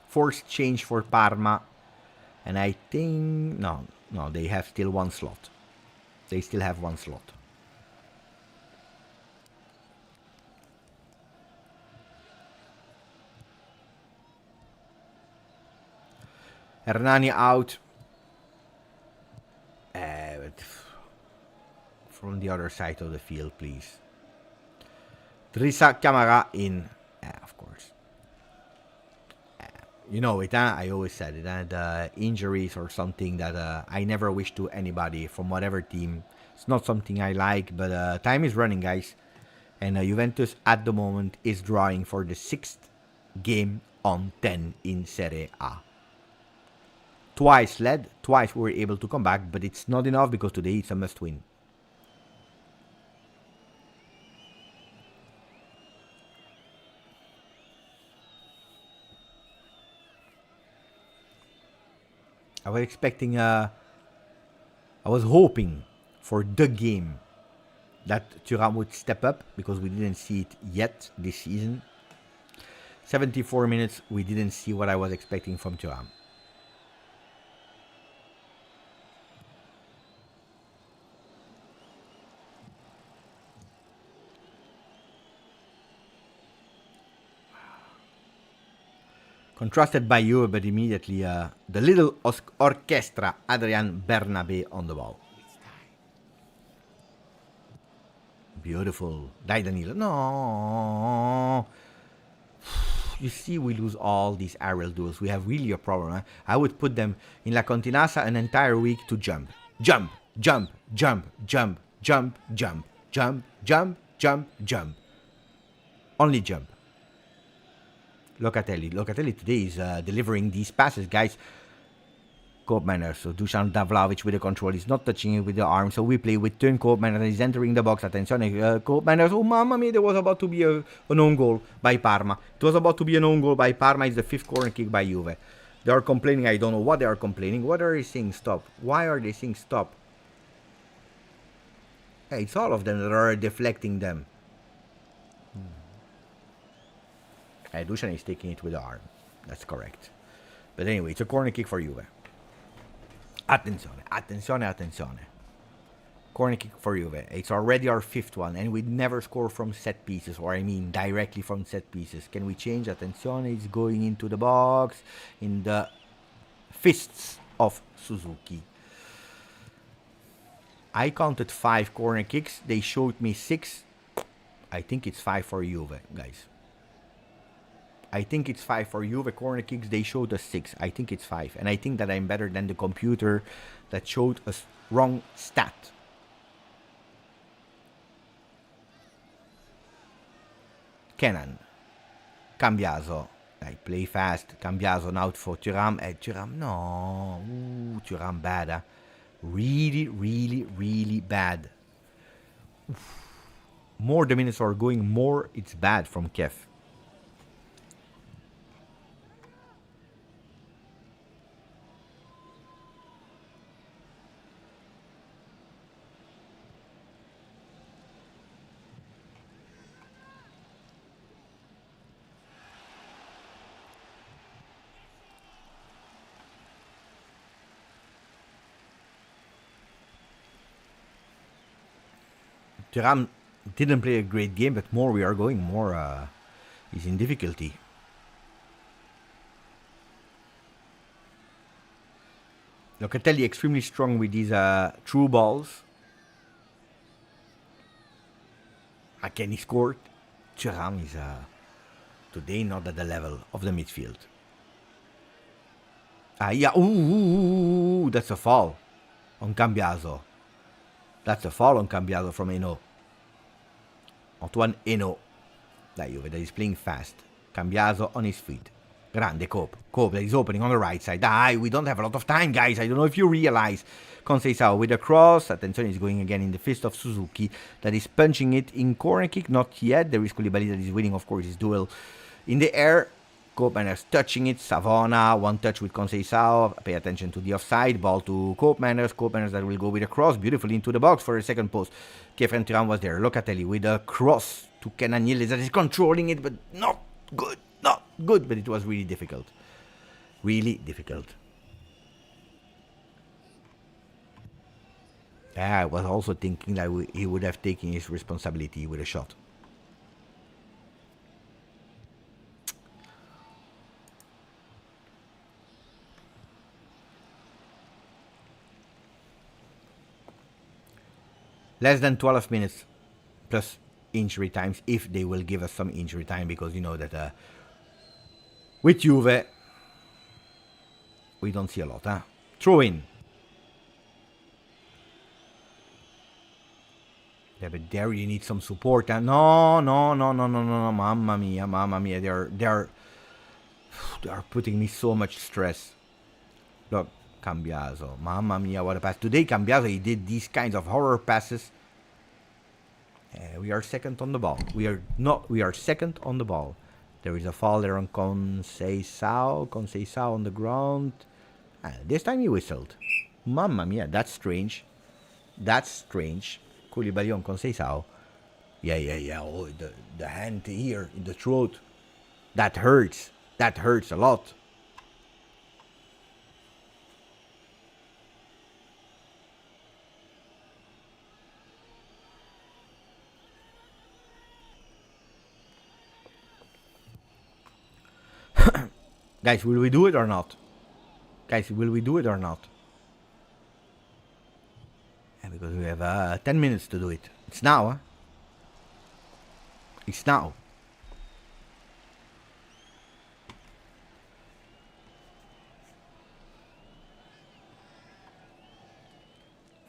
Forced change for Parma. And I think... No, they have still one slot. They still have one slot. Hernani out. From the other side of the field, please. Drissa Camara in. Of course. You know it, huh? I always said it. The injuries or something that I never wish to anybody from whatever team. It's not something I like, but time is running, guys. And Juventus at the moment is drawing for the 6th game on 10 in Serie A. Twice led, twice we were able to come back, but it's not enough because today it's a must-win. I was expecting I was hoping for the game that Thuram would step up because we didn't see it yet this season. 74 minutes, we didn't see what I was expecting from Thuram. Contrasted by you, but immediately the little orchestra Adrian Bernabe on the ball. Beautiful. Dai Danilo. No. You see, we lose all these aerial duels. We have really a problem. Huh? I would put them in La Continasa an entire week to jump. Jump, jump, jump, jump, jump, jump, jump, jump, jump, jump. Only jump. Locatelli today is delivering these passes, guys. Koopmeiners, so Dusan Vlahovic with the control. He's not touching it with the arm, so we play with turn Koopmeiners. He's entering the box. Attention, Koopmeiners. Oh, mamma mia, there was about to be an own goal by Parma. It was about to be an own goal by Parma. It's the 5th corner kick by Juve. They are complaining. I don't know what they are complaining. What are they saying stop? Why are they saying stop? Hey, it's all of them that are deflecting them. Dusan is taking it with the arm. That's correct. But anyway, it's a corner kick for Juve. Attenzione. Corner kick for Juve. It's already our 5th one, and we never score from set pieces, or I mean directly from set pieces. Can we change? Attenzione, it's going into the box, in the fists of Suzuki. I counted 5 corner kicks. They showed me 6. I think it's 5 for Juve, guys. I think it's 5 for Juve corner kicks. They showed us 6. I think it's 5. And I think that I'm better than the computer that showed us wrong stat. Kenan. Cambiaso. I play fast. Cambiaso now for Thuram. Thuram, no. Ooh, Thuram bad, huh? Really bad. Oof. More the minutes are going, more it's bad from Kev. Thuram didn't play a great game, but more we are going, more he's in difficulty. Locatelli extremely strong with these through balls. Again, he scored. Thuram is today not at the level of the midfield. Yeah, ooh, that's a foul on Cambiaso. That's a foul on Cambiaso from Eno. Antoine Eno. La Juve that is playing fast. Cambiaso on his feet. Grande Cope. Cope that is opening on the right side. We don't have a lot of time, guys. I don't know if you realize. Conceição with a cross. Attention, is going again in the fist of Suzuki. That is punching it in corner kick. Not yet. There is Koulibaly that is winning, of course, his duel in the air. Koopmeiners touching it. Savona. One touch with Conceição. Pay attention to the offside. Ball to Koopmeiners. Koopmeiners that will go with a cross beautifully into the box for a second post. Kefren Thuram was there. Locatelli with a cross to Kenan Yildiz that is controlling it, but not good. Not good, but it was really difficult. Really difficult. I was also thinking that he would have taken his responsibility with a shot. Less than 12 minutes plus injury times, if they will give us some injury time, because you know that with Juve we don't see a lot. Throw in. Yeah, but there you need some support. No, mamma mia. They are putting me so much stress. Look, Cambiaso, mamma mia, what a pass. Today Cambiaso, he did these kinds of horror passes. We are second on the ball. We are second on the ball. There is a foul there on Conceição on the ground. This time he whistled. Mamma mia, that's strange. That's strange. Koulibaly on Conceição. Yeah. Oh, the hand here in the throat. That hurts. That hurts a lot. Guys, will we do it or not? Guys, will we do it or not? Yeah, because we have 10 minutes to do it. It's now, It's now.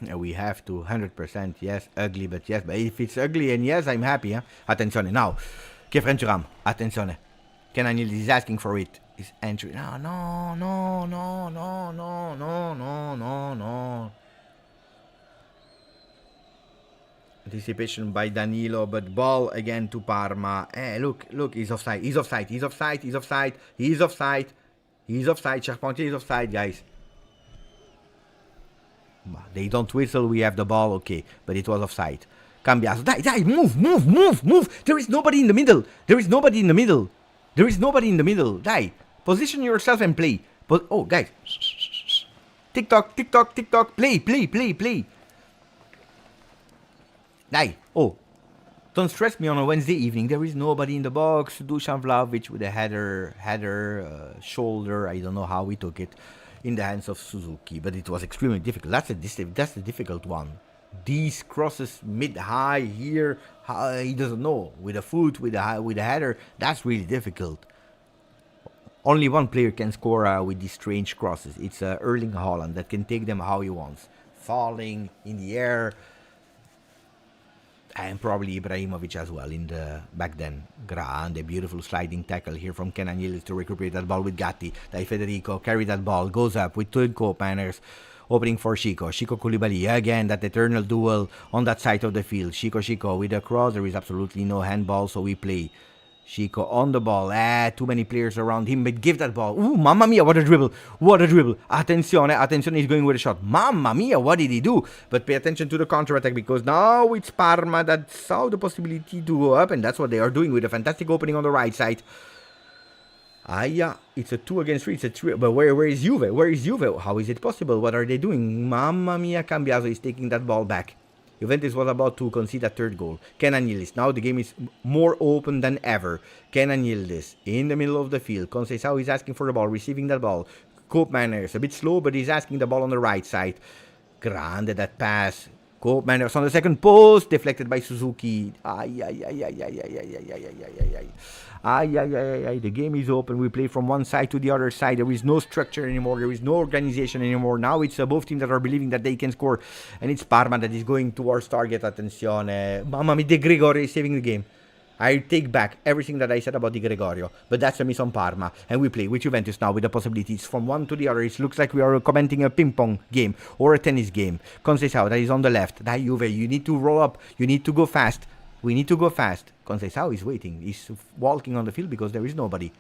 Yeah, we have to 100%, yes, ugly, but yes. But if it's ugly and yes, I'm happy, Attenzione, now. Kefren Thuram, attenzione. Kenan Yildiz is asking for it. His entry. No. Anticipation by Danilo, but ball again to Parma. Look, he's offside. Charpentier is offside, guys. They don't whistle, we have the ball, okay. But it was offside. Cambiaso, die, move. There is nobody in the middle. Die. Position yourself and play. Oh, guys. Tick-tock. Play. Die. Oh. Don't stress me on a Wednesday evening. There is nobody in the box. Dusan Vlahovic with a header, shoulder. I don't know how he took it in the hands of Suzuki. But it was extremely difficult. That's the difficult one. These crosses mid-high here, he doesn't know. With a foot, with a header, that's really difficult. Only one player can score with these strange crosses. It's Erling Haaland that can take them how he wants. Falling in the air. And probably Ibrahimovic as well back then. Grande, beautiful sliding tackle here from Kenan Yildiz to recuperate that ball with Gatti. Dai Federico, carry that ball, goes up with two Koopmeiners. Opening for Chico Koulibaly, again, that eternal duel on that side of the field. Chico with a cross, there is absolutely no handball, so we play. Chico on the ball, too many players around him, but give that ball. Ooh, mamma mia, what a dribble. Attenzione, he's going with a shot. Mamma mia, what did he do? But pay attention to the counter-attack, because now it's Parma that saw the possibility to go up, and that's what they are doing with a fantastic opening on the right side. Yeah, it's a 2 against 3, it's a 3, but where is Juve? How is it possible? What are they doing? Mamma mia, Cambiaso is taking that ball back. Juventus was about to concede a third goal. Kenan Yildiz. Now the game is more open than ever. Kenan Yildiz in the middle of the field. Conceição is asking for the ball, receiving that ball. Koopmeiners is a bit slow, but he's asking the ball on the right side. Grande that pass. Koopmeiners on the second post, deflected by Suzuki. The game is open. We play from one side to the other side. There is no structure anymore. There is no organization anymore. Now it's both teams that are believing that they can score. And it's Parma that is going towards target. Attenzione. Mamma mia, De Gregorio is saving the game. I take back everything that I said about Di Gregorio, but that's a miss on Parma. And we play with Juventus now with the possibilities from one to the other. It looks like we are commenting a ping pong game or a tennis game. Conceição, that is on the left. That Juve, you need to roll up. You need to go fast. We need to go fast. Conceição is waiting. He's walking on the field because there is nobody.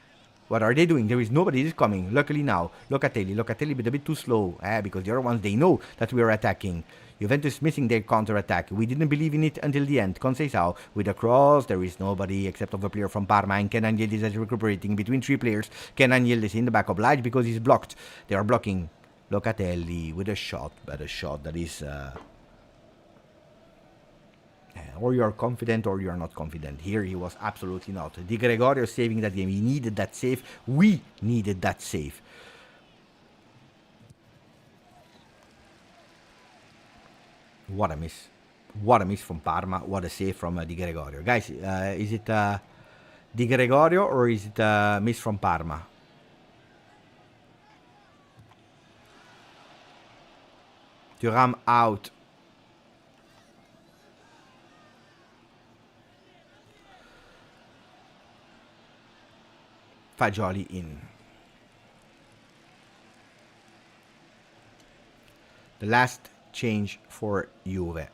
What are they doing? There is nobody is coming. Luckily now, Locatelli but a bit too slow. Because the other ones, they know that we are attacking. Juventus missing their counter-attack. We didn't believe in it until the end. Conceição with a cross. There is nobody except of a player from Parma. And Kenan Yildiz is recuperating between three players. Kenan Yildiz in the back obliged because he's blocked. They are blocking. Locatelli with a shot. But a shot that is... or you are confident or you are not confident. Here he was absolutely not. Di Gregorio saving that game. He needed that save. We needed that save. What a miss. What a miss from Parma. What a save from Di Gregorio. Guys, is it Di Gregorio or is it a miss from Parma? Thuram out. Fagioli in. The last change for Juve.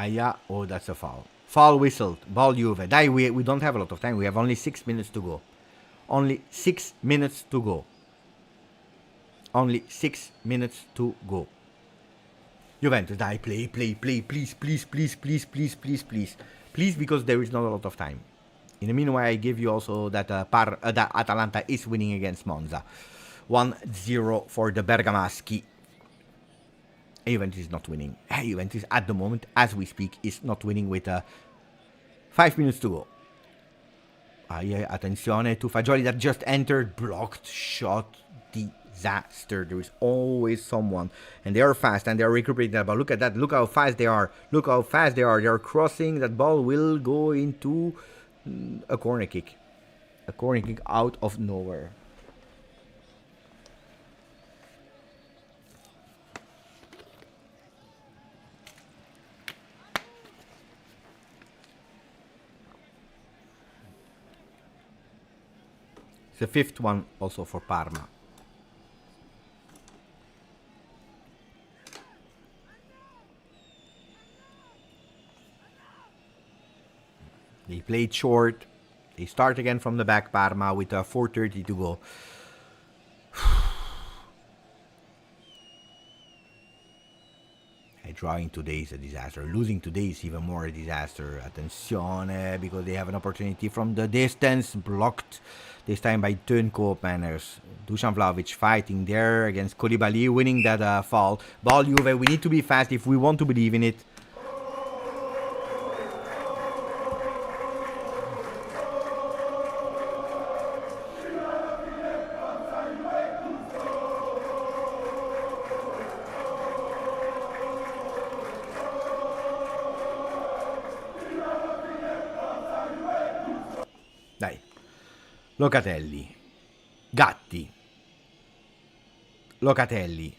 Yeah. Oh, that's a foul. Foul whistled. Ball Juve. We don't have a lot of time. We have only 6 minutes to go. Only 6 minutes to go. Only 6 minutes to go. Juventus, play, please. Please, because there is not a lot of time. In the meanwhile, I give you also that that Atalanta is winning against Monza. 1-0 for the Bergamaschi. Juventus is not winning. Juventus at the moment, as we speak, is not winning with 5 minutes to go. Attenzione to Fagioli that just entered. Blocked shot. Disaster. There is always someone. And they are fast and they are recuperating that ball. Look at that. Look how fast they are. Look how fast they are. They are crossing. That ball will go into a corner kick. A corner kick out of nowhere. The fifth one also for Parma. They played short. They start again from the back, Parma, with 4:30 to go. Drawing today is a disaster. Losing today is even more a disaster. Attenzione, because they have an opportunity from the distance. Blocked this time by Koopmeiners. Dusan Vlahovic fighting there against Koulibaly, winning that foul. Ball Juve, we need to be fast if we want to believe in it. Dai. Locatelli. Gatti. Locatelli.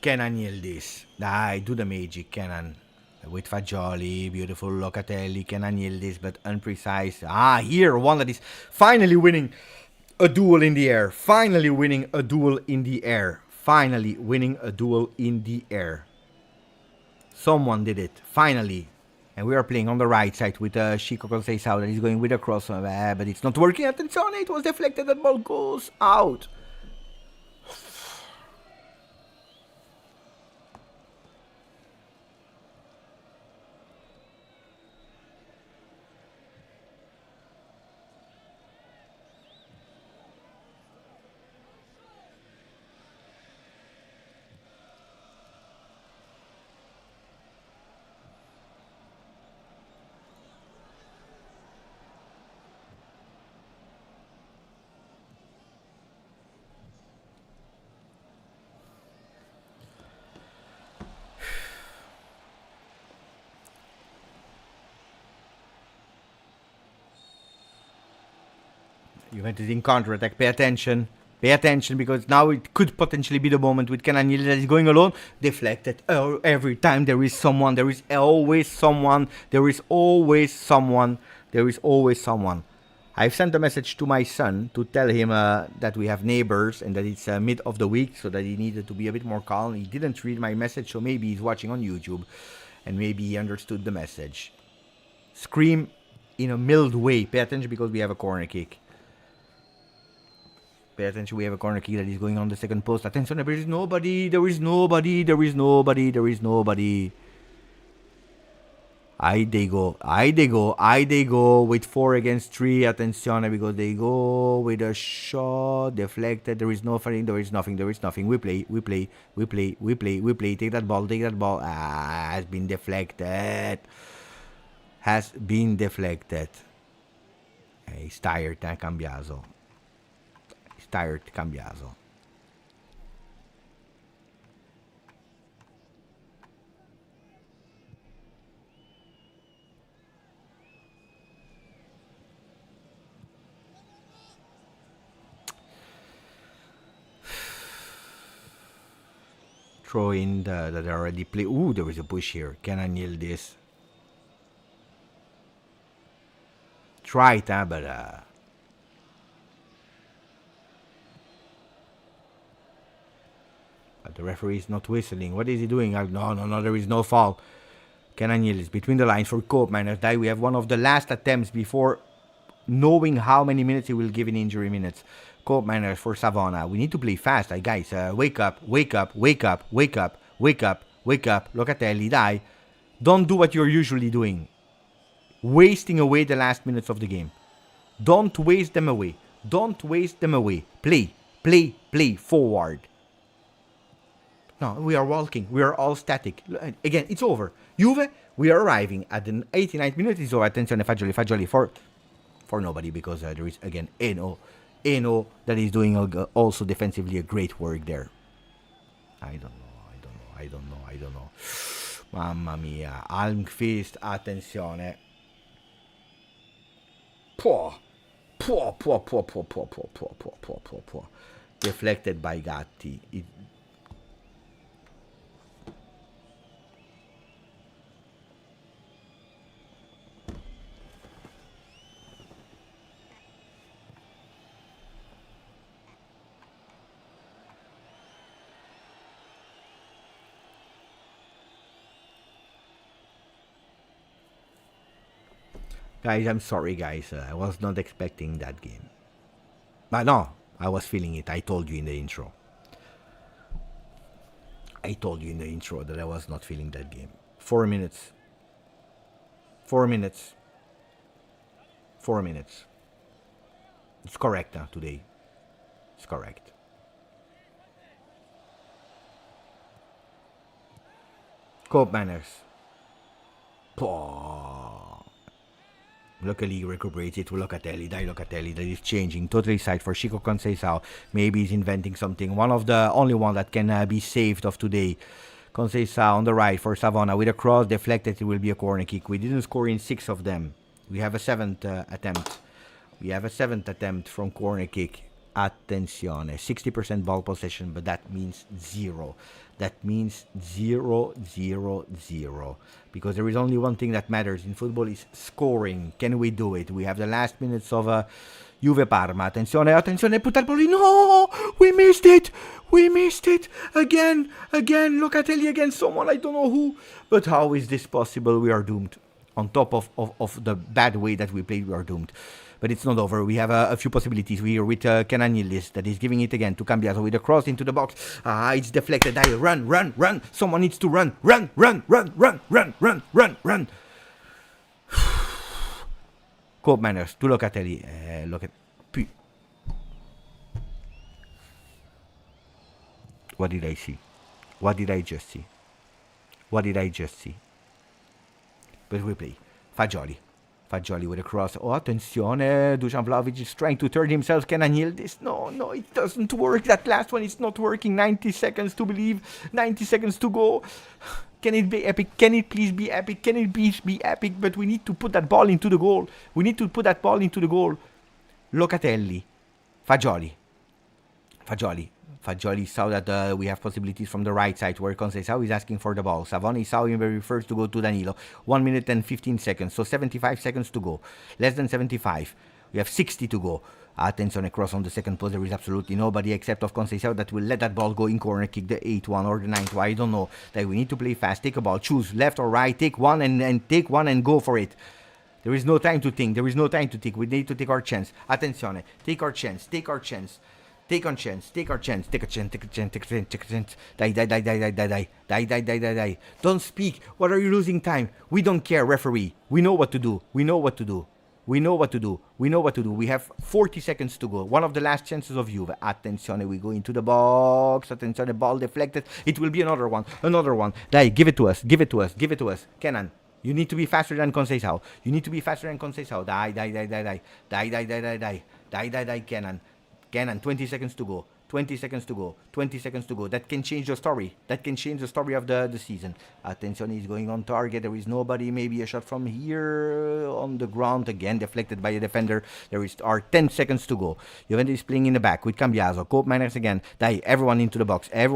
Kenan Yildiz. Dai, do the magic, Kenan. With Fagioli. Beautiful Locatelli. Kenan Yildiz, but unprecise. Here, one that is finally winning a duel in the air. Finally winning a duel in the air. Finally winning a duel in the air. Someone did it. Finally. And we are playing on the right side with Chico Conceição that is going with a cross, but it's not working. Attention, it was deflected, that ball goes out. Juventus in counter-attack. Pay attention. Pay attention, because now it could potentially be the moment with Cananielli that is going alone. Deflected. Every time there is someone. There is always someone. There is always someone. There is always someone. I've sent a message to my son to tell him that we have neighbors and that it's mid of the week, so that he needed to be a bit more calm. He didn't read my message, so maybe he's watching on YouTube and maybe he understood the message. Scream in a mild way. Pay attention, because we have a corner kick. Pay attention, we have a corner kick that is going on the second post. Attention, there is nobody, there is nobody, there is nobody, there is nobody. They go with 4 against 3. Attention, because they go with a shot, deflected. There is nothing, there is nothing, there is nothing. We play. Take that ball. Has been deflected. Has been deflected. He's tired, Cambiaso. Tired, Cambiaso. Throw in that already play. Ooh, there is a push here. Can I nail this? Try it, but the referee is not whistling. What is he doing? No, there is no foul. Cananiel is between the lines for Koopmeiners. We have one of the last attempts before knowing how many minutes he will give in injury minutes. Koopmeiners for Savona. We need to play fast, guys. Wake up. Locatelli, dai. Don't do what you're usually doing. Wasting away the last minutes of the game. Don't waste them away. Play forward. No, we are walking. We are all static. Again, it's over. Juve, we are arriving at the 89th minute. It's over. Attention, Fagioli for nobody, because there is, again, Eno that is doing also defensively a great work there. I don't know. Mamma mia. Almqvist, attenzione. Deflected by Gatti. Guys, I'm sorry, guys. I was not expecting that game. But no, I was feeling it. I told you in the intro. That I was not feeling that game. 4 minutes. 4 minutes. It's correct today. It's correct. Koopmeiners. Luckily recuperates it to Locatelli. That is changing. Totally side for Chico Conceição. Maybe he's inventing something. One of the only one that can be saved of today. Conceição on the right for Savona. With a cross deflected, it will be a corner kick. We didn't score in 6 of them. We have a 7th attempt from corner kick. Attenzione. 60% ball possession, but that means 0. That means 0, 0, 0. Because there is only one thing that matters in football is scoring. Can we do it? We have the last minutes of Juve Parma. Attenzione, put that ball in. No! We missed it! Again. Locatelli against someone, I don't know who. But how is this possible? We are doomed. On top of the bad way that we played, we are doomed. But it's not over. We have a few possibilities here with Kenan Yildiz that is giving it again to Cambiaso with a cross into the box. It's deflected. Run. Someone needs to run. Run. Cope Manners to Locatelli. What did I see? What did I just see? But we play. Fagioli with a cross. Oh, attenzione. Dusan Vlahovic is trying to turn himself. Kenan Yildiz. No, it doesn't work. That last one is not working. 90 seconds to believe. 90 seconds to go. Can it be epic? Can it please be epic? Can it please be epic? But we need to put that ball into the goal. Locatelli. Fagioli saw that we have possibilities from the right side where Conceição is asking for the ball. Savoni saw him very first to go to Danilo. 1 minute and 15 seconds, so 75 seconds to go. Less than 75. We have 60 to go. Attention, across on the second post. There is absolutely nobody except of Conceição that will let that ball go in corner kick, the 8-1 or the 9-1. I don't know. That we need to play fast. Take a ball. Choose left or right. Take one and go for it. There is no time to think. We need to take our chance. Attenzione. Take our chance. Take a chance. Die. Don't speak. What are you losing time? We don't care, referee. We know what to do. We have 40 seconds to go. One of the last chances of Juve. Attenzione, we go into the box. Attenzione, ball deflected. It will be another one. Dai, give it to us. Kenan, you need to be faster than Conceição. Die, Kenan, 20 seconds to go. That can change the story. Of the season. Attention, he's going on target. There is nobody. Maybe a shot from here on the ground. Again, deflected by a defender. There are 10 seconds to go. Juventus is playing in the back with Cambiaso. Cope Manners again. Everyone into the box. A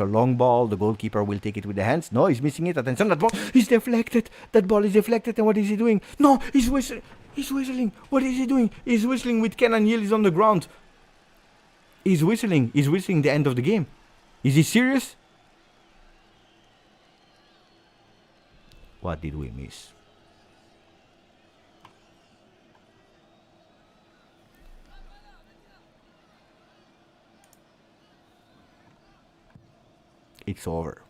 long ball. The goalkeeper will take it with the hands. No, he's missing it. Attention, that ball is deflected. And what is he doing? No, he's whistling. What is he doing? He's whistling with Kenan Yildiz on the ground. He's whistling the end of the game. Is he serious? What did we miss? It's over.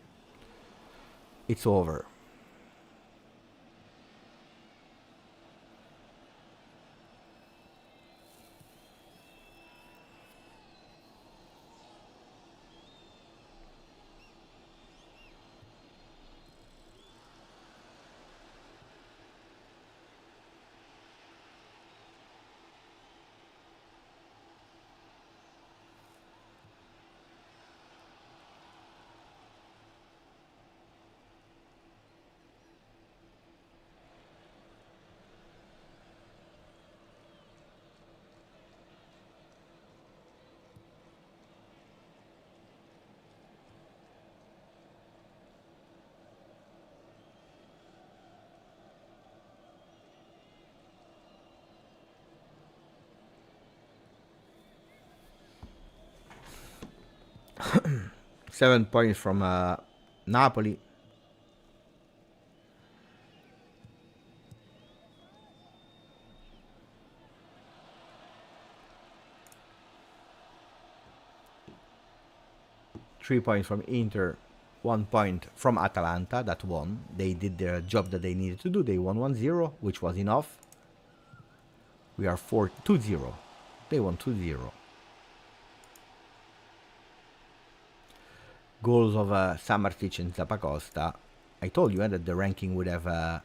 7 points from Napoli. Three points from Inter, 1 point from Atalanta that won. They did their job that they needed to do. They won 1-0, which was enough. We are 2-0. They won 2-0. Goals of Samartic and Zappacosta. I told you that the ranking would have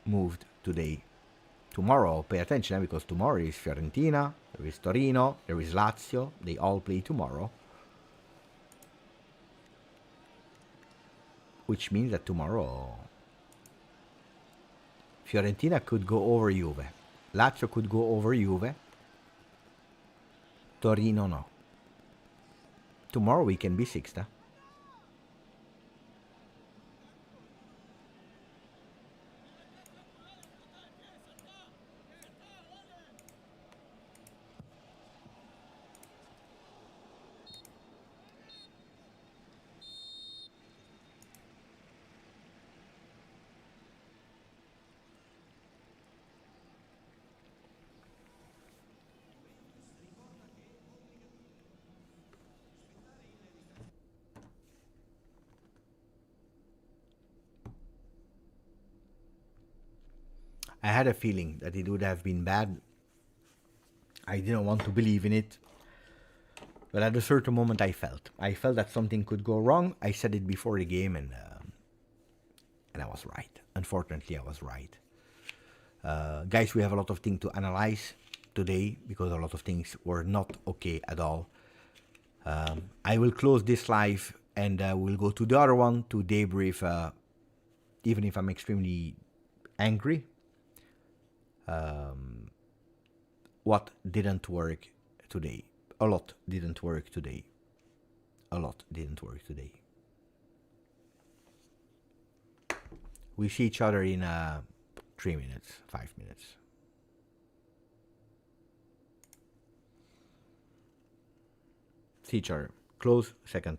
moved today. Tomorrow, pay attention because tomorrow is Fiorentina, there is Torino, there is Lazio. They all play tomorrow. Which means that tomorrow Fiorentina could go over Juve. Lazio could go over Juve. Torino no. Tomorrow we can be sixth. I had a feeling that it would have been bad. I didn't want to believe in it. But at a certain moment, I felt that something could go wrong. I said it before the game, and I was right. Unfortunately, I was right. Guys, we have a lot of things to analyze today because a lot of things were not okay at all. I will close this live and we'll go to the other one to debrief, even if I'm extremely angry. What didn't work today? A lot didn't work today. A lot didn't work today. We see each other in 3 minutes, 5 minutes. See each other. Close, second